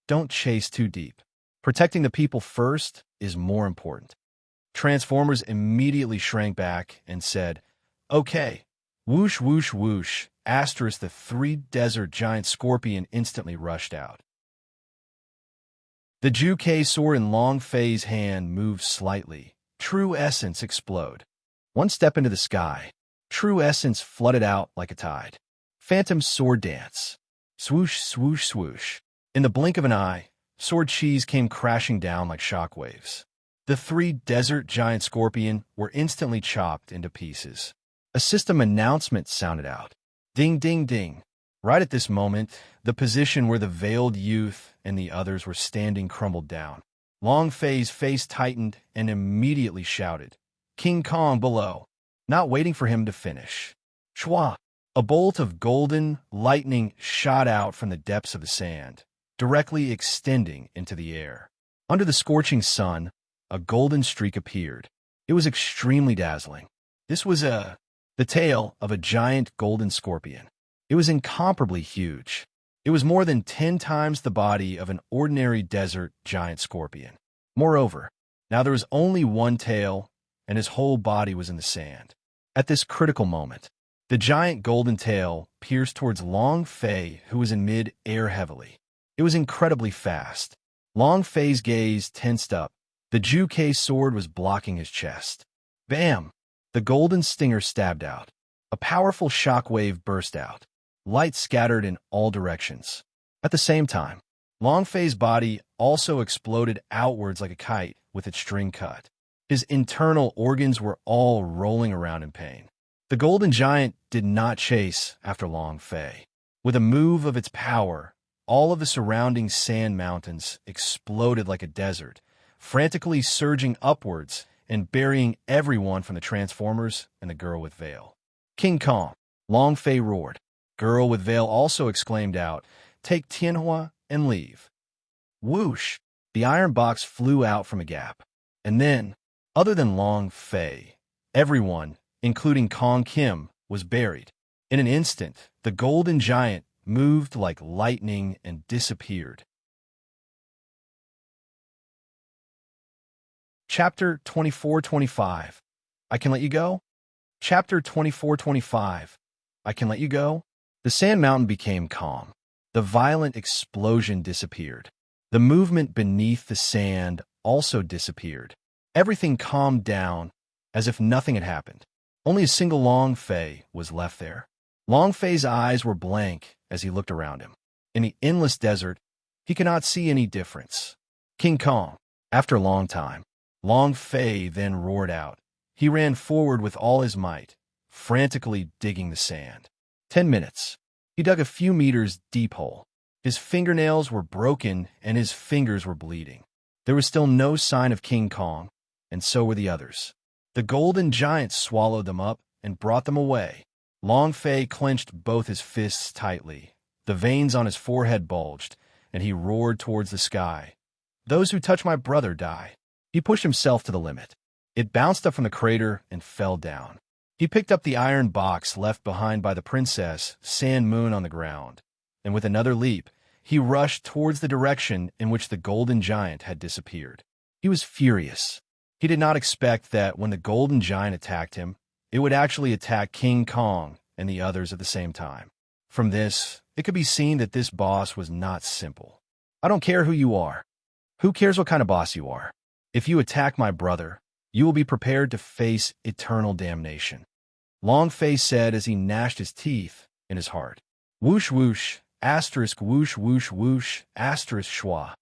don't chase too deep. Protecting the people first is more important. Transformers immediately shrank back and said, okay. Whoosh, whoosh, whoosh, asterisk the 3 desert giant scorpion instantly rushed out. The Ju Kei sword in Long Fei's hand moved slightly. True essence explode. One step into the sky. True essence flooded out like a tide. Phantom sword dance. Swoosh, swoosh, swoosh. In the blink of an eye, sword cheese came crashing down like shockwaves. The 3 desert giant scorpion were instantly chopped into pieces. A system announcement sounded out. Ding, ding, ding. Right at this moment, the position where the veiled youth and the others were standing crumbled down. Long Fei's face tightened and immediately shouted, King Kong below, not waiting for him to finish. Shwa! A bolt of golden lightning shot out from the depths of the sand, directly extending into the air. Under the scorching sun, a golden streak appeared. It was extremely dazzling. This was the tail of a giant golden scorpion. It was incomparably huge. It was more than 10 times the body of an ordinary desert giant scorpion. Moreover, now there was only one tail, and his whole body was in the sand. At this critical moment, the giant golden tail pierced towards Long Fei, who was in mid-air heavily. It was incredibly fast. Long Fei's gaze tensed up. The Ju Kei sword was blocking his chest. Bam! The golden stinger stabbed out. A powerful shockwave burst out. Light scattered in all directions. At the same time, Long Fei's body also exploded outwards like a kite with its string cut. His internal organs were all rolling around in pain. The golden giant did not chase after Long Fei. With a move of its power, all of the surrounding sand mountains exploded like a desert, frantically surging upwards and burying everyone from the Transformers and the girl with veil. King Kong! Long Fei roared. Girl with veil also exclaimed out, Take Tianhua and leave. Whoosh! The iron box flew out from a gap. And then, other than Long Fei, everyone, including Kong Kim, was buried. In an instant, the golden giant moved like lightning and disappeared. Chapter 24-25. I can let you go? Chapter 24-25. I can let you go? The sand mountain became calm. The violent explosion disappeared. The movement beneath the sand also disappeared. Everything calmed down as if nothing had happened. Only a single Long Fei was left there. Long Fei's eyes were blank as he looked around him. In the endless desert, he could not see any difference. King Kong. After a long time, Long Fei then roared out. He ran forward with all his might, frantically digging the sand. 10 minutes. He dug a few meters deep hole. His fingernails were broken and his fingers were bleeding. There was still no sign of King Kong, and so were the others. The golden giant swallowed them up and brought them away. Long Fei clenched both his fists tightly. The veins on his forehead bulged, and he roared towards the sky. Those who touch my brother die. He pushed himself to the limit. It bounced up from the crater and fell down. He picked up the iron box left behind by the princess, Sand Moon, on the ground, and with another leap, he rushed towards the direction in which the golden giant had disappeared. He was furious. He did not expect that when the golden giant attacked him, it would actually attack King Kong and the others at the same time. From this, it could be seen that this boss was not simple. I don't care who you are. Who cares what kind of boss you are? If you attack my brother, you will be prepared to face eternal damnation. Long Fei said as he gnashed his teeth in his heart. Whoosh whoosh, asterisk whoosh whoosh whoosh, asterisk schwa.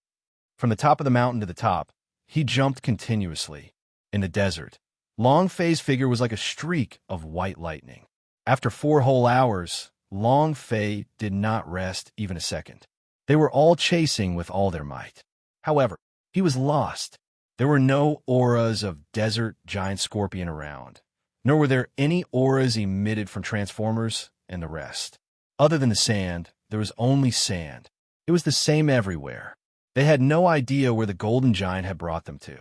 From the top of the mountain to the top, he jumped continuously. In the desert, Long Fei's figure was like a streak of white lightning. After 4 whole hours, Long Fei did not rest even a second. They were all chasing with all their might. However, he was lost. There were no auras of desert giant scorpion around, nor were there any auras emitted from transformers and the rest. Other than the sand, there was only sand. It was the same everywhere. They had no idea where the golden giant had brought them to.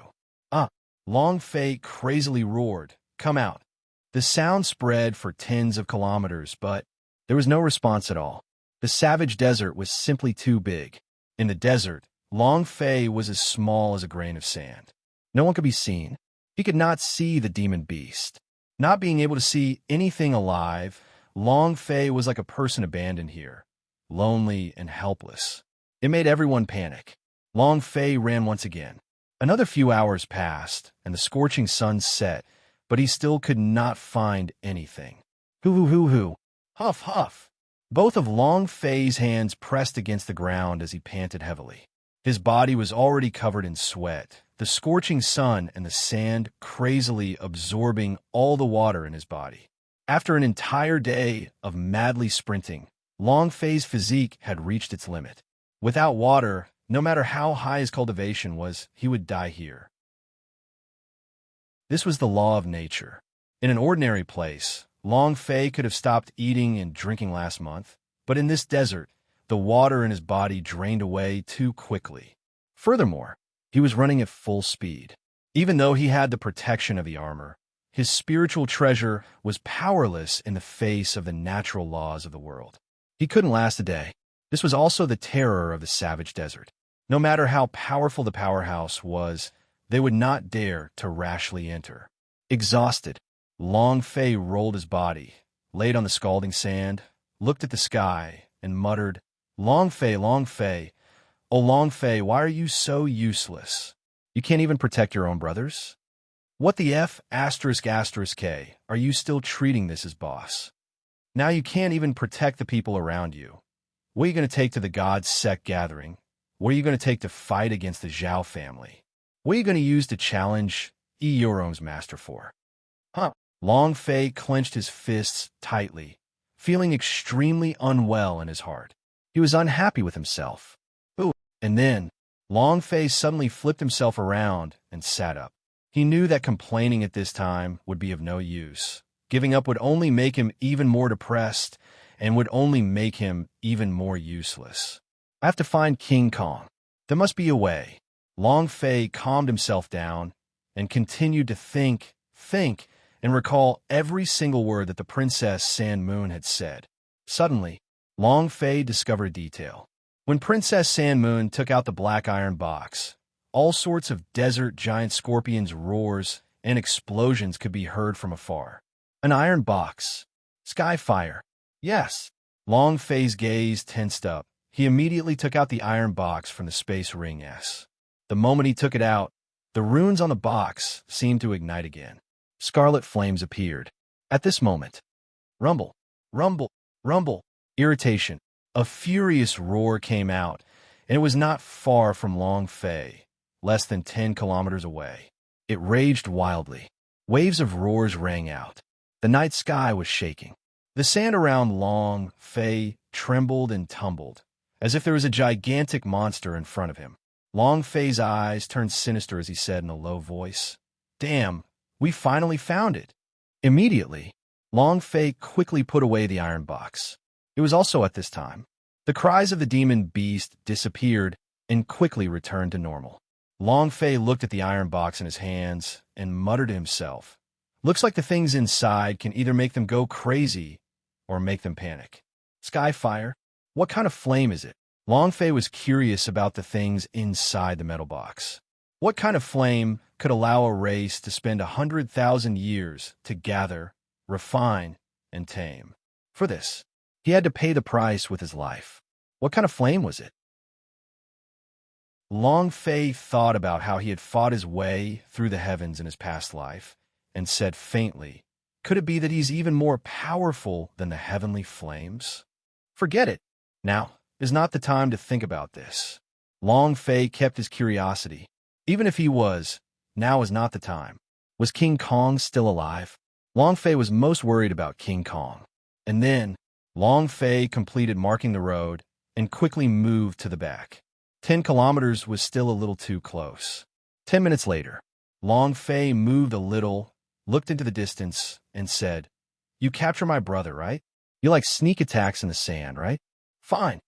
Long Fei crazily roared, "Come out!" The sound spread for tens of kilometers, but there was no response at all. The savage desert was simply too big. In the desert, Long Fei was as small as a grain of sand. No one could be seen. He could not see the demon beast. Not being able to see anything alive, Long Fei was like a person abandoned here, lonely and helpless. It made everyone panic. Long Fei ran once again. Another few hours passed, and the scorching sun set, but he still could not find anything. Hoo-hoo-hoo-hoo. Huff, huff. Both of Long Fei's hands pressed against the ground as he panted heavily. His body was already covered in sweat, the scorching sun and the sand crazily absorbing all the water in his body. After an entire day of madly sprinting, Long Fei's physique had reached its limit. Without water, no matter how high his cultivation was, he would die here. This was the law of nature. In an ordinary place, Long Fei could have stopped eating and drinking last month, but in this desert, the water in his body drained away too quickly. Furthermore, he was running at full speed. Even though he had the protection of the armor, his spiritual treasure was powerless in the face of the natural laws of the world. He couldn't last a day. This was also the terror of the savage desert. No matter how powerful the powerhouse was, they would not dare to rashly enter. Exhausted, Long Fei rolled his body, laid on the scalding sand, looked at the sky, and muttered, Long Fei, oh Long Fei, why are you so useless? You can't even protect your own brothers? What the F asterisk asterisk K are you still treating this as boss? Now you can't even protect the people around you. What are you going to take to the God's sect gathering? What are you going to take to fight against the Zhao family? What are you going to use to challenge Yorong's master for? Long Fei clenched his fists tightly, feeling extremely unwell in his heart. He was unhappy with himself. And then, Long Fei suddenly flipped himself around and sat up. He knew that complaining at this time would be of no use. Giving up would only make him even more depressed and would only make him even more useless. I have to find King Kong. There must be a way. Long Fei calmed himself down and continued to think, and recall every single word that the Princess Sand Moon had said. Suddenly, Long Fei discovered a detail. When Princess Sand Moon took out the black iron box, all sorts of desert giant scorpions' roars and explosions could be heard from afar. An iron box. Skyfire. Yes. Long Fei's gaze tensed up. He immediately took out the iron box from the space ring S. The moment he took it out, the runes on the box seemed to ignite again. Scarlet flames appeared. At this moment, rumble, rumble, rumble, irritation. A furious roar came out, and it was not far from Long Fei, less than 10 kilometers away. It raged wildly. Waves of roars rang out. The night sky was shaking. The sand around Long Fei trembled and tumbled, as if there was a gigantic monster in front of him. Long Fei's eyes turned sinister as he said in a low voice, "Damn, we finally found it." Immediately, Long Fei quickly put away the iron box. It was also at this time. The cries of the demon beast disappeared and quickly returned to normal. Long Fei looked at the iron box in his hands and muttered to himself, "Looks like the things inside can either make them go crazy or make them panic." Skyfire? What kind of flame is it? Long Fei was curious about the things inside the metal box. What kind of flame could allow a race to spend 100,000 years to gather, refine, and tame? For this, he had to pay the price with his life. What kind of flame was it? Long Fei thought about how he had fought his way through the heavens in his past life, and said faintly, "Could it be that he's even more powerful than the heavenly flames?" Forget it. Now is not the time to think about this. Long Fei kept his curiosity. Even if he was, now is not the time. Was King Kong still alive? Long Fei was most worried about King Kong. And then, Long Fei completed marking the road and quickly moved to the back. 10 kilometers was still a little too close. 10 minutes later, Long Fei moved a little, looked into the distance, and said, "You capture my brother, right? You like sneak attacks in the sand, right? Fine.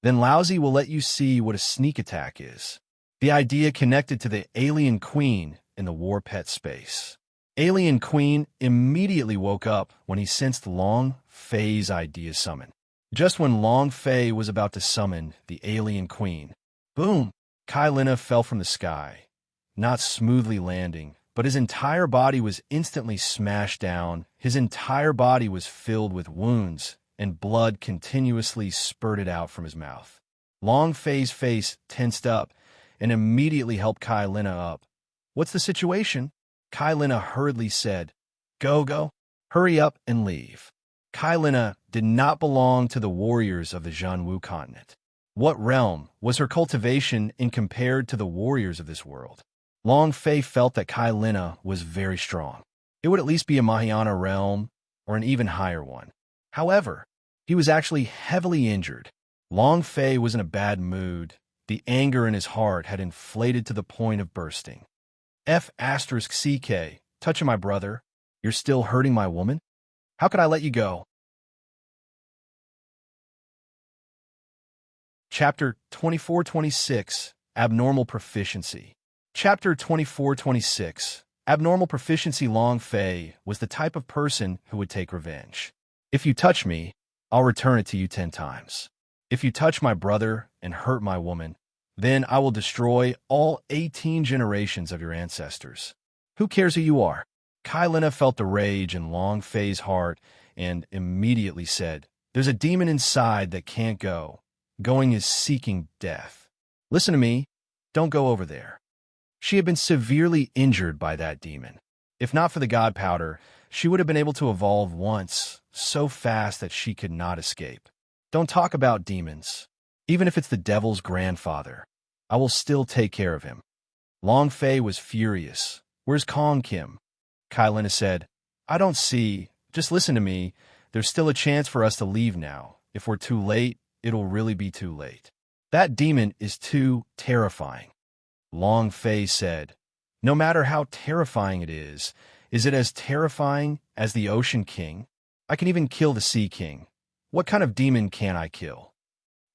Then Lousy will let you see what a sneak attack is." The idea connected to the alien queen in the war pet space. Alien Queen immediately woke up when he sensed Long Fei's idea summon. Just when Long Fei was about to summon the Alien Queen, boom! Kai Lina fell from the sky, not smoothly landing, but his entire body was instantly smashed down. His entire body was filled with wounds, and blood continuously spurted out from his mouth. Long Fei's face tensed up and immediately helped Kai Lina up. "What's the situation?" Kai Lina hurriedly said, Go, hurry up and leave." Kai Lina did not belong to the warriors of the Zhanwu continent. What realm was her cultivation in compared to the warriors of this world? Long Fei felt that Kai Lina was very strong. It would at least be a Mahayana realm or an even higher one. However, he was actually heavily injured. Long Fei was in a bad mood. The anger in his heart had inflated to the point of bursting. F***CK, touching my brother, you're still hurting my woman? How could I let you go? Chapter 24-26, Abnormal Proficiency. Chapter 24-26, Abnormal Proficiency. Long Fei was the type of person who would take revenge. "If you touch me, I'll return it to you 10 times. If you touch my brother and hurt my woman, then I will destroy all 18 generations of your ancestors. Who cares who you are?" Kai Lina felt the rage in Long Fei's heart and immediately said, "There's a demon inside that can't go. Going is seeking death. Listen to me. Don't go over there." She had been severely injured by that demon. If not for the god powder, she would have been able to evolve once, so fast that she could not escape. Don't talk about demons. Even if it's the devil's grandfather, I will still take care of him. Long Fei was furious. "Where's Kong Kim?" Kai Lina said, "I don't see. Just listen to me. There's still a chance for us to leave now. If we're too late, it'll really be too late. That demon is too terrifying." Long Fei said, "No matter how terrifying it is it as terrifying as the Ocean King? I can even kill the Sea King. What kind of demon can I kill?"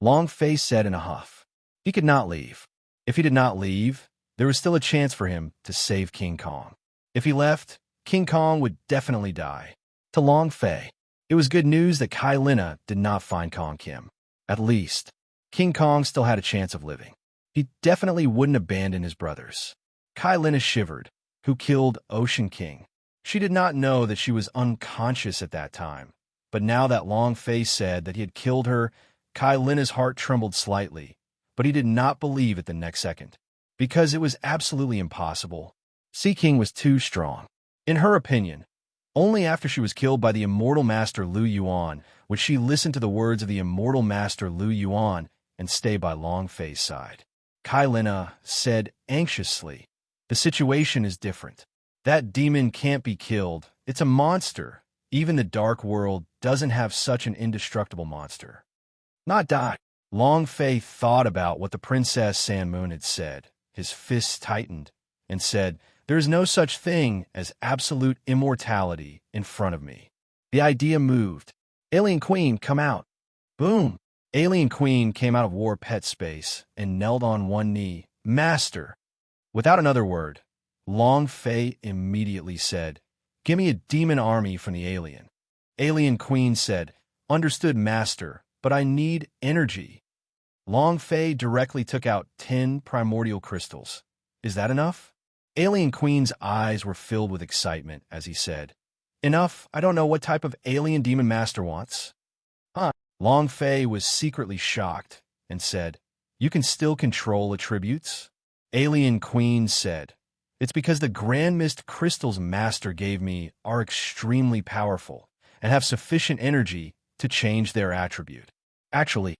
Long Fei said in a huff. He could not leave. If he did not leave, there was still a chance for him to save King Kong. If he left, King Kong would definitely die. To Long Fei, it was good news that Kai Lina did not find Kong Kim. At least, King Kong still had a chance of living. He definitely wouldn't abandon his brothers. Kai Lina shivered. Who killed Ocean King? She did not know that she was unconscious at that time. But now that Long Fei said that he had killed her, Kai Lina's heart trembled slightly, but he did not believe it the next second, because it was absolutely impossible. Sea King was too strong. In her opinion, only after she was killed by the immortal master Lu Yuan would she listen to the words of the immortal master Lu Yuan and stay by Long Fei's side. Kai Lina said anxiously, "The situation is different. That demon can't be killed. It's a monster. Even the dark world doesn't have such an indestructible monster." Not die. Long Fei thought about what the Princess San Moon had said. His fists tightened and said, "There is no such thing as absolute immortality in front of me." The idea moved. "Alien Queen, come out." Boom! Alien Queen came out of war pet space and knelt on one knee. "Master." Without another word, Long Fei immediately said, "Give me a demon army from the alien." Alien Queen said, "Understood, Master, but I need energy." Long Fei directly took out 10 primordial crystals. "Is that enough?" Alien Queen's eyes were filled with excitement as he said, Enough, I don't know what type of alien demon master wants. Huh? Long Fei was secretly shocked and said, "You can still control attributes?" Alien Queen said, "It's because the Grand Mist crystals Master gave me are extremely powerful and have sufficient energy to change their attribute." Actually,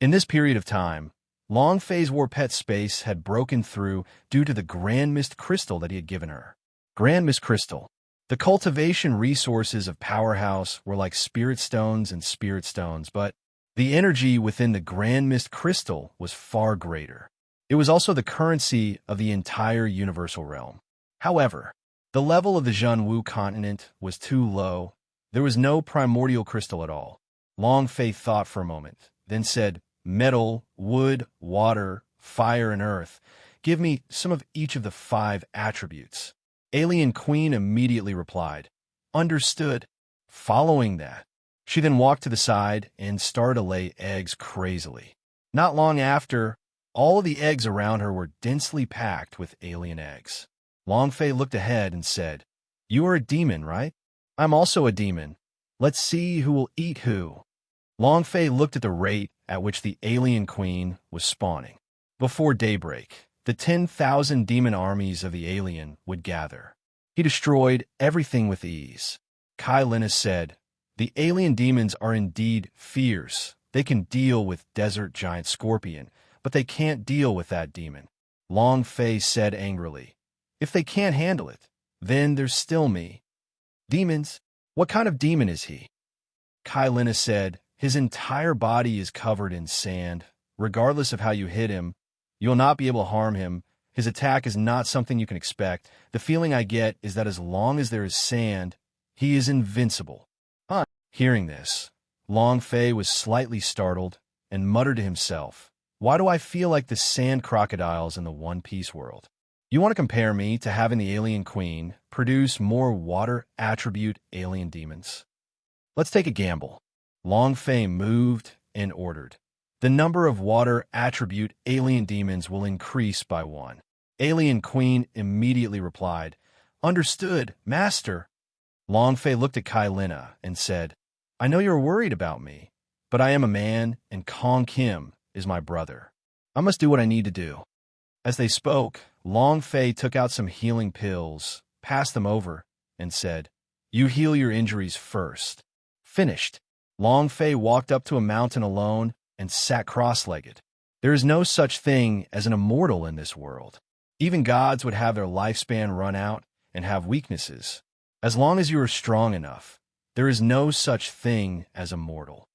in this period of time, Long Fei's Warpet space had broken through due to the Grand Mist crystal that he had given her. Grand Mist crystal. The cultivation resources of Powerhouse were like spirit stones and spirit stones, but the energy within the Grand Mist crystal was far greater. It was also the currency of the entire universal realm. However, the level of the Zhenwu continent was too low. There was no primordial crystal at all. Long Fei thought for a moment, then said, "Metal, wood, water, fire, and earth. Give me some of each of the 5 attributes." Alien Queen immediately replied, "Understood." Following that, she then walked to the side and started to lay eggs crazily. Not long after, all of the eggs around her were densely packed with alien eggs. Long Fei looked ahead and said, "You are a demon, right? I'm also a demon. Let's see who will eat who." Long Fei looked at the rate at which the alien queen was spawning. Before daybreak, the 10,000 demon armies of the alien would gather. He destroyed everything with ease. Kai Linus said, "The alien demons are indeed fierce. They can deal with Desert Giant Scorpion, but they can't deal with that demon." Long Fei said angrily, "If they can't handle it, then there's still me." "Demons? What kind of demon is he?" Kai Linus said, "His entire body is covered in sand. Regardless of how you hit him, you'll not be able to harm him. His attack is not something you can expect. The feeling I get is that as long as there is sand, he is invincible." Huh. Hearing this, Long Fei was slightly startled and muttered to himself, "Why do I feel like the sand crocodiles in the One Piece world?" You want to compare me to having the alien queen produce more water attribute alien demons? Let's take a gamble. Long Fei moved and ordered, "The number of water attribute alien demons will increase by 1. Alien Queen immediately replied, "Understood, Master." Long Fei looked at Kai Lina and said, "I know you're worried about me, but I am a man and Kong Kim is my brother. I must do what I need to do." As they spoke, Long Fei took out some healing pills, passed them over, and said, "You heal your injuries first." Finished. Long Fei walked up to a mountain alone and sat cross-legged. There is no such thing as an immortal in this world. Even gods would have their lifespan run out and have weaknesses. As long as you are strong enough, there is no such thing as immortal.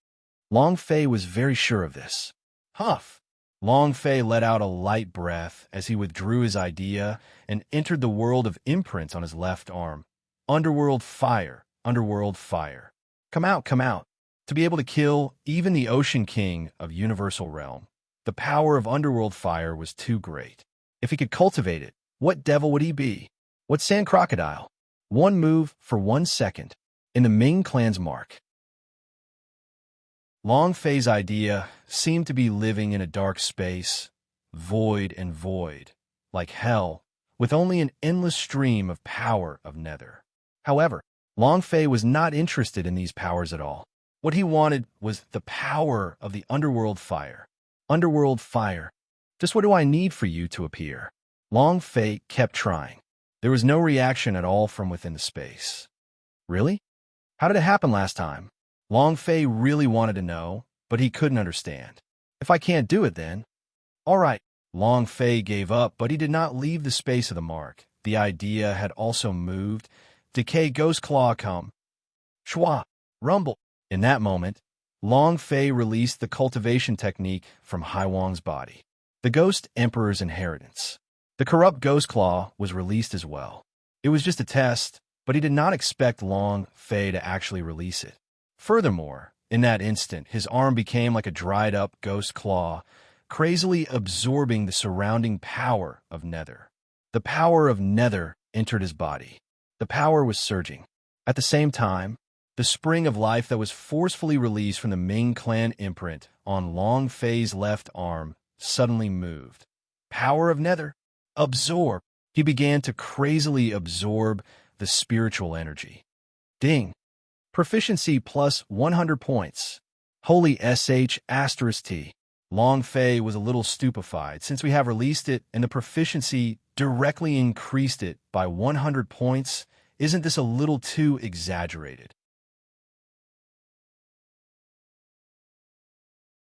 Long Fei was very sure of this. Huff! Long Fei let out a light breath as he withdrew his idea and entered the world of imprint on his left arm. Underworld fire, underworld fire. Come out, come out. To be able to kill even the Ocean King of Universal Realm, the power of underworld fire was too great. If he could cultivate it, what devil would he be? What sand crocodile? One move for 1 second. In the Ming clan's mark. Long Fei's idea seemed to be living in a dark space, void and void, like hell, with only an endless stream of power of nether. However, Long Fei was not interested in these powers at all. What he wanted was the power of the underworld fire. Underworld fire. Just what do I need for you to appear? Long Fei kept trying. There was no reaction at all from within the space. Really? How did it happen last time? Long Fei really wanted to know, but he couldn't understand. If I can't do it, then... All right. Long Fei gave up, but he did not leave the space of the mark. The idea had also moved. Decay Ghost Claw come. Schwa. Rumble. In that moment, Long Fei released the cultivation technique from Haiwang's body. The Ghost Emperor's inheritance. The corrupt Ghost Claw was released as well. It was just a test, but he did not expect Long Fei to actually release it. Furthermore, in that instant, his arm became like a dried-up ghost claw, crazily absorbing the surrounding power of Nether. The power of Nether entered his body. The power was surging. At the same time, the spring of life that was forcefully released from the Ming clan imprint on Long Fei's left arm suddenly moved. Power of Nether. Absorb. He began to crazily absorb the the spiritual energy. Ding. Proficiency plus 100 points. Holy sh*t. Long Fei was a little stupefied since we have released it and the proficiency directly increased it by 100 points. Isn't this a little too exaggerated?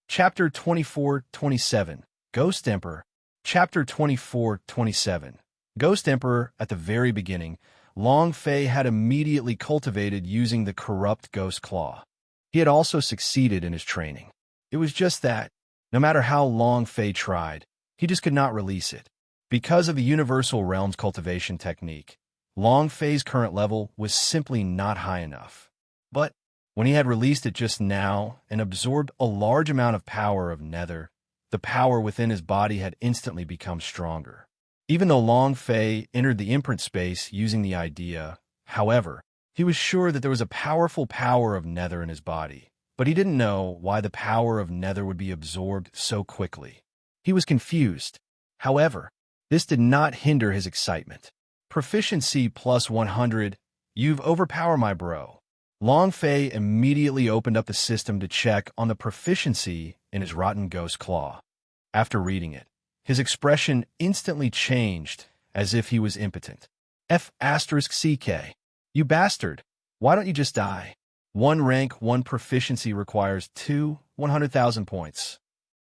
Chapter 24-27, Ghost Emperor. Chapter 24-27, Ghost Emperor. At the very beginning, Long Fei had immediately cultivated using the corrupt ghost claw. He had also succeeded in his training. It was just that, no matter how Long Fei tried, he just could not release it. Because of the Universal Realms cultivation technique, Long Fei's current level was simply not high enough. But when he had released it just now and absorbed a large amount of power of Nether, the power within his body had instantly become stronger. Even though Long Fei entered the imprint space using the idea, however, he was sure that there was a powerful power of Nether in his body, but he didn't know why the power of Nether would be absorbed so quickly. He was confused. However, this did not hinder his excitement. Proficiency plus 100. You've overpowered my bro. Long Fei immediately opened up the system to check on the proficiency in his rotten ghost claw. After reading it, his expression instantly changed as if he was impotent. F***CK. You bastard. Why don't you just die? 1 rank 1 proficiency requires 100,000 points.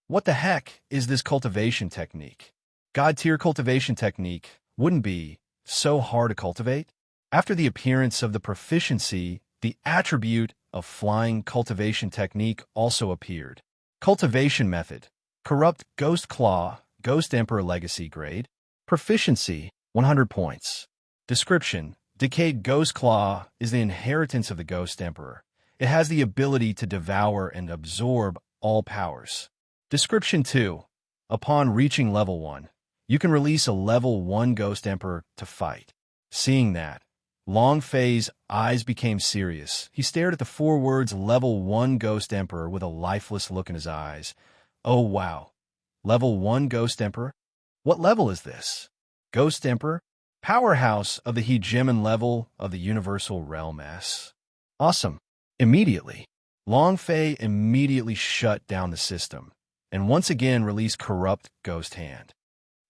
What the heck is this cultivation technique? God-tier cultivation technique wouldn't be so hard to cultivate? After the appearance of the proficiency, the attribute of flying cultivation technique also appeared. Cultivation method. Corrupt Ghost Claw, Ghost Emperor Legacy Grade. Proficiency, 100 points. Description. Decayed Ghost Claw is the inheritance of the Ghost Emperor. It has the ability to devour and absorb all powers. Description 2. Upon reaching level 1, you can release a level 1 Ghost Emperor to fight. Seeing that, Long Fei's eyes became serious. He stared at the 4 words Level 1 Ghost Emperor with a lifeless look in his eyes. Oh wow. Level 1 Ghost Emperor? What level is this? Ghost Emperor? Powerhouse of the hegemon level of the Universal Realm S. Awesome. Immediately, Long Fei immediately shut down the system and once again released Corrupt Ghost Hand.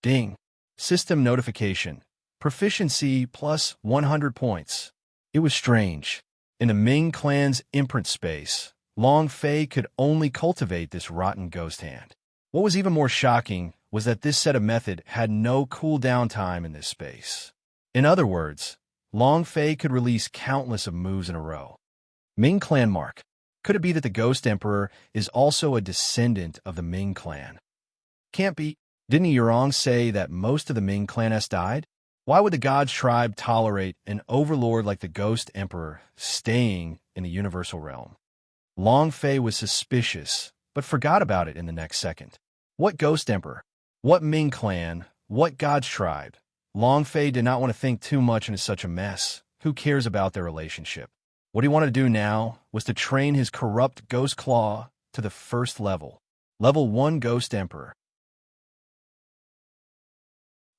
Ding. System notification. Proficiency plus 100 points. It was strange. In the Ming clan's imprint space, Long Fei could only cultivate this rotten ghost hand. What was even more shocking was that this set of method had no cooldown time in this space. In other words, Long Fei could release countless of moves in a row. Ming clan mark. Could it be that the Ghost Emperor is also a descendant of the Ming clan? Can't be. Didn't Yurong say that most of the Ming clan has died? Why would the God's tribe tolerate an overlord like the Ghost Emperor staying in the Universal Realm? Long Fei was suspicious, but forgot about it in the next second. What Ghost Emperor? What Ming clan? What God's tribe? Long Fei did not want to think too much into such a mess. Who cares about their relationship? What he wanted to do now was to train his corrupt Ghost Claw to the first level. Level 1 Ghost Emperor.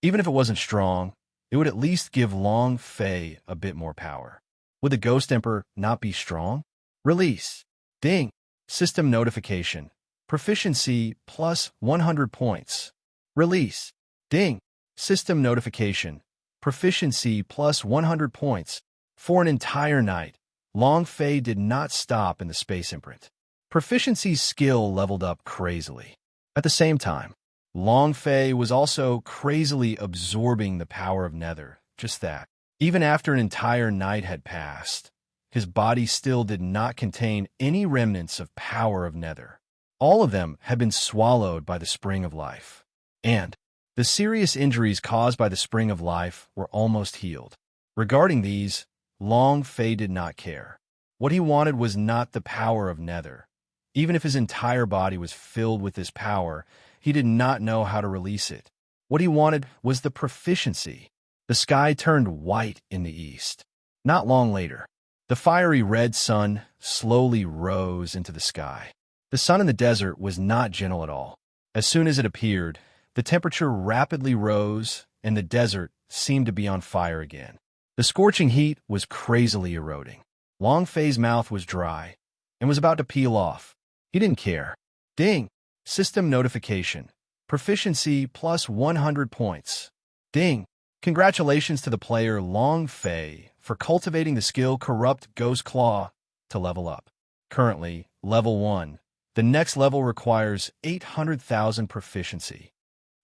Even if it wasn't strong, it would at least give Long Fei a bit more power. Would the Ghost Emperor not be strong? Release. Ding. System notification. Proficiency plus 100 points. Release. Ding. System notification. Proficiency plus 100 points. For an entire night, Long Fei did not stop in the space imprint. Proficiency's skill leveled up crazily. At the same time, Long Fei was also crazily absorbing the power of Nether, just that. Even after an entire night had passed, his body still did not contain any remnants of power of Nether. All of them had been swallowed by the Spring of Life. And the serious injuries caused by the Spring of Life were almost healed. Regarding these, Long Fei did not care. What he wanted was not the power of Nether. Even if his entire body was filled with this power, he did not know how to release it. What he wanted was the proficiency. The sky turned white in the east. Not long later, the fiery red sun slowly rose into the sky. The sun in the desert was not gentle at all. As soon as it appeared, the temperature rapidly rose and the desert seemed to be on fire again. The scorching heat was crazily eroding. Long Fei's mouth was dry and was about to peel off. He didn't care. Ding! System notification. Proficiency plus 100 points. Ding! Congratulations to the player Long Fei for cultivating the skill Corrupt Ghost Claw to level up. Currently, level 1. The next level requires 800,000 proficiency.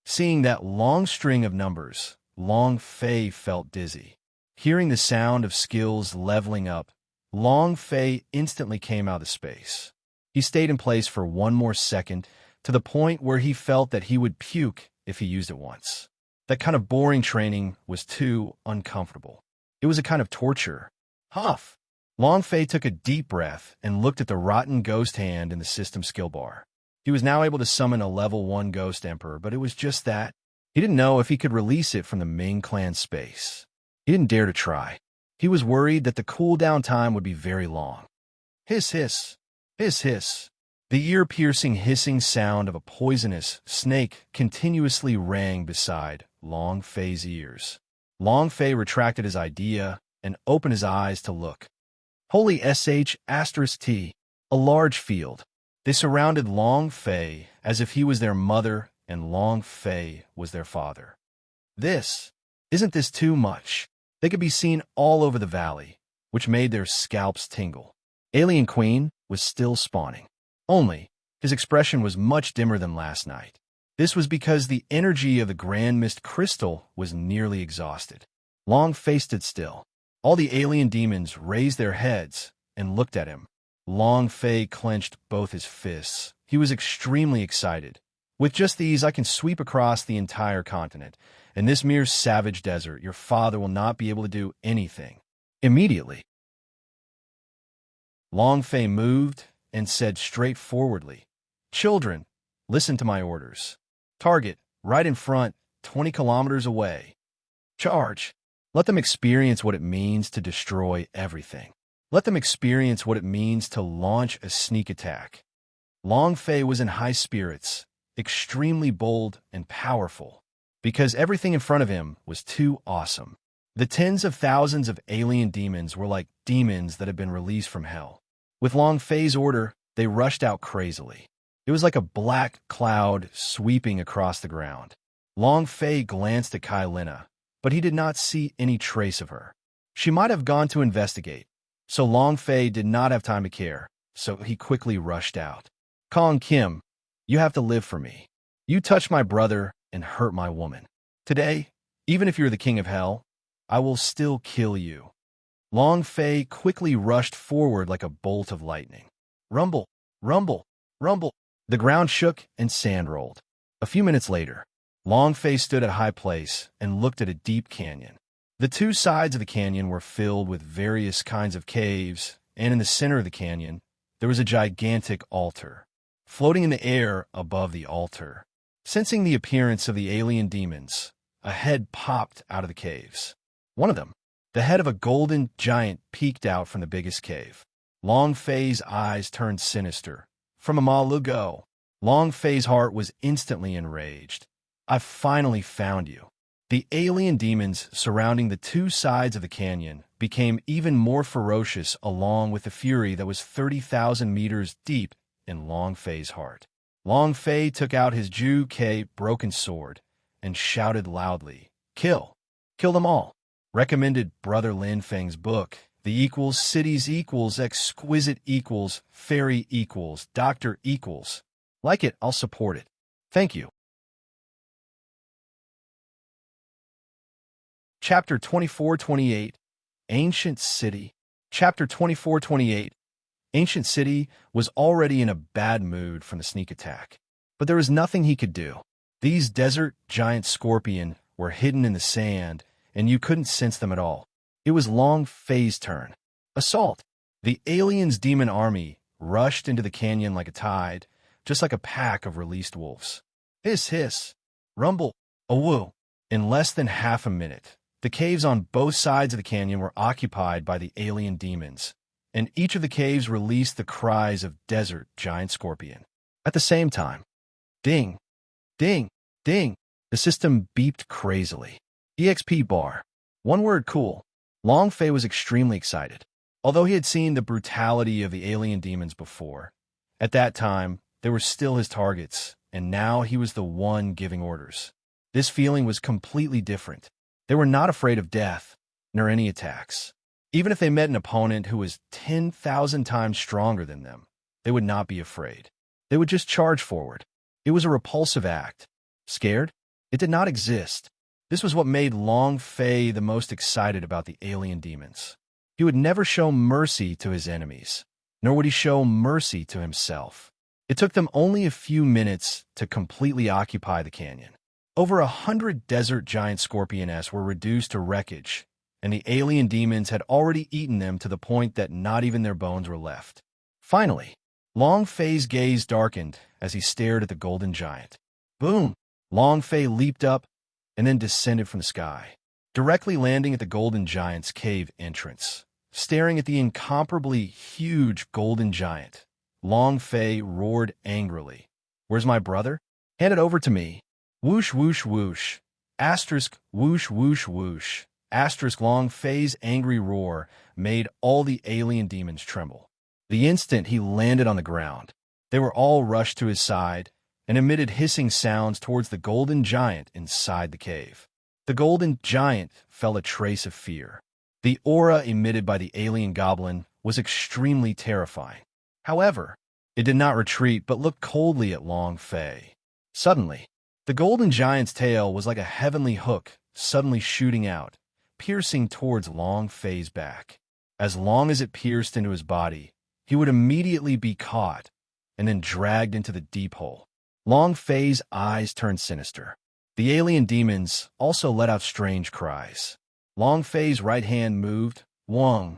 Seeing that long string of numbers, Long Fei felt dizzy. Hearing the sound of skills leveling up, Long Fei instantly came out of space. He stayed in place for one more second, to the point where he felt that he would puke if he used it once. That kind of boring training was too uncomfortable. It was a kind of torture. Huff! Long Fei took a deep breath and looked at the rotten ghost hand in the system skill bar. He was now able to summon a level 1 Ghost Emperor, but it was just that. He didn't know if he could release it from the Ming clan space. He didn't dare to try. He was worried that the cooldown time would be very long. Hiss, hiss. Hiss, hiss. The ear-piercing hissing sound of a poisonous snake continuously rang beside Long Fei's ears. Long Fei retracted his idea and opened his eyes to look. Holy **T, a large field. They surrounded Long Fei as if he was their mother and Long Fei was their father. Isn't this too much? They could be seen all over the valley, which made their scalps tingle. Alien Queen was still spawning. Only, his expression was much dimmer than last night. This was because the energy of the Grand Mist Crystal was nearly exhausted. Long Fei stood still. All the alien demons raised their heads and looked at him. Long Fei clenched both his fists. He was extremely excited. With just these, I can sweep across the entire continent. In this mere savage desert, your father will not be able to do anything. Immediately, Long Fei moved and said straightforwardly, "Children, listen to my orders. Target, right in front, 20 kilometers away. Charge. Let them experience what it means to destroy everything. Let them experience what it means to launch a sneak attack." Long Fei was in high spirits, extremely bold and powerful, because everything in front of him was too awesome. The tens of thousands of alien demons were like demons that had been released from hell. With Long Fei's order, they rushed out crazily. It was like a black cloud sweeping across the ground. Long Fei glanced at Kai Lina, but he did not see any trace of her. She might have gone to investigate, so Long Fei did not have time to care, so he quickly rushed out. "Kong Kim, you have to live for me. You touched my brother and hurt my woman. Today, even if you're the king of hell, I will still kill you." Long Fei quickly rushed forward like a bolt of lightning. Rumble, rumble, rumble. The ground shook and sand rolled. A few minutes later, Long Fei stood at a high place and looked at a deep canyon. The two sides of the canyon were filled with various kinds of caves, and in the center of the canyon, there was a gigantic altar. Floating in the air above the altar, sensing the appearance of the alien demons, a head popped out of the caves. One of them, the head of a golden giant, peeked out from the biggest cave. Long Fei's eyes turned sinister. From a mile ago, Long Fei's heart was instantly enraged. "I've finally found you." The alien demons surrounding the two sides of the canyon became even more ferocious, along with the fury that was 30,000 meters deep in Long Fei's heart. Long Fei took out his Ju Ke broken sword and shouted loudly, "Kill! Kill them all!" Recommended Brother Lin Feng's book, The Equals, Cities Equals, Exquisite Equals, Fairy Equals, Doctor Equals. Like it, I'll support it. Thank you. Chapter 24-28, Ancient City. Chapter 24-28, Ancient City was already in a bad mood from the sneak attack, but there was nothing he could do. These desert giant scorpion were hidden in the sand, and you couldn't sense them at all. It was Long Fei's turn. Assault! The aliens' demon army rushed into the canyon like a tide, just like a pack of released wolves. Hiss, hiss. Rumble. Awoo. In less than half a minute, the caves on both sides of the canyon were occupied by the alien demons, and each of the caves released the cries of desert giant scorpion. At the same time, ding, ding, ding, the system beeped crazily. EXP bar. One word: cool. Long Fei was extremely excited. Although he had seen the brutality of the alien demons before, at that time, they were still his targets, and now he was the one giving orders. This feeling was completely different. They were not afraid of death, nor any attacks. Even if they met an opponent who was 10,000 times stronger than them, they would not be afraid. They would just charge forward. It was a repulsive act. Scared? It did not exist. This was what made Long Fei the most excited about the alien demons. He would never show mercy to his enemies, nor would he show mercy to himself. It took them only a few minutes to completely occupy the canyon. Over 100 desert giant scorpionests were reduced to wreckage, and the alien demons had already eaten them to the point that not even their bones were left. Finally, Long Fei's gaze darkened as he stared at the golden giant. Boom! Long Fei leaped up and then descended from the sky, directly landing at the golden giant's cave entrance. Staring at the incomparably huge golden giant, Long Fei roared angrily. Where's my brother? Hand it over to me. Whoosh, whoosh, whoosh. Asterisk, whoosh, whoosh, whoosh. Asterisk. Long Fei's angry roar made all the alien demons tremble. The instant he landed on the ground, they were all rushed to his side and emitted hissing sounds towards the golden giant inside the cave. The golden giant felt a trace of fear. The aura emitted by the alien goblin was extremely terrifying. However, it did not retreat but looked coldly at Long Fei. Suddenly, the golden giant's tail was like a heavenly hook suddenly shooting out, piercing towards Long Fei's back. As long as it pierced into his body, he would immediately be caught and then dragged into the deep hole. Long Fei's eyes turned sinister. The alien demons also let out strange cries. Long Fei's right hand moved. Wong.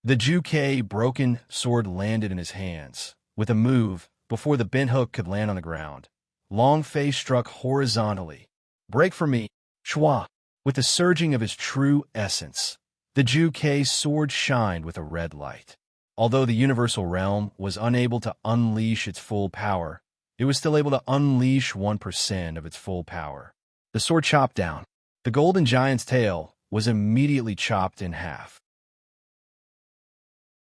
The Juke broken sword landed in his hands. With a move, before the bent hook could land on the ground, Long Fei struck horizontally. Break for me, Chua. With the surging of his true essence, the Juke sword shined with a red light. Although the universal realm was unable to unleash its full power, it was still able to unleash 1% of its full power. The sword chopped down. The golden giant's tail was immediately chopped in half.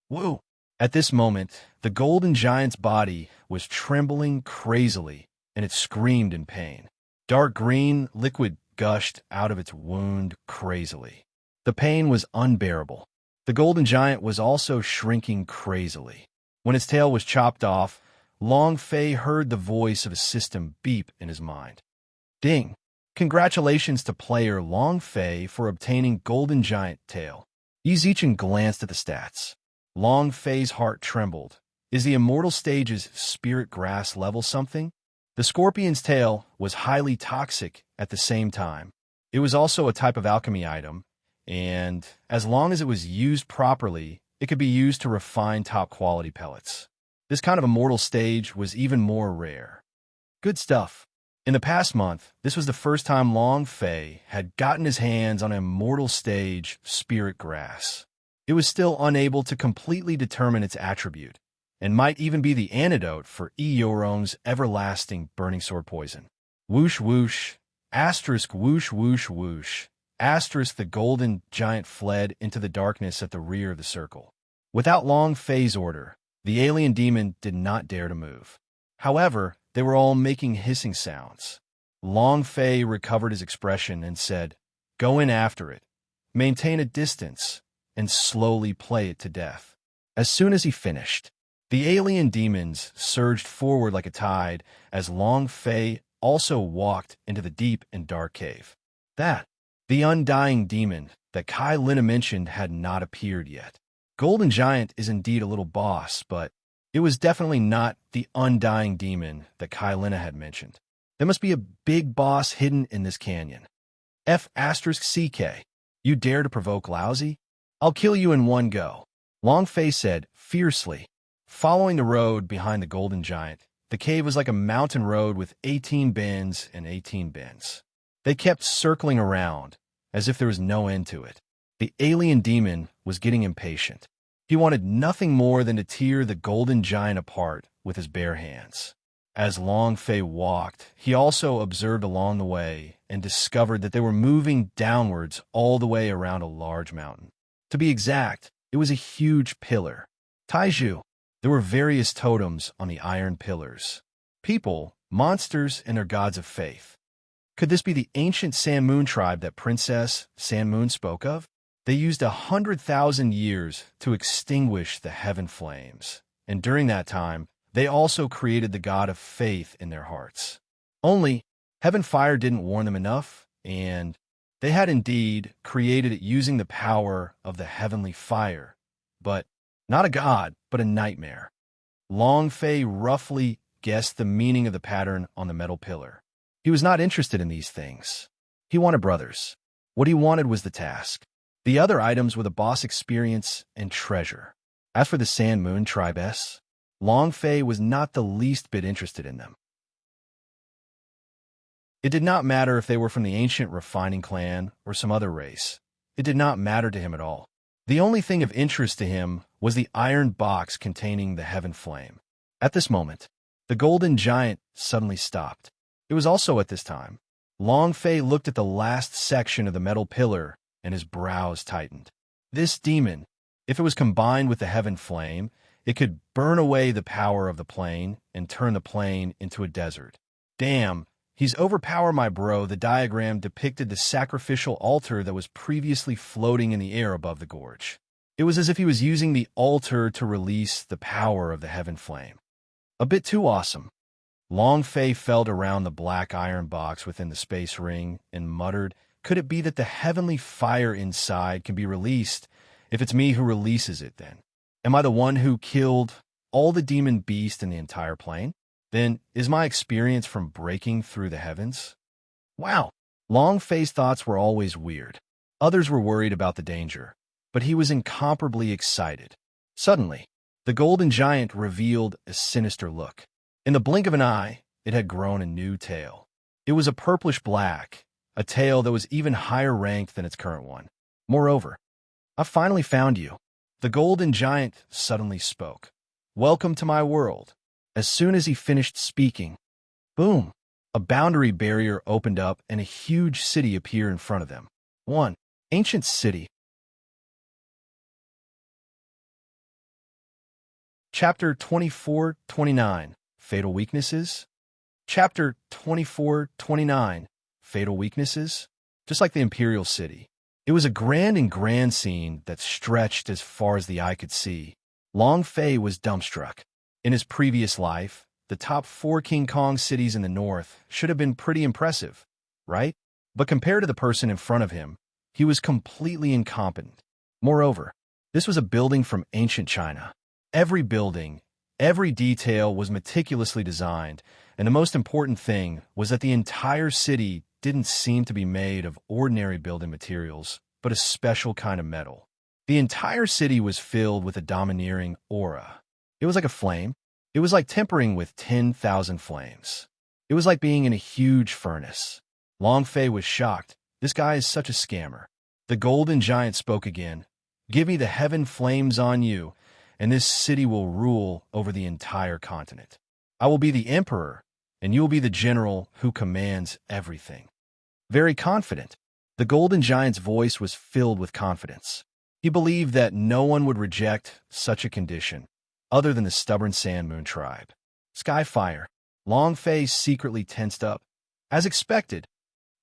Whoa! At this moment, the golden giant's body was trembling crazily, and it screamed in pain. Dark green liquid gushed out of its wound crazily. The pain was unbearable. The golden giant was also shrinking crazily. When its tail was chopped off, Long Fei heard the voice of a system beep in his mind. Ding! Congratulations to player Long Fei for obtaining golden giant tail. Yizichin glanced at the stats. Long Fei's heart trembled. Is the immortal stage's spirit grass level something? The scorpion's tail was highly toxic at the same time. It was also a type of alchemy item, and as long as it was used properly, it could be used to refine top-quality pellets. This kind of immortal stage was even more rare. Good stuff. In the past month, this was the first time Long Fei had gotten his hands on an immortal stage spirit grass. It was still unable to completely determine its attribute, and might even be the antidote for Eorong's everlasting burning sword poison. Whoosh whoosh, asterisk whoosh whoosh whoosh, asterisk. The golden giant fled into the darkness at the rear of the circle. Without Long Fei's order, the alien demon did not dare to move. However, they were all making hissing sounds. Long Fei recovered his expression and said, "Go in after it. Maintain a distance, and slowly play it to death." As soon as he finished, the alien demons surged forward like a tide as Long Fei also walked into the deep and dark cave. The undying demon that Kai Lina mentioned had not appeared yet. Golden Giant is indeed a little boss, but it was definitely not the undying demon that Kai Lina had mentioned. There must be a big boss hidden in this canyon. F*CK. You dare to provoke Lousy? I'll kill you in one go, Long Fei said fiercely. Following the road behind the golden giant, the cave was like a mountain road with 18 bends and 18 bends. They kept circling around, as if there was no end to it. The alien demon was getting impatient. He wanted nothing more than to tear the golden giant apart with his bare hands. As Long Fei walked, he also observed along the way and discovered that they were moving downwards all the way around a large mountain. To be exact, it was a huge pillar. Taiju. There were various totems on the iron pillars. People, monsters, and their gods of faith. Could this be the ancient Sand Moon tribe that Princess Sand Moon spoke of? They used 100,000 years to extinguish the heaven flames, and during that time, they also created the god of faith in their hearts. Only, heaven fire didn't warn them enough, and they had indeed created it using the power of the heavenly fire, but not a god, but a nightmare. Long Fei roughly guessed the meaning of the pattern on the metal pillar. He was not interested in these things. He wanted brothers. What he wanted was the task. The other items were the boss experience and treasure. As for the Sand Moon tribe S, Long Fei was not the least bit interested in them. It did not matter if they were from the ancient refining clan or some other race. It did not matter to him at all. The only thing of interest to him was the iron box containing the heaven flame. At this moment, the golden giant suddenly stopped. It was also at this time. Long Fei looked at the last section of the metal pillar and his brows tightened. This demon, if it was combined with the heaven flame, it could burn away the power of the plane and turn the plane into a desert. Damn, he's overpowered my bro. The diagram depicted the sacrificial altar that was previously floating in the air above the gorge. It was as if he was using the altar to release the power of the heaven flame. A bit too awesome. Long Fei felt around the black iron box within the space ring and muttered, could it be that the heavenly fire inside can be released? If it's me who releases it, then am I the one who killed all the demon beasts in the entire plane? Then is my experience from breaking through the heavens? Wow. Long Fei's thoughts were always weird. Others were worried about the danger, but he was incomparably excited. Suddenly, the golden giant revealed a sinister look. In the blink of an eye, it had grown a new tail. It was a purplish black, a tail that was even higher ranked than its current one. Moreover, I finally found you. The golden giant suddenly spoke. Welcome to my world. As soon as he finished speaking, boom, a boundary barrier opened up and a huge city appeared in front of them. 1. Ancient city. Chapter 24-29. Fatal weaknesses. Chapter 24-29. Fatal weaknesses. Just like the Imperial City, it was a grand scene that stretched as far as the eye could see. Long Fei was dumbstruck. In his previous life, the top 4 King Kong cities in the north should have been pretty impressive, right? But compared to the person in front of him, he was completely incompetent. Moreover, this was a building from ancient China. Every building, every detail was meticulously designed, and the most important thing was that the entire city didn't seem to be made of ordinary building materials, but a special kind of metal. The entire city was filled with a domineering aura. It was like a flame. It was like tempering with 10,000 flames. It was like being in a huge furnace. Long Fei was shocked. This guy is such a scammer. The golden giant spoke again. Give me the heaven flames on you, and this city will rule over the entire continent. I will be the emperor, and you will be the general who commands everything. Very confident. The golden giant's voice was filled with confidence. He believed that no one would reject such a condition, other than the stubborn Sand Moon tribe. Skyfire. Long Fei secretly tensed up, as expected.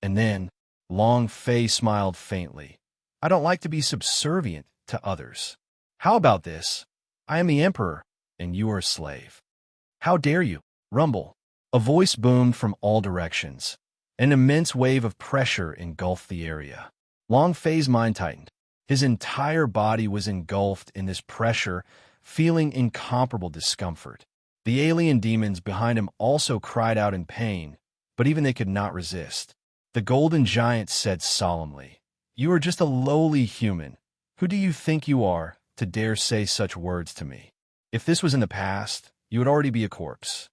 And then, Long Fei smiled faintly. I don't like to be subservient to others. How about this? I am the emperor, and you are a slave. How dare you? Rumble. A voice boomed from all directions. An immense wave of pressure engulfed the area. Long Fei's mind tightened. His entire body was engulfed in this pressure, feeling incomparable discomfort. The alien demons behind him also cried out in pain, but even they could not resist. The golden giant said solemnly, You are just a lowly human. Who do you think you are to dare say such words to me? If this was in the past, you would already be a corpse.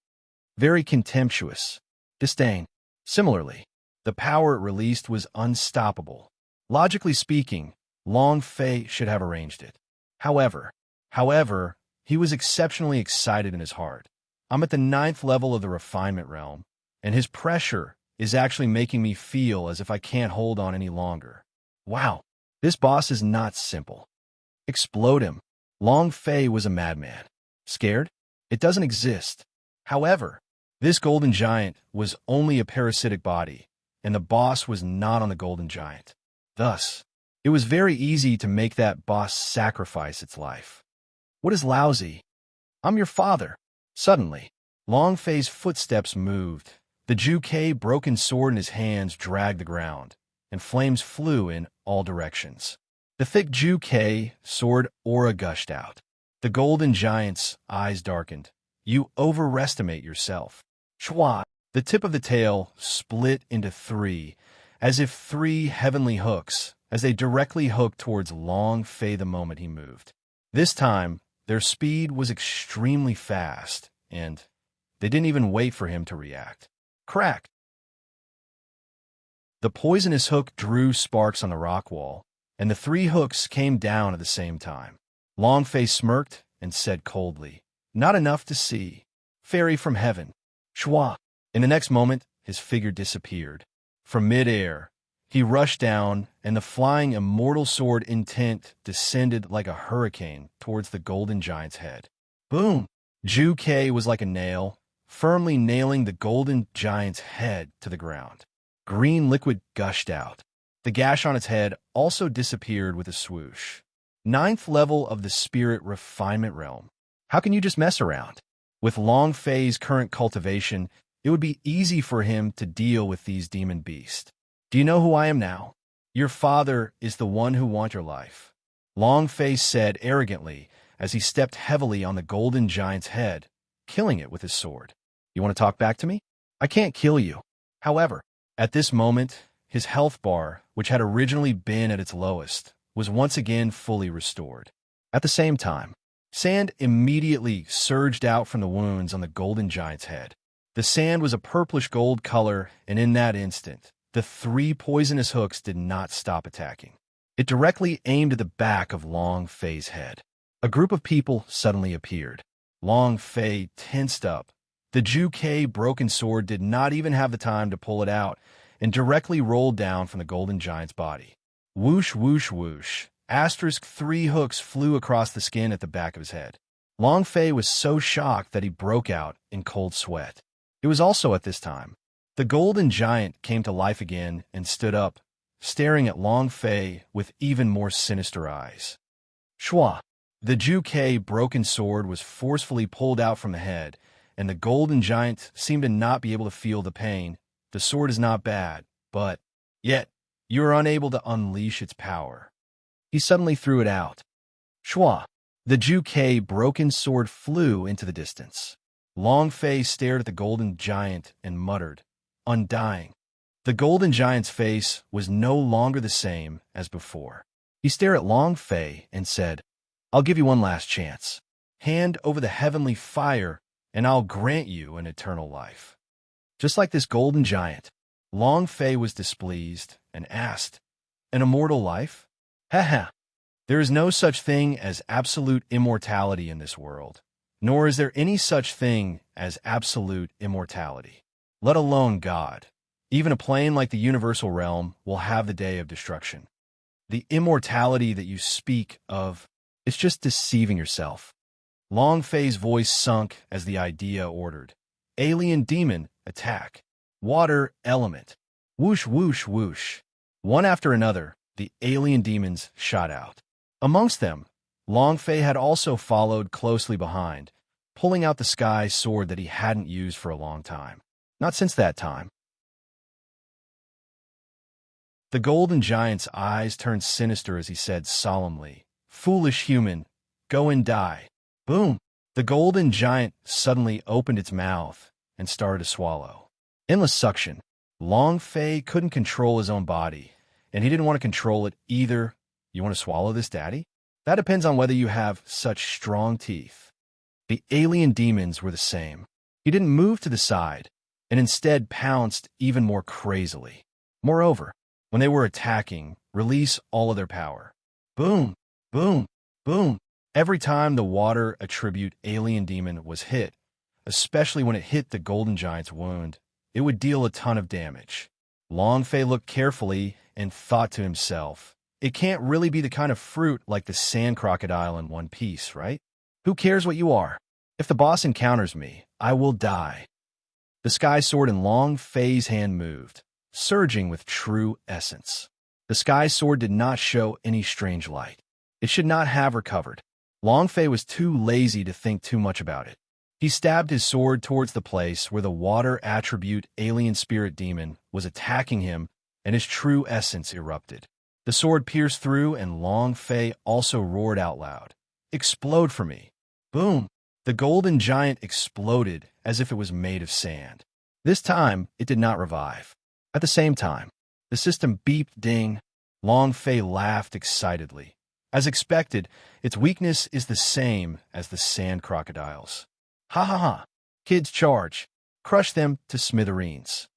Very contemptuous. Disdain. Similarly, the power it released was unstoppable. Logically speaking, Long Fei should have arranged it. However, he was exceptionally excited in his heart. I'm at the 9th level of the refinement realm, and his pressure is actually making me feel as if I can't hold on any longer. Wow, this boss is not simple. Explode him. Long Fei was a madman. Scared? It doesn't exist. However, this golden giant was only a parasitic body, and the boss was not on the golden giant. Thus, it was very easy to make that boss sacrifice its life. What is lousy? I'm your father. Suddenly, Long Fei's footsteps moved. The Ju-Kei broken sword in his hands dragged the ground, and flames flew in all directions. The thick Ju-Kei sword aura gushed out. The golden giant's eyes darkened. You overestimate yourself. Schwa! The tip of the tail split into three, as if three heavenly hooks, as they directly hooked towards Long Fei the moment he moved. This time, their speed was extremely fast, and they didn't even wait for him to react. Crack! The poisonous hook drew sparks on the rock wall, and the three hooks came down at the same time. Long Fei smirked and said coldly, "Not enough to see. Fairy from heaven." Schwa! In the next moment, his figure disappeared. From mid-air, he rushed down, and the flying immortal sword intent descended like a hurricane towards the golden giant's head. Boom! Ju-Kei was like a nail, firmly nailing the golden giant's head to the ground. Green liquid gushed out. The gash on its head also disappeared with a swoosh. 9th level of the spirit refinement realm. How can you just mess around? With Long Fei's current cultivation, it would be easy for him to deal with these demon beasts. Do you know who I am now? Your father is the one who wants your life. Long Fei said arrogantly as he stepped heavily on the golden giant's head, killing it with his sword. You want to talk back to me? I can't kill you. However, at this moment, his health bar, which had originally been at its lowest, was once again fully restored. At the same time, sand immediately surged out from the wounds on the golden giant's head. The sand was a purplish gold color, and in that instant, the three poisonous hooks did not stop attacking. It directly aimed at the back of Long Fei's head. A group of people suddenly appeared. Long Fei tensed up. The Ju-Kei broken sword did not even have the time to pull it out, and directly rolled down from the golden giant's body. Whoosh, whoosh, whoosh. Asterisk 3 hooks flew across the skin at the back of his head. Long Fei was so shocked that he broke out in cold sweat. It was also at this time. The golden giant came to life again and stood up, staring at Long Fei with even more sinister eyes. Schwa! The Ju-Kei broken sword was forcefully pulled out from the head, and the golden giant seemed to not be able to feel the pain. The sword is not bad, but yet you are unable to unleash its power. He suddenly threw it out. Schwa! The Ju-Kei broken sword flew into the distance. Long Fei stared at the golden giant and muttered, "Undying." The golden giant's face was no longer the same as before. He stared at Long Fei and said, "I'll give you one last chance. Hand over the heavenly fire, and I'll grant you an eternal life." Just like this golden giant, Long Fei was displeased and asked, "An immortal life? Haha. There is no such thing as absolute immortality in this world, nor is there any such thing as absolute immortality, let alone God. Even a plane like the universal realm will have the day of destruction. The immortality that you speak of is just deceiving yourself." Long Fei's voice sunk as the idea ordered. Alien demon, attack. Water element. Whoosh, whoosh, whoosh. One after another, the alien demons shot out. Amongst them, Long Fei had also followed closely behind, pulling out the sky sword that he hadn't used for a long time. Not since that time. The golden giant's eyes turned sinister as he said solemnly, "Foolish human, go and die." Boom! The golden giant suddenly opened its mouth and started to swallow. Endless suction. Long Fei couldn't control his own body, and he didn't want to control it either. You want to swallow this, Daddy? That depends on whether you have such strong teeth. The alien demons were the same. He didn't move to the side, and instead pounced even more crazily. Moreover, when they were attacking, release all of their power. Boom! Boom! Boom! Every time the water attribute alien demon was hit, especially when it hit the golden giant's wound, it would deal a ton of damage. Long Fei looked carefully and thought to himself, It can't really be the kind of fruit like the sand crocodile in One Piece, right? Who cares what you are? If the boss encounters me, I will die. The sky sword in Long Fei's hand moved, surging with true essence. The sky sword did not show any strange light. It should not have recovered. Long Fei was too lazy to think too much about it. He stabbed his sword towards the place where the water attribute alien spirit demon was attacking him, and his true essence erupted. The sword pierced through, and Long Fei also roared out loud, "Explode for me!" Boom! The golden giant exploded as if it was made of sand. This time, it did not revive. At the same time, the system beeped ding. Long Fei laughed excitedly. As expected, its weakness is the same as the sand crocodiles. Ha ha ha! Kids charge! Crush them to smithereens.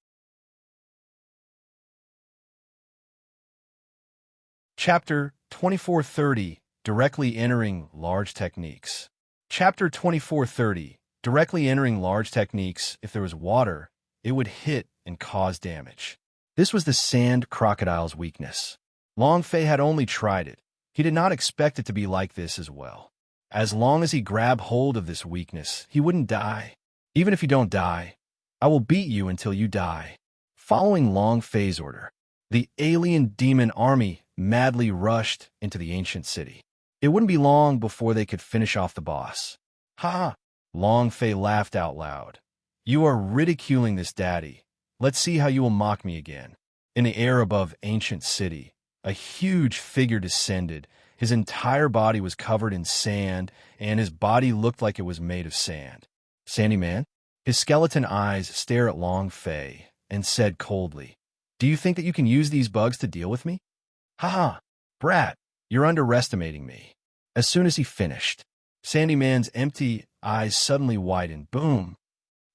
Chapter 2430, Directly Entering Large Techniques. Chapter 2430, Directly Entering Large Techniques. If there was water, it would hit and cause damage. This was the sand crocodile's weakness. Long Fei had only tried it. He did not expect it to be like this as well. As long as he grabbed hold of this weakness, he wouldn't die. Even if you don't die, I will beat you until you die. Following Long Fei's order, the alien demon army madly rushed into the ancient city. It wouldn't be long before they could finish off the boss. Ha! Long Fei laughed out loud. You are ridiculing this, daddy. Let's see how you will mock me again. In the air above ancient city, a huge figure descended. His entire body was covered in sand, and his body looked like it was made of sand. Sandy Man? His skeleton eyes stared at Long Fei and said coldly, "Do you think that you can use these bugs to deal with me?" "Ha ha! Brat, you're underestimating me." As soon as he finished, Sandy Man's empty eyes suddenly widened. Boom!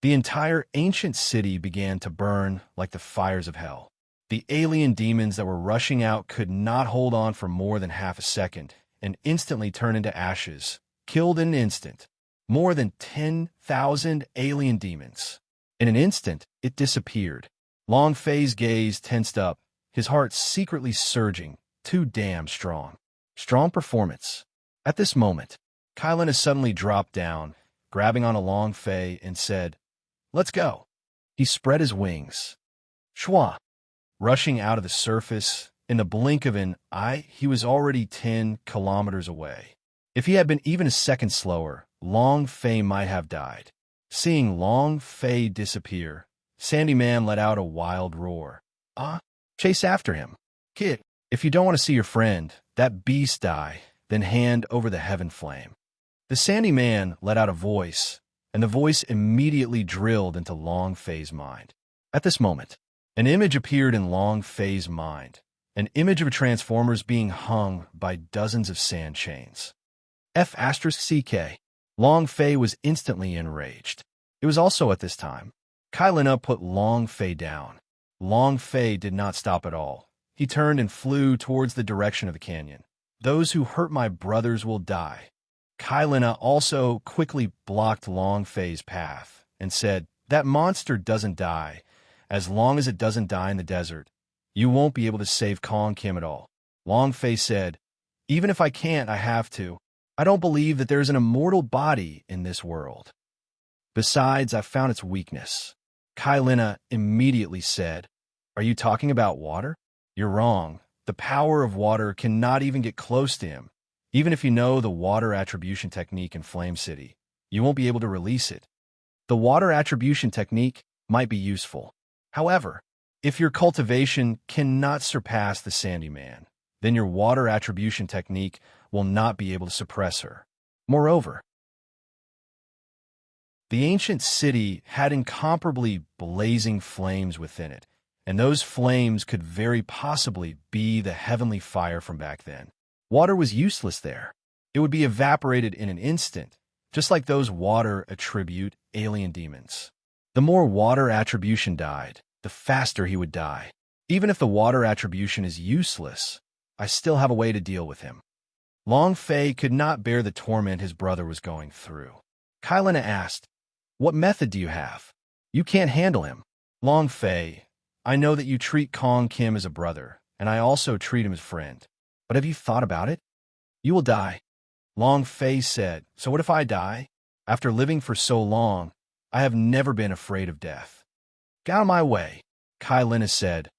The entire ancient city began to burn like the fires of hell. The alien demons that were rushing out could not hold on for more than half a second and instantly turned into ashes, killed in an instant. More than 10,000 alien demons. In an instant, it disappeared. Long Fei's gaze tensed up, his heart secretly surging. Too damn strong. Strong performance. At this moment, Kylina suddenly dropped down, grabbing on a Long Fei, and said, "Let's go." He spread his wings. Shwa! Rushing out of the surface, in the blink of an eye, he was already 10 kilometers away. If he had been even a second slower, Long Fei might have died. Seeing Long Fei disappear, Sandy Man let out a wild roar. Chase after him. Kid, if you don't want to see your friend, that beast die, then hand over the heaven flame. The Sandy Man let out a voice, and the voice immediately drilled into Long Fei's mind. At this moment, an image appeared in Long Fei's mind, an image of a Transformers being hung by dozens of sand chains. F*CK. Long Fei was instantly enraged. It was also at this time. Kylina put Long Fei down. Long Fei did not stop at all. He turned and flew towards the direction of the canyon. "Those who hurt my brothers will die." Kylina also quickly blocked Long Fei's path and said, "That monster doesn't die. As long as it doesn't die in the desert, you won't be able to save Kong Kim at all." Long Fei said, "Even if I can't, I have to. I don't believe that there is an immortal body in this world. Besides, I found its weakness." Kylina immediately said, "Are you talking about water? You're wrong. The power of water cannot even get close to him. Even if you know the water attribution technique in Flame City, you won't be able to release it. The water attribution technique might be useful. However, if your cultivation cannot surpass the Sandy Man, then your water attribution technique will not be able to suppress her. Moreover, the ancient city had incomparably blazing flames within it, and those flames could very possibly be the heavenly fire from back then. Water was useless there. It would be evaporated in an instant, just like those water attribute alien demons. The more water attribution died, the faster he would die. Even if the water attribution is useless, I still have a way to deal with him. Long Fei could not bear the torment his brother was going through. Kylina asked, "What method do you have? You can't handle him." "Long Fei, I know that you treat Kong Kim as a brother, and I also treat him as a friend. But have you thought about it? You will die. Long Fei said, so what if I die? After living for so long, I have never been afraid of death. Get out of my way, Kai Lina said.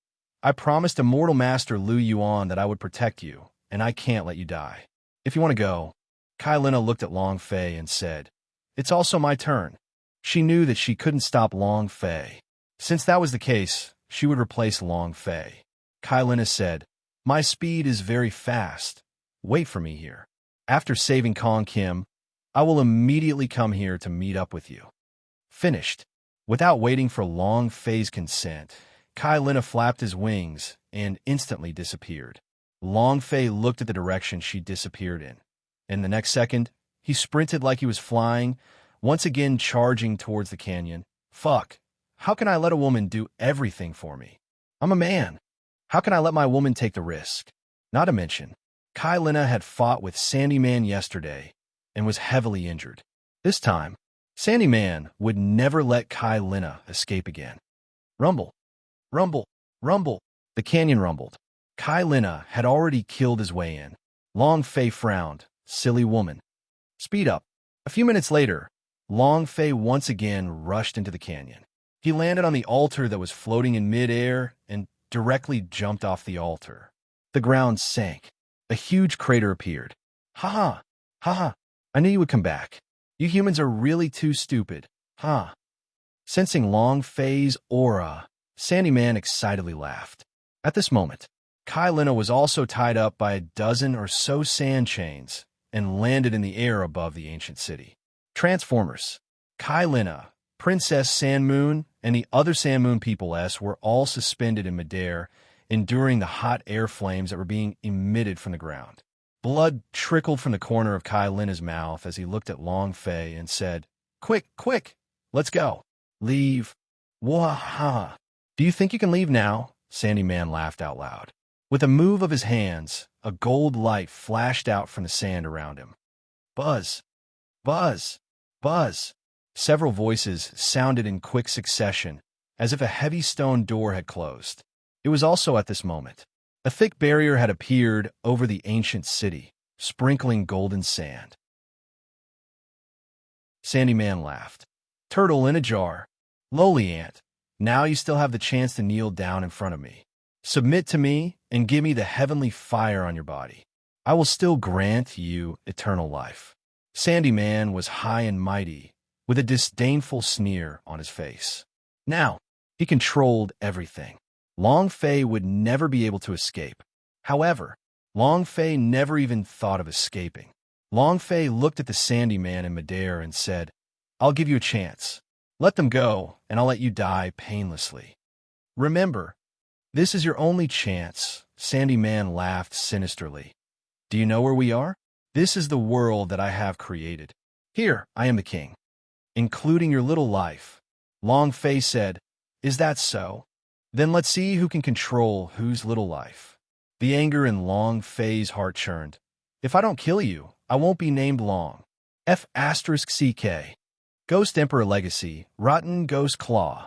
I promised Immortal Master Lu Yuan that I would protect you, and I can't let you die. If you want to go. Kai Lina looked at Long Fei and said, it's also my turn. She knew that she couldn't stop Long Fei. Since that was the case, she would replace Long Fei. Kai Lina said, my speed is very fast. Wait for me here. After saving Kong Kim, I will immediately come here to meet up with you. Finished. Without waiting for Long Fei's consent, Kai Lina flapped his wings and instantly disappeared. Long Fei looked at the direction she disappeared in. In the next second, he sprinted like he was flying, once again charging towards the canyon. Fuck. How can I let a woman do everything for me? I'm a man. How can I let my woman take the risk? Not to mention, Kai Lina had fought with Sandy Man yesterday and was heavily injured. This time, Sandy Man would never let Kai Lina escape again. Rumble. Rumble. Rumble. The canyon rumbled. Kai Lina had already killed his way in. Long Fei frowned. Silly woman. Speed up. A few minutes later, Long Fei once again rushed into the canyon. He landed on the altar that was floating in midair and directly jumped off the altar. The ground sank. A huge crater appeared. Ha-ha. Ha-ha. I knew you would come back. You humans are really too stupid. Ha. Sensing Long Fei's aura, Sandy Man excitedly laughed. At this moment, Kai Lina was also tied up by a dozen or so sand chains and landed in the air above the ancient city. Transformers. Kai Lina, Princess Sand Moon, and the other Sand Moon peoples were all suspended in midair, enduring the hot air flames that were being emitted from the ground. Blood trickled from the corner of Kai Lina's mouth as he looked at Long Fei and said, quick, quick, let's go. Leave. Wah-ha. Do you think you can leave now? Sandy Man laughed out loud. With a move of his hands, a gold light flashed out from the sand around him. Buzz. Buzz. Buzz. Several voices sounded in quick succession, as if a heavy stone door had closed. It was also at this moment. A thick barrier had appeared over the ancient city, sprinkling golden sand. Sandy Man laughed. Turtle in a jar. Lowly ant, now you still have the chance to kneel down in front of me. Submit to me and give me the heavenly fire on your body. I will still grant you eternal life. Sandy Man was high and mighty, with a disdainful sneer on his face. Now, he controlled everything. Long Fei would never be able to escape. However, Long Fei never even thought of escaping. Long Fei looked at the Sandy Man in midair and said, I'll give you a chance. Let them go, and I'll let you die painlessly. Remember, this is your only chance. Sandy Man laughed sinisterly. Do you know where we are? This is the world that I have created. Here, I am the king, including your little life. Long Fei said, is that so? Then let's see who can control whose little life. The anger in Long Fei's heart churned. If I don't kill you, I won't be named Long. F***CK. Ghost Emperor Legacy, Rotten Ghost Claw.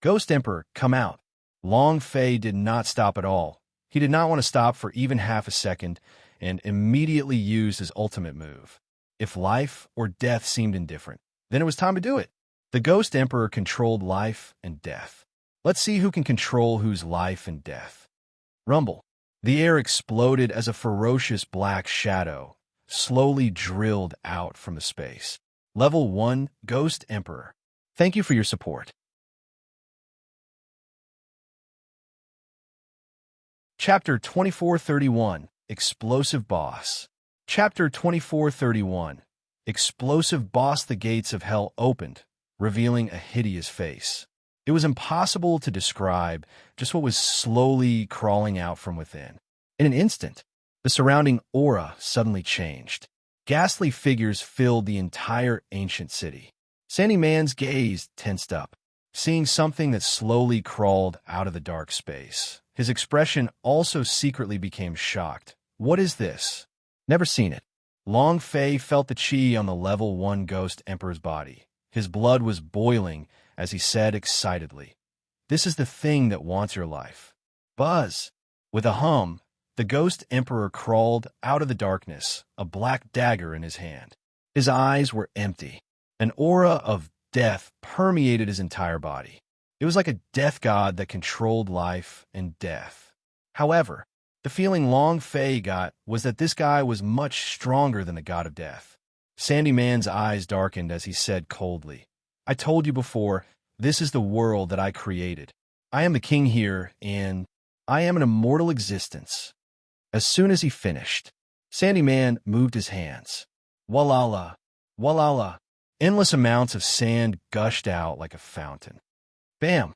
Ghost Emperor, come out. Long Fei did not stop at all. He did not want to stop for even half a second and immediately used his ultimate move. If life or death seemed indifferent, then it was time to do it. The Ghost Emperor controlled life and death. Let's see who can control whose life and death. Rumble. The air exploded as a ferocious black shadow slowly drilled out from the space. Level 1, Ghost Emperor. Thank you for your support. Chapter 2431, Explosive Boss. Chapter 2431, Explosive Boss. The gates of hell opened, revealing a hideous face. It was impossible to describe just what was slowly crawling out from within. In an instant, the surrounding aura suddenly changed. Ghastly figures filled the entire ancient city. Sandy Man's gaze tensed up, seeing something that slowly crawled out of the dark space. His expression also secretly became shocked. What is this? Never seen it. Long Fei felt the chi on the level 1 Ghost Emperor's body. His blood was boiling as he said excitedly, "This is the thing that wants your life." Buzz. With a hum, The Ghost Emperor crawled out of the darkness, a black dagger in his hand. His eyes were empty. An aura of death permeated his entire body. It was like a death god that controlled life and death. However, the feeling Long Fei got was that this guy was much stronger than the god of death. Sandy Man's eyes darkened as he said coldly, "I told you before, this is the world that I created. I am the king here, and I am an immortal existence." As soon as he finished, Sandy Man moved his hands. Walala, walala. Endless amounts of sand gushed out like a fountain. Bam!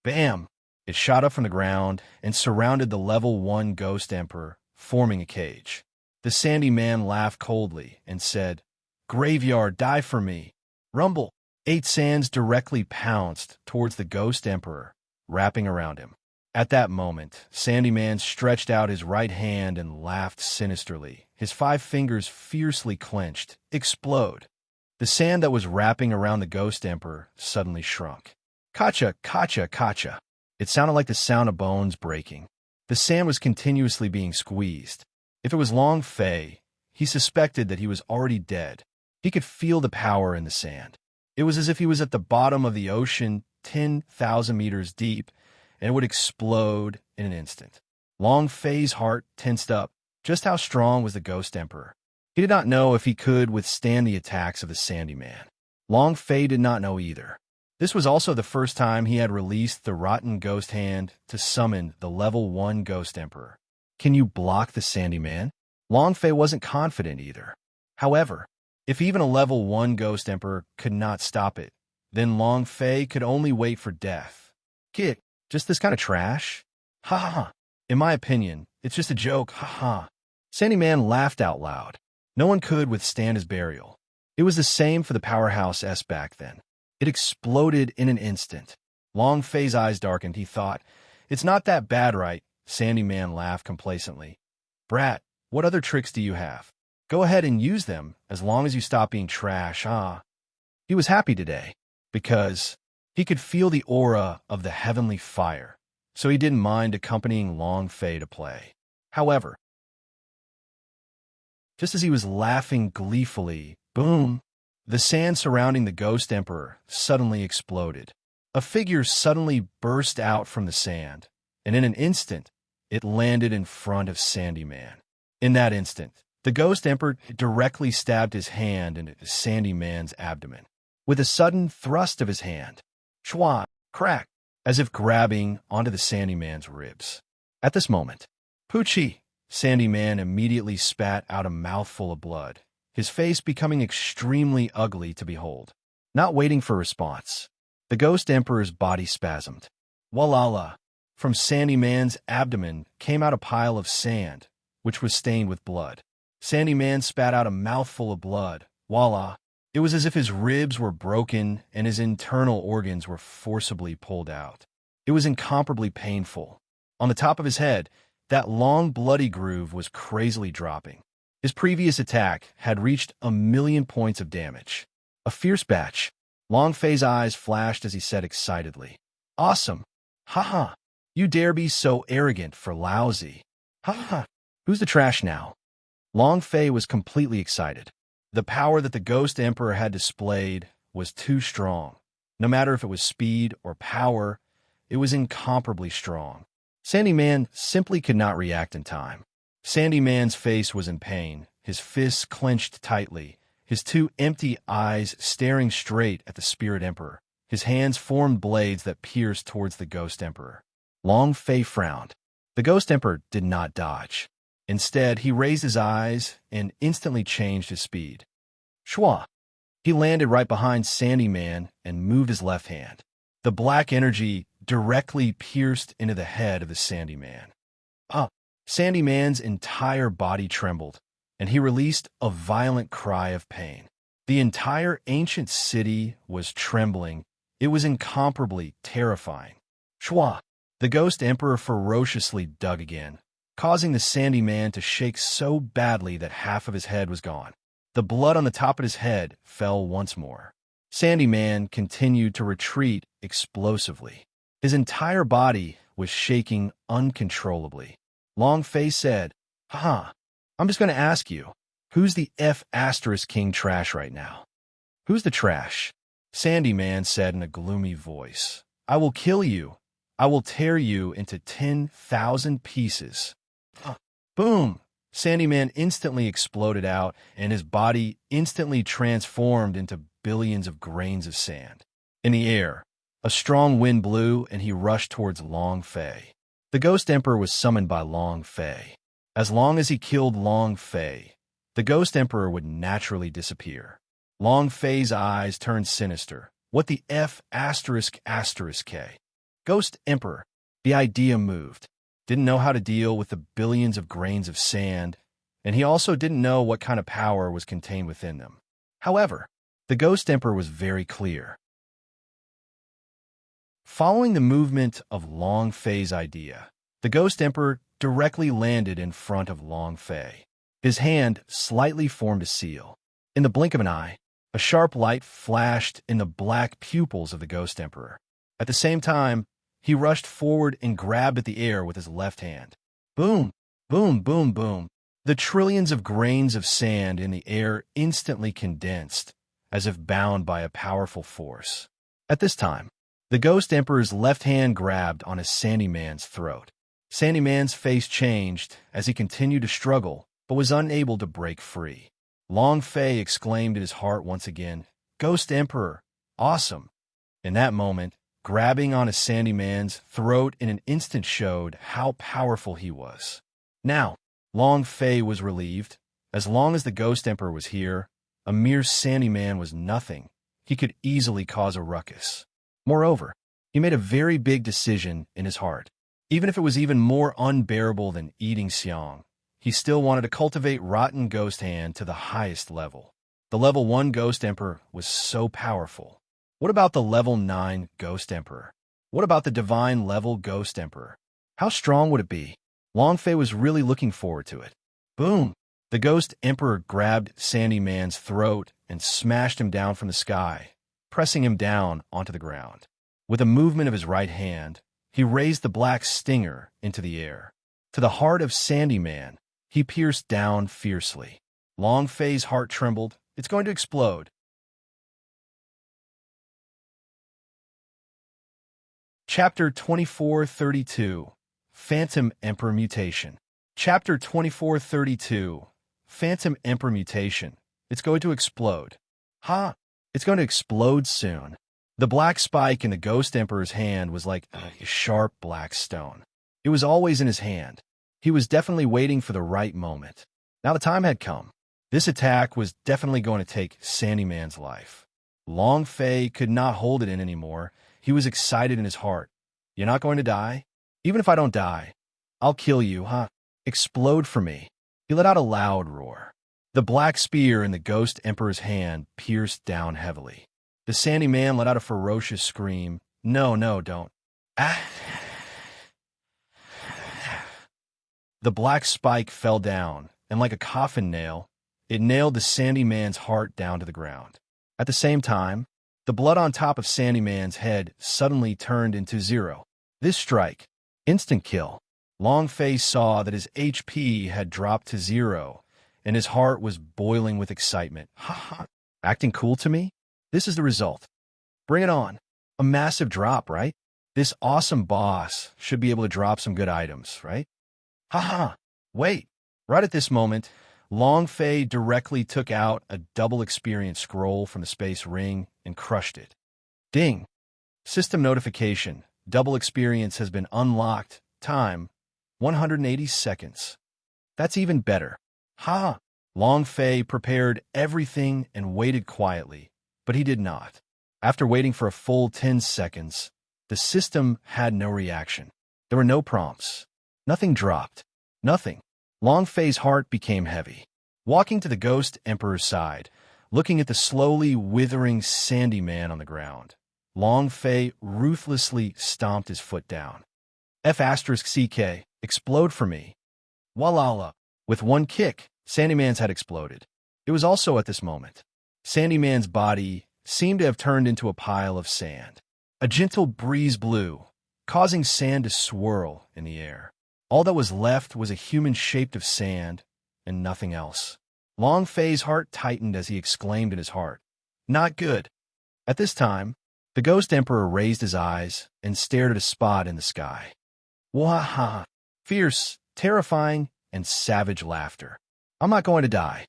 Bam! It shot up from the ground and surrounded the level 1 Ghost Emperor, forming a cage. The Sandy Man laughed coldly and said, "Graveyard, die for me." Rumble! 8 sands directly pounced towards the Ghost Emperor, wrapping around him. At that moment, Sandy Man stretched out his right hand and laughed sinisterly. His 5 fingers fiercely clenched. Explode! The sand that was wrapping around the Ghost Emperor suddenly shrunk. Kacha, kacha, kacha. It sounded like the sound of bones breaking. The sand was continuously being squeezed. If it was Long Fei, he suspected that he was already dead. He could feel the power in the sand. It was as if he was at the bottom of the ocean, 10,000 meters deep, and it would explode in an instant. Long Fei's heart tensed up. Just how strong was the Ghost Emperor? He did not know if he could withstand the attacks of the Sandy Man. Long Fei did not know either. This was also the first time he had released the Rotten Ghost Hand to summon the level 1 Ghost Emperor. Can you block the Sandy Man? Long Fei wasn't confident either. However, if even a level 1 Ghost Emperor could not stop it, then Long Fei could only wait for death. Kid, just this kind of trash? Ha ha ha. In my opinion, it's just a joke, ha ha. Sandy Man laughed out loud. No one could withstand his burial. It was the same for the Powerhouse S back then. It exploded in an instant. Long Fei's eyes darkened. He thought, "It's not that bad, right?" Sandy Man laughed complacently. "Brat, what other tricks do you have? Go ahead and use them, as long as you stop being trash, ah." He was happy today, because he could feel the aura of the heavenly fire, so he didn't mind accompanying Long Fei to play. However, just as he was laughing gleefully, boom! The sand surrounding the Ghost Emperor suddenly exploded. A figure suddenly burst out from the sand, and in an instant, it landed in front of Sandy Man. In that instant, the Ghost Emperor directly stabbed his hand into Sandy Man's abdomen. With a sudden thrust of his hand, schwa, crack, as if grabbing onto the Sandy Man's ribs. At this moment, Poochie! Sandy Man immediately spat out a mouthful of blood, his face becoming extremely ugly to behold. Not waiting for a response, the Ghost Emperor's body spasmed. Walala! From Sandy Man's abdomen came out a pile of sand, which was stained with blood. Sandy Man spat out a mouthful of blood. Voila! It was as if his ribs were broken and his internal organs were forcibly pulled out. It was incomparably painful. On the top of his head, that long bloody groove was crazily dropping. His previous attack had reached 1,000,000 points of damage. A fierce batch. Long Fei's eyes flashed as he said excitedly, "Awesome! Ha-ha! You dare be so arrogant for lousy! Ha-ha! Who's the trash now?" Long Fei was completely excited. The power that the Ghost Emperor had displayed was too strong. No matter if it was speed or power, it was incomparably strong. Sandy Man simply could not react in time. Sandy Man's face was in pain, his fists clenched tightly, his 2 empty eyes staring straight at the Spirit Emperor. His hands formed blades that pierced towards the Ghost Emperor. Long Fei frowned. The Ghost Emperor did not dodge. Instead, he raised his eyes and instantly changed his speed. Schwa! He landed right behind Sandy Man and moved his left hand. The black energy directly pierced into the head of the Sandy Man. Sandy Man's entire body trembled, and he released a violent cry of pain. The entire ancient city was trembling. It was incomparably terrifying. Schwa! The Ghost Emperor ferociously dug again, causing the Sandy Man to shake so badly that half of his head was gone. The blood on the top of his head fell once more. Sandy Man continued to retreat explosively. His entire body was shaking uncontrollably. Long Fei said, haha, I'm just going to ask you, who's the King trash right now? Who's the trash? Sandy Man said in a gloomy voice. I will kill you. I will tear you into 10,000 pieces. Boom! Sandy Man instantly exploded out, and his body instantly transformed into billions of grains of sand. In the air, a strong wind blew, and he rushed towards Long Fei. The Ghost Emperor was summoned by Long Fei. As long as he killed Long Fei, the Ghost Emperor would naturally disappear. Long Fei's eyes turned sinister. What the K? Ghost Emperor. The idea moved. Didn't know how to deal with the billions of grains of sand, and he also didn't know what kind of power was contained within them. However, the Ghost Emperor was very clear. Following the movement of Long Fei's idea, the Ghost Emperor directly landed in front of Long Fei. His hand slightly formed a seal. In the blink of an eye, a sharp light flashed in the black pupils of the Ghost Emperor. At the same time, he rushed forward and grabbed at the air with his left hand. Boom, boom, boom, boom. The trillions of grains of sand in the air instantly condensed, as if bound by a powerful force. At this time, the Ghost Emperor's left hand grabbed on his Sandy Man's throat. Sandy Man's face changed as he continued to struggle, but was unable to break free. Long Fei exclaimed in his heart once again, Ghost Emperor, awesome! In that moment, grabbing on his Sandy Man's throat in an instant showed how powerful he was. Now, Long Fei was relieved. As long as the Ghost Emperor was here, a mere Sandy Man was nothing. He could easily cause a ruckus. Moreover, he made a very big decision in his heart. Even if it was even more unbearable than eating Xiang, he still wanted to cultivate Rotten Ghost Hand to the highest level. The level 1 Ghost Emperor was so powerful. What about the level 9 Ghost Emperor? What about the divine level Ghost Emperor? How strong would it be? Long Fei was really looking forward to it. Boom! The Ghost Emperor grabbed Sandy Man's throat and smashed him down from the sky, pressing him down onto the ground. With a movement of his right hand, he raised the black stinger into the air. To the heart of Sandy Man, he pierced down fiercely. Long Fei's heart trembled. It's going to explode. Chapter 2432, Phantom Emperor Mutation. Chapter 2432, Phantom Emperor Mutation. It's going to explode. It's going to explode soon. The black spike in the Ghost Emperor's hand was like a sharp black stone. It was always in his hand. He was definitely waiting for the right moment. Now the time had come. This attack was definitely going to take Sandy Man's life. Long Fei could not hold it in anymore. He was excited in his heart. You're not going to die? Even if I don't die, I'll kill you, Explode for me. He let out a loud roar. The black spear in the Ghost Emperor's hand pierced down heavily. The Sandy Man let out a ferocious scream. No, don't. The black spike fell down, and like a coffin nail, it nailed the Sandy Man's heart down to the ground. At the same time, the blood on top of Sandy Man's head suddenly turned into 0. This strike, instant kill. Long Fei saw that his HP had dropped to 0, and his heart was boiling with excitement. Acting cool to me? This is the result. Bring it on. A massive drop, right? This awesome boss should be able to drop some good items, right? Wait. Right at this moment, Long Fei directly took out a double experience scroll from the space ring and crushed it. Ding! System notification. Double experience has been unlocked. Time, 180 seconds. That's even better. Long Fei prepared everything and waited quietly, but he did not. After waiting for a full 10 seconds, the system had no reaction. There were no prompts. Nothing dropped. Nothing. Long Fei's heart became heavy. Walking to the Ghost Emperor's side, looking at the slowly withering Sandy Man on the ground, Long Fei ruthlessly stomped his foot down. F*CK, explode for me. Walala. With one kick, Sandy Man's head exploded. It was also at this moment. Sandy Man's body seemed to have turned into a pile of sand. A gentle breeze blew, causing sand to swirl in the air. All that was left was a human shaped of sand and nothing else. Long Fei's heart tightened as he exclaimed in his heart, "Not good." At this time, the Ghost Emperor raised his eyes and stared at a spot in the sky. Waha! Fierce, terrifying, and savage laughter. "I'm not going to die.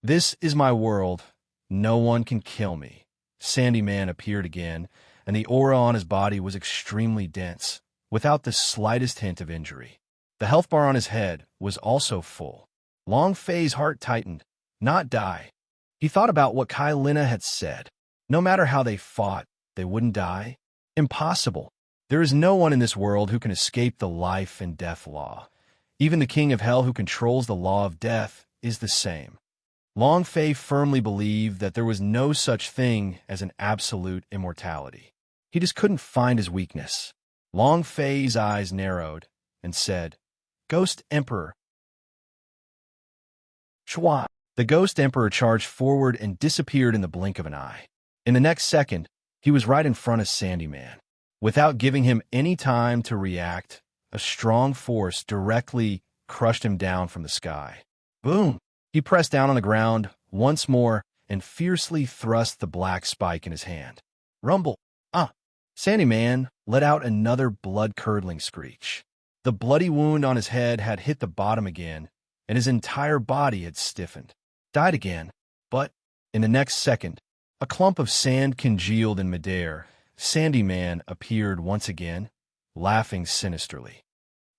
This is my world. No one can kill me." Sandy Man appeared again, and the aura on his body was extremely dense, without the slightest hint of injury. The health bar on his head was also full. Long Fei's heart tightened. Not die. He thought about what Kai Lina had said. No matter how they fought, they wouldn't die. Impossible. There is no one in this world who can escape the life and death law. Even the king of hell who controls the law of death is the same. Long Fei firmly believed that there was no such thing as an absolute immortality. He just couldn't find his weakness. Long Fei's eyes narrowed and said, "Ghost Emperor." Chua! The Ghost Emperor charged forward and disappeared in the blink of an eye. In the next second, he was right in front of Sandy Man. Without giving him any time to react, a strong force directly crushed him down from the sky. Boom! He pressed down on the ground once more and fiercely thrust the black spike in his hand. Rumble! Ah! Sandy Man let out another blood-curdling screech. The bloody wound on his head had hit the bottom again, and his entire body had stiffened. Died again, but in the next second, a clump of sand congealed in midair. Sandy Man appeared once again, laughing sinisterly.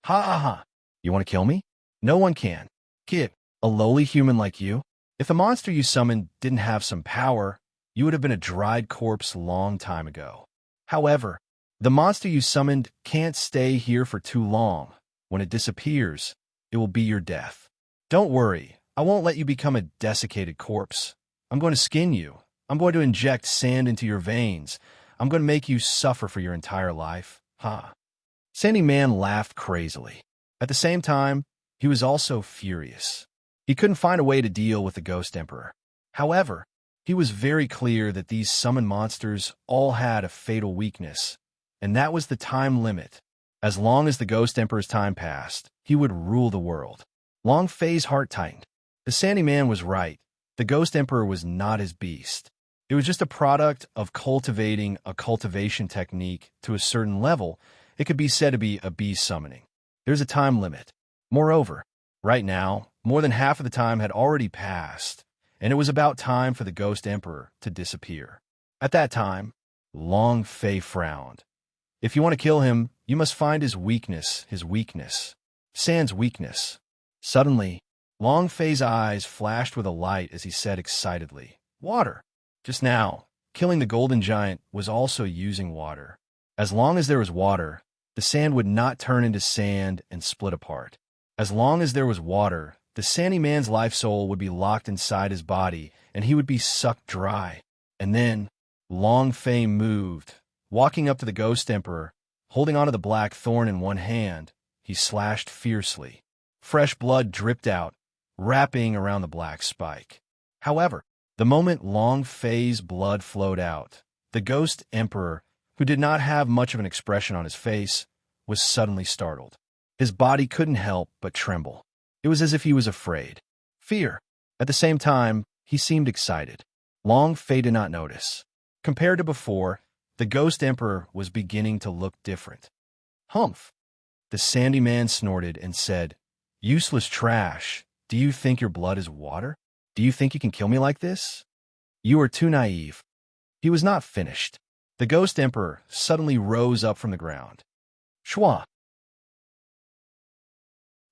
"Ha ha ha! You want to kill me? No one can. Kid, a lowly human like you? If the monster you summoned didn't have some power, you would have been a dried corpse long time ago. However, the monster you summoned can't stay here for too long. When it disappears, it will be your death. Don't worry, I won't let you become a desiccated corpse. I'm going to skin you. I'm going to inject sand into your veins. I'm going to make you suffer for your entire life. Ha!" Sandy Man laughed crazily. At the same time, he was also furious. He couldn't find a way to deal with the Ghost Emperor. However, he was very clear that these summoned monsters all had a fatal weakness, and that was the time limit. As long as the Ghost Emperor's time passed, he would rule the world. Long Fei's heart tightened. The Sandy Man was right. The Ghost Emperor was not his beast. It was just a product of cultivating a cultivation technique to a certain level. It could be said to be a beast summoning. There's a time limit. Moreover, right now, more than half of the time had already passed, and it was about time for the Ghost Emperor to disappear. At that time, Long Fei frowned. If you want to kill him, you must find his weakness, Sand's weakness. Suddenly, Long Fei's eyes flashed with a light as he said excitedly, "Water." Just now, killing the golden giant was also using water. As long as there was water, the sand would not turn into sand and split apart. As long as there was water, the Sandy Man's life soul would be locked inside his body, and he would be sucked dry. And then, Long Fei moved. Walking up to the Ghost Emperor, holding onto the black thorn in one hand, he slashed fiercely. Fresh blood dripped out, wrapping around the black spike. However, the moment Long Fei's blood flowed out, the Ghost Emperor, who did not have much of an expression on his face, was suddenly startled. His body couldn't help but tremble. It was as if he was afraid. Fear. At the same time, he seemed excited. Long Fei did not notice. Compared to before, the Ghost Emperor was beginning to look different. "Humph!" The Sandy Man snorted and said, "Useless trash. Do you think your blood is water? Do you think you can kill me like this? You are too naive." He was not finished. The Ghost Emperor suddenly rose up from the ground. Shwa!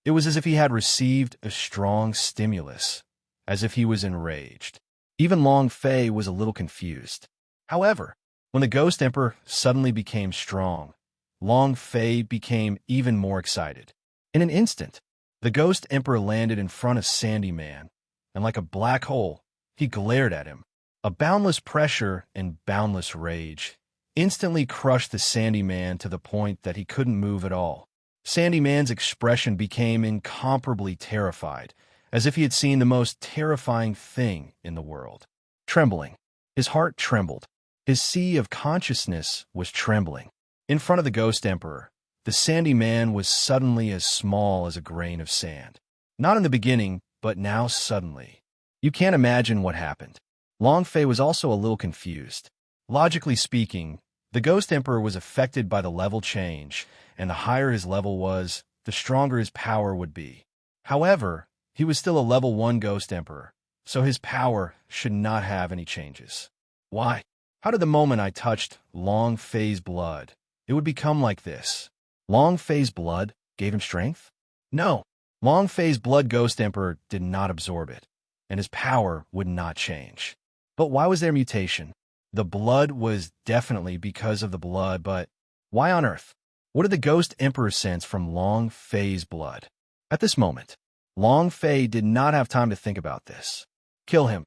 It was as if he had received a strong stimulus, as if he was enraged. Even Long Fei was a little confused. However, when the Ghost Emperor suddenly became strong, Long Fei became even more excited. In an instant, the Ghost Emperor landed in front of Sandy Man, and like a black hole, he glared at him. A boundless pressure and boundless rage instantly crushed the Sandy Man to the point that he couldn't move at all. Sandy Man's expression became incomparably terrified, as if he had seen the most terrifying thing in the world. Trembling. His heart trembled. His sea of consciousness was trembling. In front of the Ghost Emperor, the The sandy man was suddenly as small as a grain of sand. Not in the beginning, but now suddenly. You can't imagine what happened. Long Fei was also a little confused. Logically speaking, the Ghost Emperor was affected by the level change, and the higher his level was, the stronger his power would be. However, he was still a level 1 Ghost Emperor, so his power should not have any changes. Why? How did the moment I touched Long Fei's blood, it would become like this? Long Fei's blood gave him strength? No. Long Fei's blood Ghost Emperor did not absorb it, and his power would not change. But why was there mutation? The blood was definitely because of the blood, but why on earth? What did the Ghost Emperor sense from Long Fei's blood? At this moment, Long Fei did not have time to think about this. Kill him.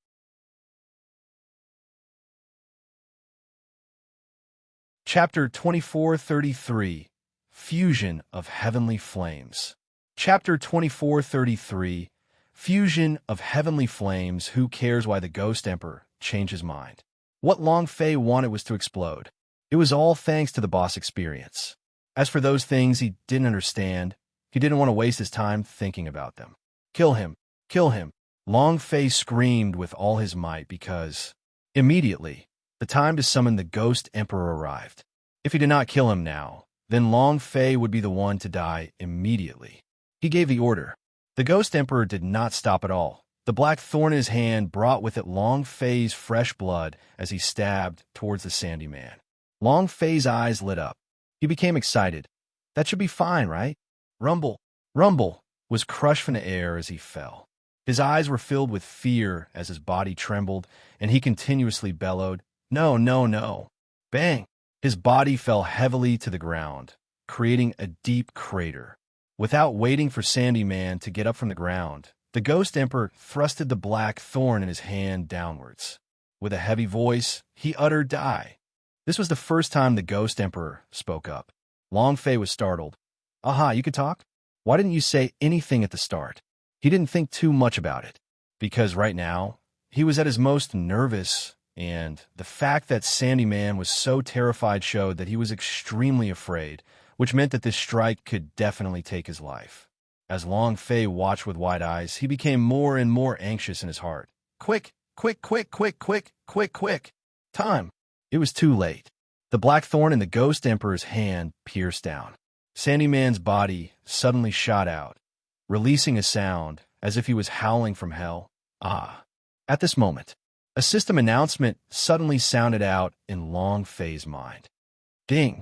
Chapter 2433, Fusion of Heavenly Flames. Chapter 2433, Fusion of Heavenly Flames. Who cares why the Ghost Emperor changed his mind? What Long Fei wanted was to explode. It was all thanks to the boss experience. As for those things he didn't understand, he didn't want to waste his time thinking about them. Kill him! Kill him! Long Fei screamed with all his might because, immediately, the time to summon the Ghost Emperor arrived. If he did not kill him now, then Long Fei would be the one to die immediately. He gave the order. The Ghost Emperor did not stop at all. The black thorn in his hand brought with it Long Fei's fresh blood as he stabbed towards the sandy man. Long Fei's eyes lit up. He became excited. That should be fine, right? Rumble, rumble, was crushed from the air as he fell. His eyes were filled with fear as his body trembled, and he continuously bellowed, "No, no, no." Bang! His body fell heavily to the ground, creating a deep crater. Without waiting for Sandy Man to get up from the ground, the Ghost Emperor thrusted the black thorn in his hand downwards. With a heavy voice, he uttered, "Die." This was the first time the Ghost Emperor spoke up. Long Fei was startled. "Aha, you could talk? Why didn't you say anything at the start?" He didn't think too much about it, because right now, he was at his most nervous, and the fact that Sandy Man was so terrified showed that he was extremely afraid, which meant that this strike could definitely take his life. As Long Fei watched with wide eyes, he became more and more anxious in his heart. Quick, quick, quick, quick, quick, quick, quick. Time. It was too late. The black thorn in the Ghost Emperor's hand pierced down. Sandy Man's body suddenly shot out, releasing a sound as if he was howling from hell. Ah. At this moment, a system announcement suddenly sounded out in Long Fei's mind. Ding.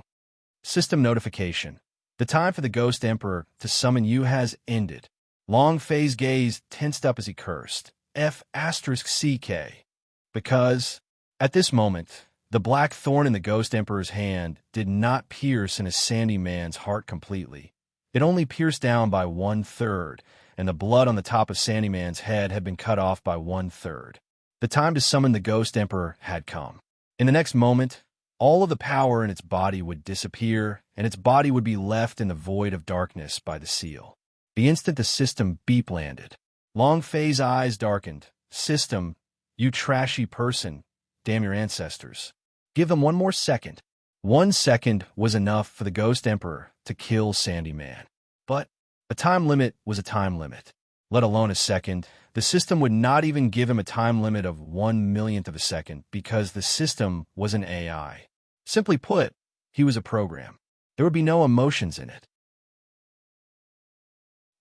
System notification. The time for the Ghost Emperor to summon you has ended. Long Fei's gaze tensed up as he cursed. F***CK. Because, at this moment, the black thorn in the Ghost Emperor's hand did not pierce in a Sandy Man's heart completely. It only pierced down by 1/3, and the blood on the top of Sandy Man's head had been cut off by 1/3. The time to summon the Ghost Emperor had come. In the next moment, all of the power in its body would disappear, and its body would be left in the void of darkness by the seal. The instant the system beep landed, Long Fei's eyes darkened. System, you trashy person, damn your ancestors. Give them one more second. 1 second was enough for the Ghost Emperor to kill Sandy Man. But a time limit was a time limit. Let alone a second. The system would not even give him a time limit of 1/1,000,000th of a second because the system was an AI. Simply put, he was a program. There would be no emotions in it.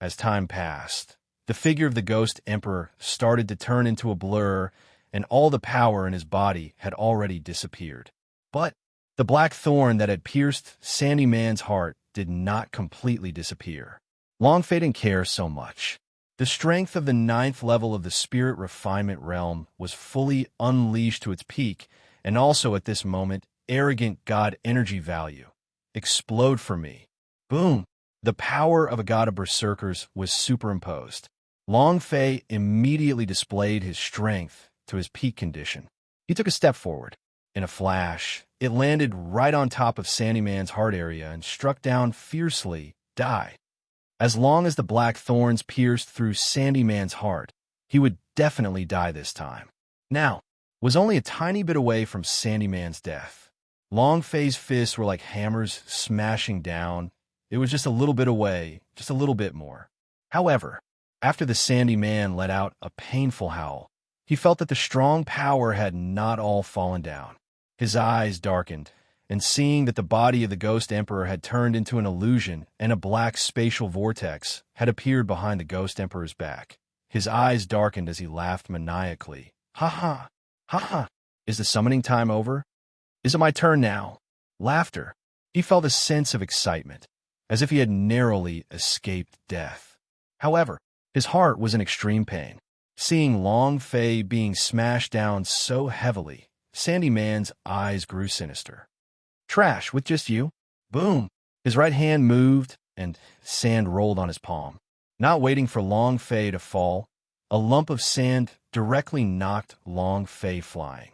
As time passed, the figure of the Ghost Emperor started to turn into a blur, and all the power in his body had already disappeared. But the black thorn that had pierced Sandy Man's heart did not completely disappear. Long Fei didn't care so much. The strength of the 9th level of the Spirit Refinement Realm was fully unleashed to its peak, and also at this moment, arrogant God energy value. Explode for me. Boom! The power of a god of berserkers was superimposed. Long Fei immediately displayed his strength to his peak condition. He took a step forward. In a flash, it landed right on top of Sandy Man's heart area and struck down fiercely, die. As long as the black thorns pierced through Sandy Man's heart, he would definitely die this time. Now, was only a tiny bit away from Sandy Man's death. Long Fei's fists were like hammers smashing down, It was just a little bit away, just a little bit more. However, after the sandy man let out a painful howl, he felt that the strong power had not all fallen down. His eyes darkened, and seeing that the body of the Ghost Emperor had turned into an illusion and a black spatial vortex had appeared behind the Ghost Emperor's back, his eyes darkened as he laughed maniacally. Ha ha! Ha ha! Is the summoning time over? Is it my turn now? Laughter. He felt a sense of excitement, as if he had narrowly escaped death. However, his heart was in extreme pain. Seeing Long Fei being smashed down so heavily, Sandy Man's eyes grew sinister. Trash, with just you? Boom! His right hand moved, and sand rolled on his palm. Not waiting for Long Fei to fall, a lump of sand directly knocked Long Fei flying.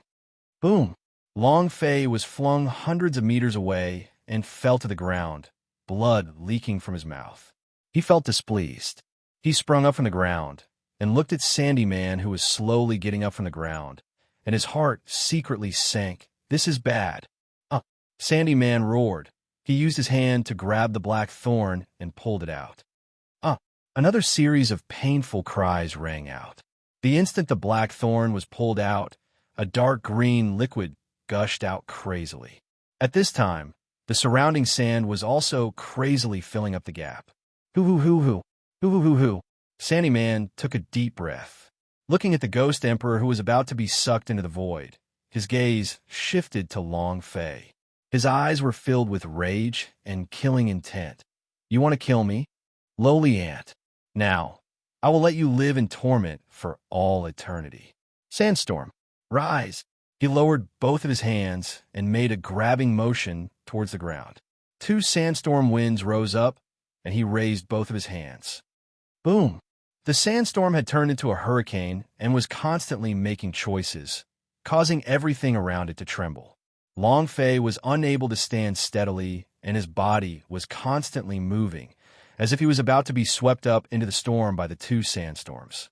Boom! Long Fei was flung hundreds of meters away and fell to the ground, blood leaking from his mouth. He felt displeased. He sprung up from the ground and looked at Sandy Man, who was slowly getting up from the ground, and his heart secretly sank. This is bad. Sandy Man roared. He used his hand to grab the black thorn and pulled it out. Another series of painful cries rang out. The instant the black thorn was pulled out, a dark green liquid gushed out crazily. At this time, the surrounding sand was also crazily filling up the gap. Hoo-hoo-hoo-hoo. Hoo-hoo-hoo-hoo. Sandy Man took a deep breath. Looking at the Ghost Emperor who was about to be sucked into the void, his gaze shifted to Long Fei. His eyes were filled with rage and killing intent. You want to kill me? Lowly ant. Now, I will let you live in torment for all eternity. Sandstorm, rise. He lowered both of his hands and made a grabbing motion towards the ground. 2 sandstorm winds rose up, and he raised both of his hands. Boom! The sandstorm had turned into a hurricane and was constantly making choices, causing everything around it to tremble. Long Fei was unable to stand steadily, and his body was constantly moving, as if he was about to be swept up into the storm by the 2 sandstorms.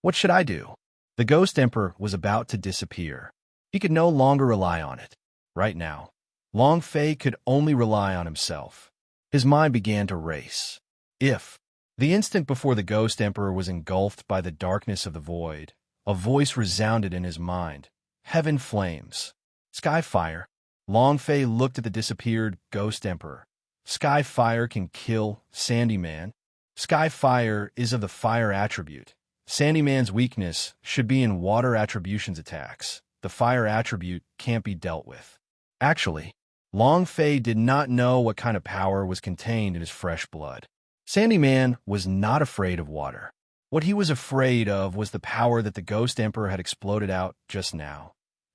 What should I do? The Ghost Emperor was about to disappear. He could no longer rely on it. Right now, Long Fei could only rely on himself. His mind began to race. The instant before the Ghost Emperor was engulfed by the darkness of the void, a voice resounded in his mind. Heaven flames. Skyfire. Long Fei looked at the disappeared Ghost Emperor. Skyfire can kill Sandy Man. Skyfire is of the fire attribute. Sandy Man's weakness should be in water attributions attacks. The fire attribute can't be dealt with. Actually, Long Fei did not know what kind of power was contained in his fresh blood. Sandy Man was not afraid of water. What he was afraid of was the power that the Ghost Emperor had exploded out just now.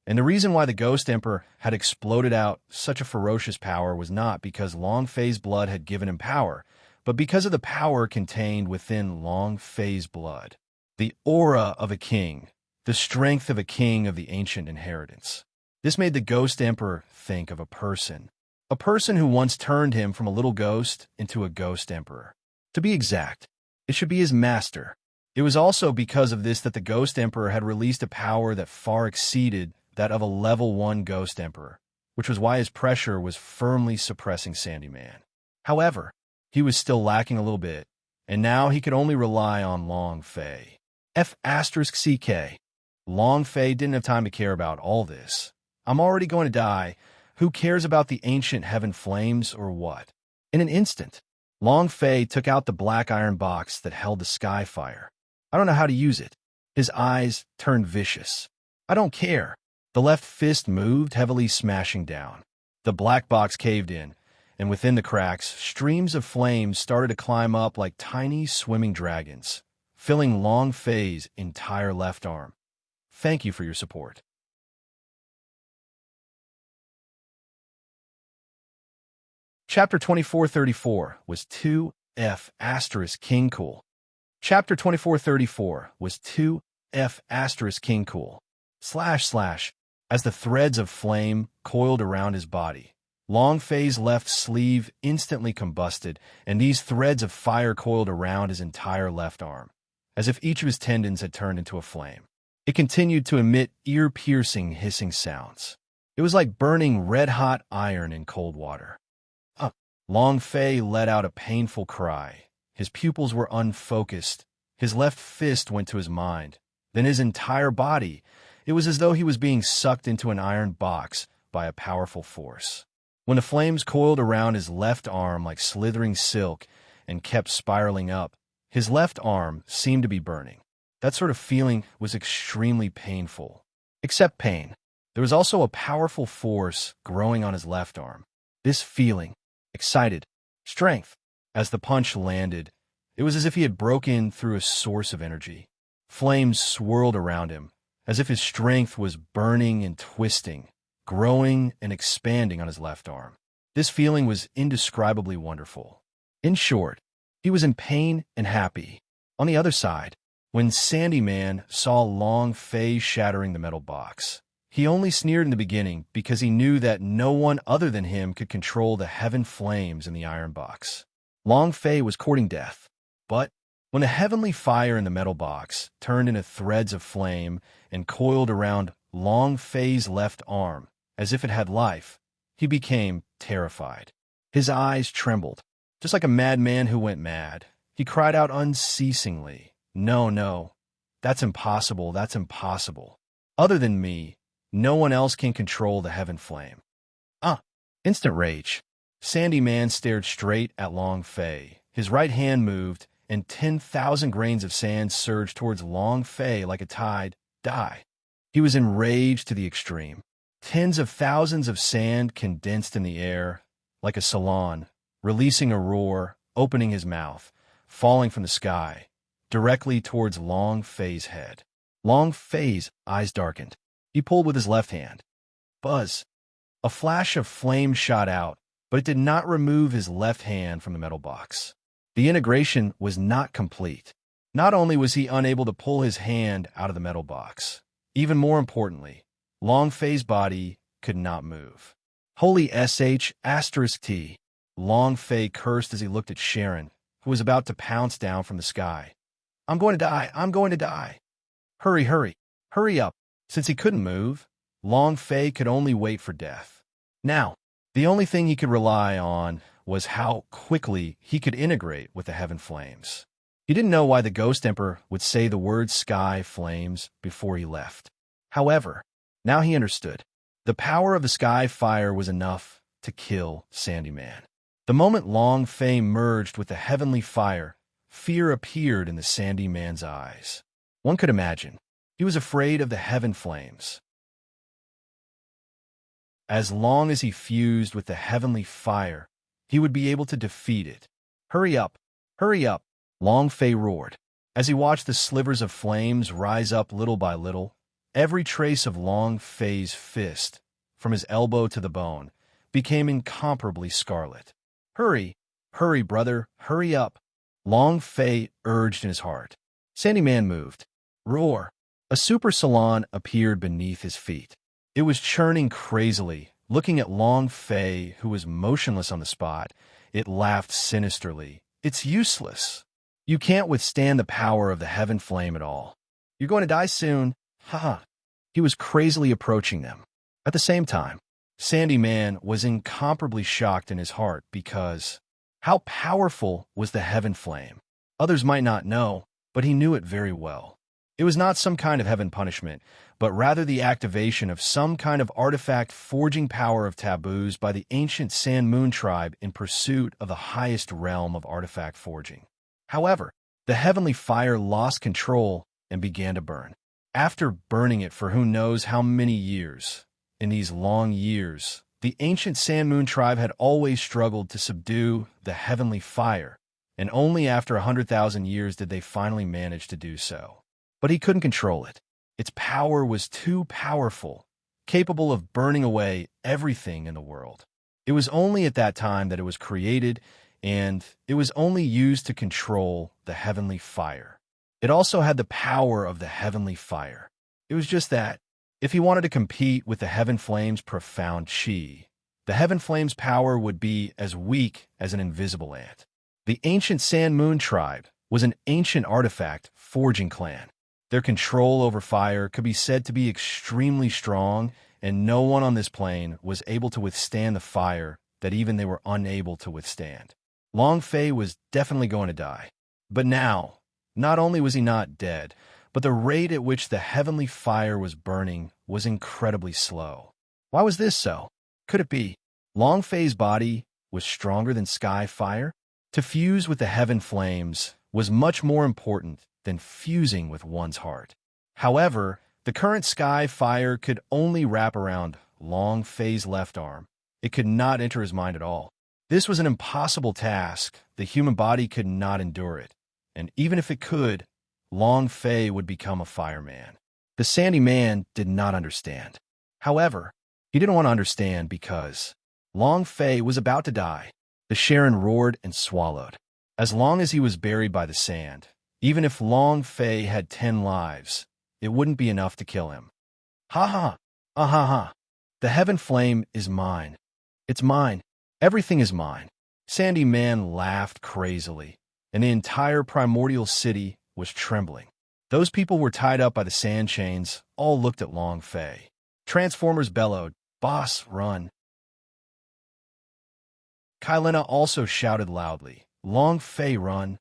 And the reason why the Ghost Emperor had exploded out such a ferocious power was not because Long Fei's blood had given him power, but because of the power contained within Long Fei's blood. The aura of a king, the strength of a king of the ancient inheritance. This made the Ghost Emperor think of a person who once turned him from a little ghost into a Ghost Emperor. To be exact, it should be his master. It was also because of this that the Ghost Emperor had released a power that far exceeded that of a level 1 Ghost Emperor, which was why his pressure was firmly suppressing Sandy Man. However, he was still lacking a little bit, and now he could only rely on Long Fei. F***CK. Long Fei didn't have time to care about all this. I'm already going to die. Who cares about the ancient heaven flames or what? In an instant, Long Fei took out the black iron box that held the Skyfire. I don't know how to use it. His eyes turned vicious. I don't care. The left fist moved, heavily smashing down. The black box caved in, and within the cracks, streams of flames started to climb up like tiny swimming dragons, filling Long Fei's entire left arm. Thank you for your support. Chapter 2434 was 2F** King Cool. Chapter 2434 was 2F** King Cool. / As the threads of flame coiled around his body, Long Fei's left sleeve instantly combusted, and these threads of fire coiled around his entire left arm, as if each of his tendons had turned into a flame. It continued to emit ear-piercing hissing sounds. It was like burning red-hot iron in cold water. Long Fei let out a painful cry. His pupils were unfocused. His left fist went to his mind. Then his entire body. It was as though he was being sucked into an iron box by a powerful force. When the flames coiled around his left arm like slithering silk and kept spiraling up, his left arm seemed to be burning. That sort of feeling was extremely painful. Except pain, there was also a powerful force growing on his left arm. This feeling, excited, strength. As the punch landed, it was as if he had broken through a source of energy. Flames swirled around him, as if his strength was burning and twisting, growing and expanding on his left arm. This feeling was indescribably wonderful. In short, he was in pain and happy. On the other side, when Sandy Man saw Long Fei shattering the metal box, he only sneered in the beginning because he knew that no one other than him could control the heaven flames in the iron box. Long Fei was courting death, but when the heavenly fire in the metal box turned into threads of flame and coiled around Long Fei's left arm as if it had life, he became terrified. His eyes trembled, just like a madman who went mad. He cried out unceasingly, "No, no, that's impossible, that's impossible. Other than me, no one else can control the heaven flame." Instant rage. Sandy Man stared straight at Long Fei. His right hand moved, and 10,000 grains of sand surged towards Long Fei like a tide. Die. He was enraged to the extreme. Tens of thousands of sand condensed in the air, like a salon, releasing a roar, opening his mouth, falling from the sky, directly towards Long Fei's head. Long Fei's eyes darkened. He pulled with his left hand. Buzz. A flash of flame shot out, but it did not remove his left hand from the metal box. The integration was not complete. Not only was he unable to pull his hand out of the metal box, even more importantly, Long Fei's body could not move. Holy sh**t. Long Fei cursed as he looked at Sharon, who was about to pounce down from the sky. "I'm going to die, I'm going to die. Hurry, hurry, hurry up." Since he couldn't move, Long Fei could only wait for death. Now, the only thing he could rely on was how quickly he could integrate with the heaven flames. He didn't know why the Ghost Emperor would say the word sky flames before he left. However, now he understood. The power of the sky fire was enough to kill Sandy Man. The moment Long Fei merged with the heavenly fire, fear appeared in the Sandy Man's eyes. One could imagine. He was afraid of the heaven flames. As long as he fused with the heavenly fire, he would be able to defeat it. "Hurry up! Hurry up!" Long Fei roared. As he watched the slivers of flames rise up little by little, every trace of Long Fei's fist, from his elbow to the bone, became incomparably scarlet. "Hurry! Hurry, brother! Hurry up!" Long Fei urged in his heart. Sandy Man moved. Roar! A super salon appeared beneath his feet. It was churning crazily. Looking at Long Fei, who was motionless on the spot, it laughed sinisterly. "It's useless. You can't withstand the power of the heaven flame at all. You're going to die soon. Ha!" He was crazily approaching them. At the same time, Sandy Man was incomparably shocked in his heart because how powerful was the heaven flame? Others might not know, but he knew it very well. It was not some kind of heaven punishment, but rather the activation of some kind of artifact forging power of taboos by the ancient Sand Moon tribe in pursuit of the highest realm of artifact forging. However, the heavenly fire lost control and began to burn. After burning it for who knows how many years, in these long years, the ancient Sand Moon tribe had always struggled to subdue the heavenly fire, and only after 100,000 years did they finally manage to do so. But he couldn't control it. Its power was too powerful, capable of burning away everything in the world. It was only at that time that it was created, and it was only used to control the heavenly fire. It also had the power of the heavenly fire. It was just that, if he wanted to compete with the heaven flame's profound chi, the heaven flame's power would be as weak as an invisible ant. The ancient Sand Moon tribe was an ancient artifact forging clan. Their control over fire could be said to be extremely strong, and no one on this plane was able to withstand the fire that even they were unable to withstand. Long Fei was definitely going to die. But now, not only was he not dead, but the rate at which the heavenly fire was burning was incredibly slow. Why was this so? Could it be Long Fei's body was stronger than sky fire? To fuse with the heaven flames was much more important than fusing with one's heart. However, the current sky fire could only wrap around Long Fei's left arm. It could not enter his mind at all. This was an impossible task. The human body could not endure it. And even if it could, Long Fei would become a fireman. The sandy man did not understand. However, he didn't want to understand because Long Fei was about to die. The Sharon roared and swallowed. As long as he was buried by the sand, even if Long Fei had 10 lives, it wouldn't be enough to kill him. Ha ha, ah ha ha. The heaven flame is mine. It's mine. Everything is mine. Sandy Man laughed crazily, and the entire primordial city was trembling. Those people were tied up by the sand chains, all looked at Long Fei. Transformers bellowed, "Boss, run." Kailena also shouted loudly, "Long Fei, run."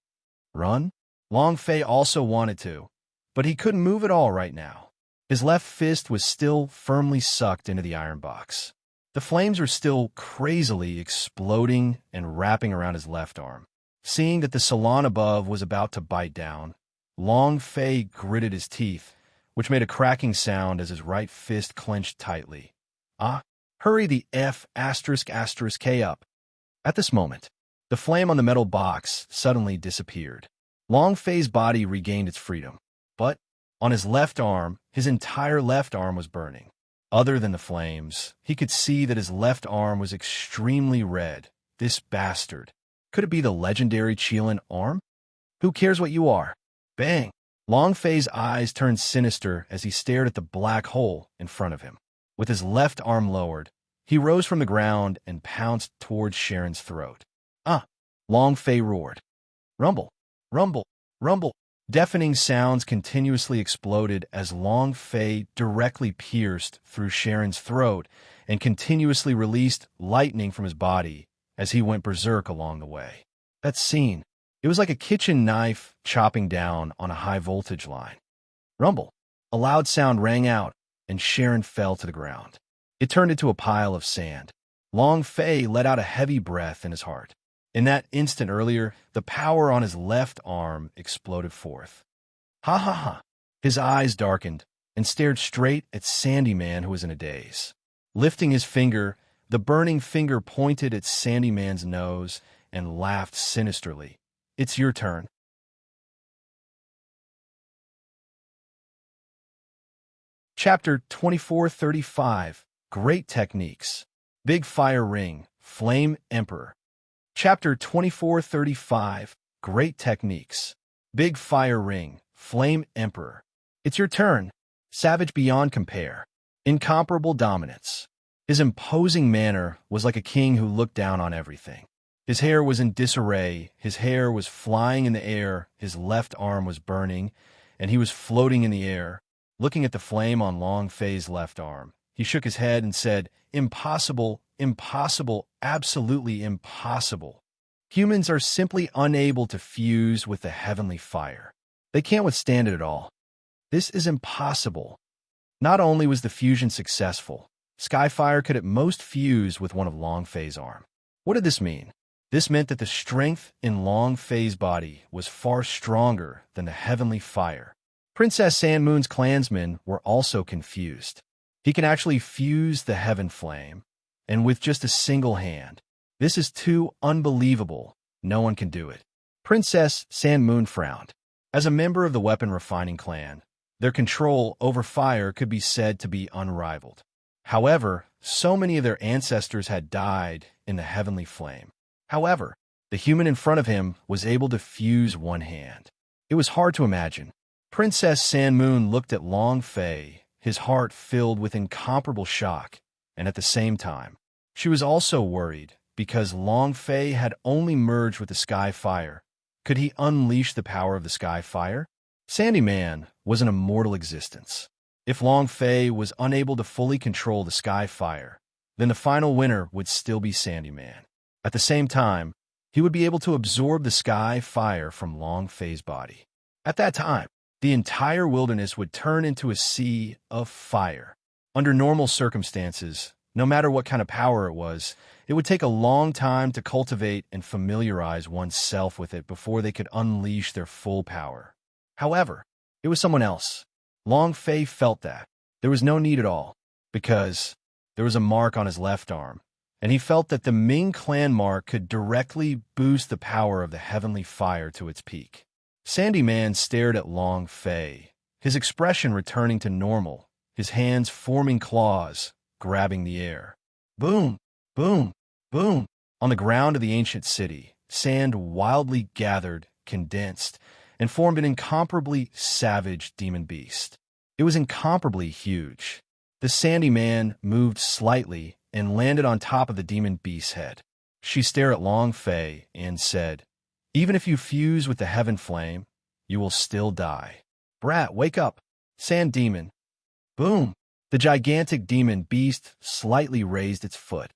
Run? Long Fei also wanted to, but he couldn't move at all right now. His left fist was still firmly sucked into the iron box. The flames were still crazily exploding and wrapping around his left arm. Seeing that the salon above was about to bite down, Long Fei gritted his teeth, which made a cracking sound as his right fist clenched tightly. Ah, hurry the F***K up. At this moment, the flame on the metal box suddenly disappeared. Long Fei's body regained its freedom, but on his left arm, his entire left arm was burning. Other than the flames, he could see that his left arm was extremely red. This bastard. Could it be the legendary Qilin arm? Who cares what you are? Bang! Long Fei's eyes turned sinister as he stared at the black hole in front of him. With his left arm lowered, he rose from the ground and pounced towards Sharon's throat. Ah! Long Fei roared. Rumble! Rumble! Rumble! Deafening sounds continuously exploded as Long Fei directly pierced through Sharon's throat and continuously released lightning from his body as he went berserk along the way. That scene, it was like a kitchen knife chopping down on a high-voltage line. Rumble! A loud sound rang out, and Sharon fell to the ground. It turned into a pile of sand. Long Fei let out a heavy breath in his heart. In that instant earlier, the power on his left arm exploded forth. Ha ha ha! His eyes darkened and stared straight at Sandy Man, who was in a daze. Lifting his finger, the burning finger pointed at Sandy Man's nose and laughed sinisterly. It's your turn. Chapter 2435, Great Techniques. Big Fire Ring, Flame Emperor. Chapter 2435, Great Techniques. Big Fire Ring, Flame Emperor. It's your turn. Savage beyond compare. Incomparable dominance. His imposing manner was like a king who looked down on everything. His hair was in disarray, his hair was flying in the air, his left arm was burning, and he was floating in the air. Looking at the flame on Long Fei's left arm, he shook his head and said, "Impossible, impossible, absolutely impossible. Humans are simply unable to fuse with the heavenly fire. They can't withstand it at all. This is impossible." Not only was the fusion successful, Skyfire could at most fuse with one of Long Fei's arm. What did this mean? This meant that the strength in Long Fei's body was far stronger than the heavenly fire. Princess Sandmoon's clansmen were also confused. He can actually fuse the heaven flame, and with just a single hand. This is too unbelievable. No one can do it. Princess Sandmoon frowned. As a member of the weapon refining clan, their control over fire could be said to be unrivaled. However, so many of their ancestors had died in the heavenly flame. However, the human in front of him was able to fuse one hand. It was hard to imagine. Princess Sandmoon looked at Long Fei, his heart filled with incomparable shock, and at the same time, she was also worried because Long Fei had only merged with the sky fire. Could he unleash the power of the sky fire? Sandy Man was an immortal existence. If Long Fei was unable to fully control the sky fire, then the final winner would still be Sandy Man. At the same time, he would be able to absorb the sky fire from Long Fei's body. At that time, the entire wilderness would turn into a sea of fire. Under normal circumstances, no matter what kind of power it was, it would take a long time to cultivate and familiarize oneself with it before they could unleash their full power. However, it was someone else. Long Fei felt that. There was no need at all, because there was a mark on his left arm, and he felt that the Ming clan mark could directly boost the power of the heavenly fire to its peak. Sandy Man stared at Long Fei, his expression returning to normal, his hands forming claws, grabbing the air. Boom, boom, boom. On the ground of the ancient city, sand wildly gathered, condensed, and formed an incomparably savage demon beast. It was incomparably huge. The Sandy Man moved slightly and landed on top of the demon beast's head. She stared at Long Fei and said, "Even if you fuse with the heaven flame, you will still die. Brat, wake up, sand demon." Boom! The gigantic demon beast slightly raised its foot.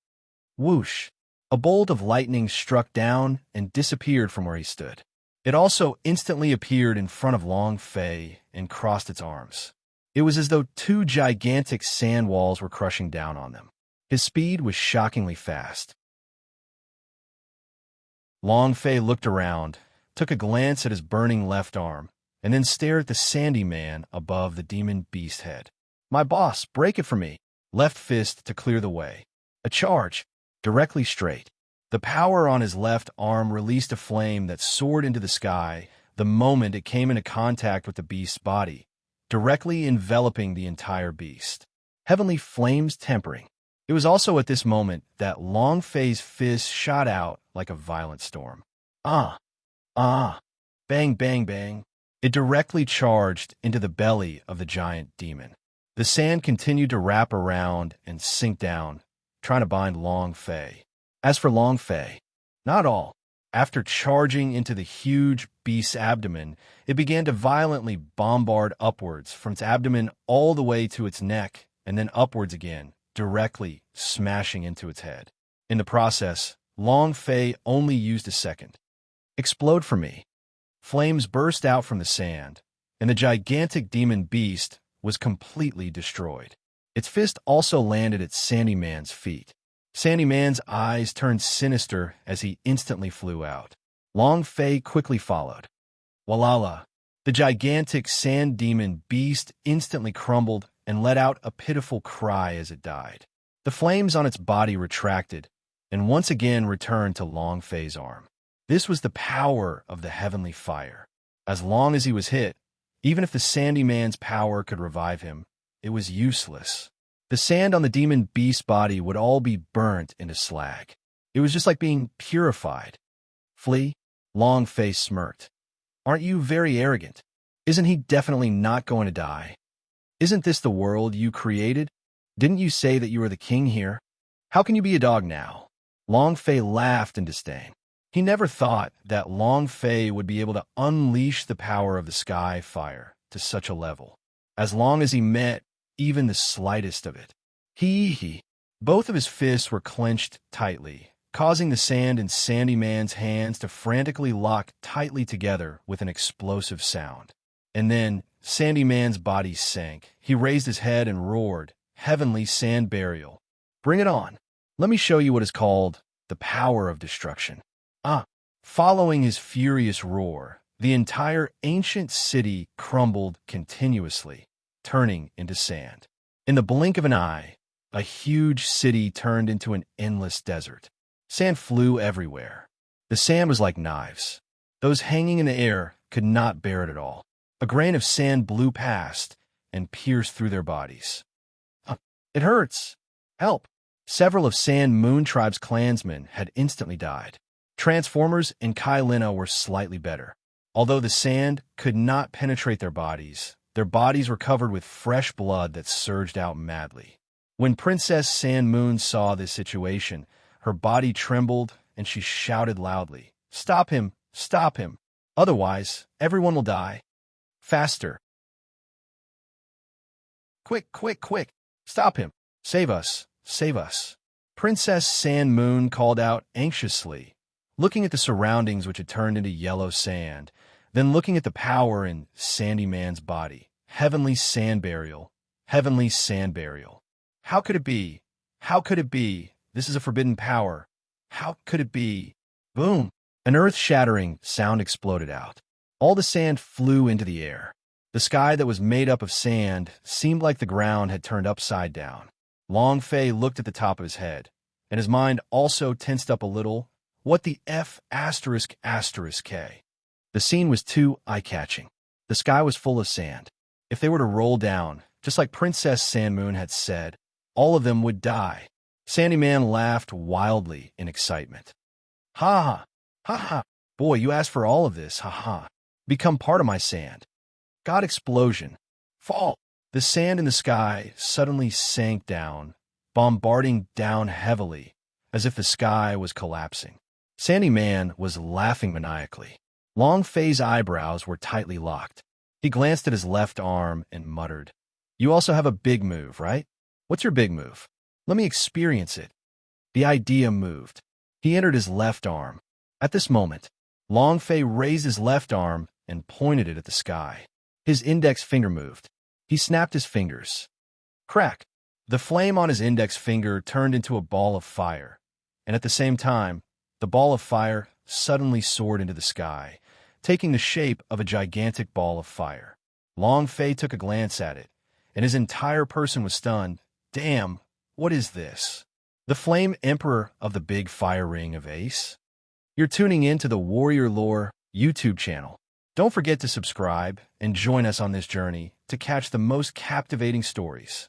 Whoosh! A bolt of lightning struck down and disappeared from where he stood. It also instantly appeared in front of Long Fei and crossed its arms. It was as though two gigantic sand walls were crushing down on them. His speed was shockingly fast. Long Fei looked around, took a glance at his burning left arm, and then stared at the Sandy Man above the demon beast head. "My boss, break it for me." Left fist to clear the way. A charge, directly straight. The power on his left arm released a flame that soared into the sky the moment it came into contact with the beast's body, directly enveloping the entire beast. Heavenly flames tempering. It was also at this moment that Long Fei's fist shot out like a violent storm. Ah! Bang, bang, bang. It directly charged into the belly of the giant demon. The sand continued to wrap around and sink down, trying to bind Long Fei. As for Long Fei, not all. After charging into the huge beast's abdomen, it began to violently bombard upwards from its abdomen all the way to its neck, and then upwards again, directly smashing into its head. In the process, Long Fei only used a second. "Explode for me." Flames burst out from the sand, and the gigantic demon beast was completely destroyed. Its fist also landed at Sandy Man's feet. Sandy Man's eyes turned sinister as he instantly flew out. Long Fei quickly followed. Walala! The gigantic sand demon beast instantly crumbled and let out a pitiful cry as it died. The flames on its body retracted and once again returned to Long Fei's arm. This was the power of the heavenly fire. As long as he was hit, even if the Sandy Man's power could revive him, it was useless. The sand on the demon beast's body would all be burnt into slag. It was just like being purified. "Flee?" Long Fei smirked. "Aren't you very arrogant? Isn't he definitely not going to die? Isn't this the world you created? Didn't you say that you were the king here? How can you be a dog now?" Long Fei laughed in disdain. He never thought that Long Fei would be able to unleash the power of the sky fire to such a level, as long as he met even the slightest of it. Both of his fists were clenched tightly, causing the sand in Sandy Man's hands to frantically lock tightly together with an explosive sound. And then Sandy Man's body sank. He raised his head and roared, "Heavenly sand burial. Bring it on. Let me show you what is called the power of destruction." Following his furious roar, the entire ancient city crumbled continuously, turning into sand. In the blink of an eye, a huge city turned into an endless desert. Sand flew everywhere. The sand was like knives. Those hanging in the air could not bear it at all. A grain of sand blew past and pierced through their bodies. "It hurts! Help!" Several of Sand Moon Tribe's clansmen had instantly died. Transformers and Kai Lina were slightly better. Although the sand could not penetrate their bodies were covered with fresh blood that surged out madly. When Princess Sand Moon saw this situation, her body trembled and she shouted loudly, "Stop him! Stop him! Otherwise, everyone will die. Faster! Quick, quick, quick! Stop him! Save us! Save us!" Princess Sand Moon called out anxiously, looking at the surroundings which had turned into yellow sand, then looking at the power in Sandy Man's body. Heavenly sand burial. Heavenly sand burial. How could it be? How could it be? This is a forbidden power. How could it be? Boom! An earth-shattering sound exploded out. All the sand flew into the air. The sky that was made up of sand seemed like the ground had turned upside down. Long Fei looked at the top of his head, and his mind also tensed up a little. What the F asterisk asterisk K? The scene was too eye-catching. The sky was full of sand. If they were to roll down, just like Princess Sandmoon had said, all of them would die. Sandy Man laughed wildly in excitement. Ha ha, ha ha. Boy, you asked for all of this, ha ha. Become part of my sand. God explosion. Fall. The sand in the sky suddenly sank down, bombarding down heavily, as if the sky was collapsing. Sandy Man was laughing maniacally. Long Fei's eyebrows were tightly locked. He glanced at his left arm and muttered, "You also have a big move, right? What's your big move? Let me experience it." The idea moved. He entered his left arm. At this moment, Long Fei raised his left arm and pointed it at the sky. His index finger moved. He snapped his fingers. Crack! The flame on his index finger turned into a ball of fire, and at the same time, the ball of fire suddenly soared into the sky, taking the shape of a gigantic ball of fire. Long Fei took a glance at it, and his entire person was stunned. Damn, what is this? The Flame Emperor of the Big Fire Ring of Ace? You're tuning in to the Warrior Lore YouTube channel. Don't forget to subscribe and join us on this journey to catch the most captivating stories.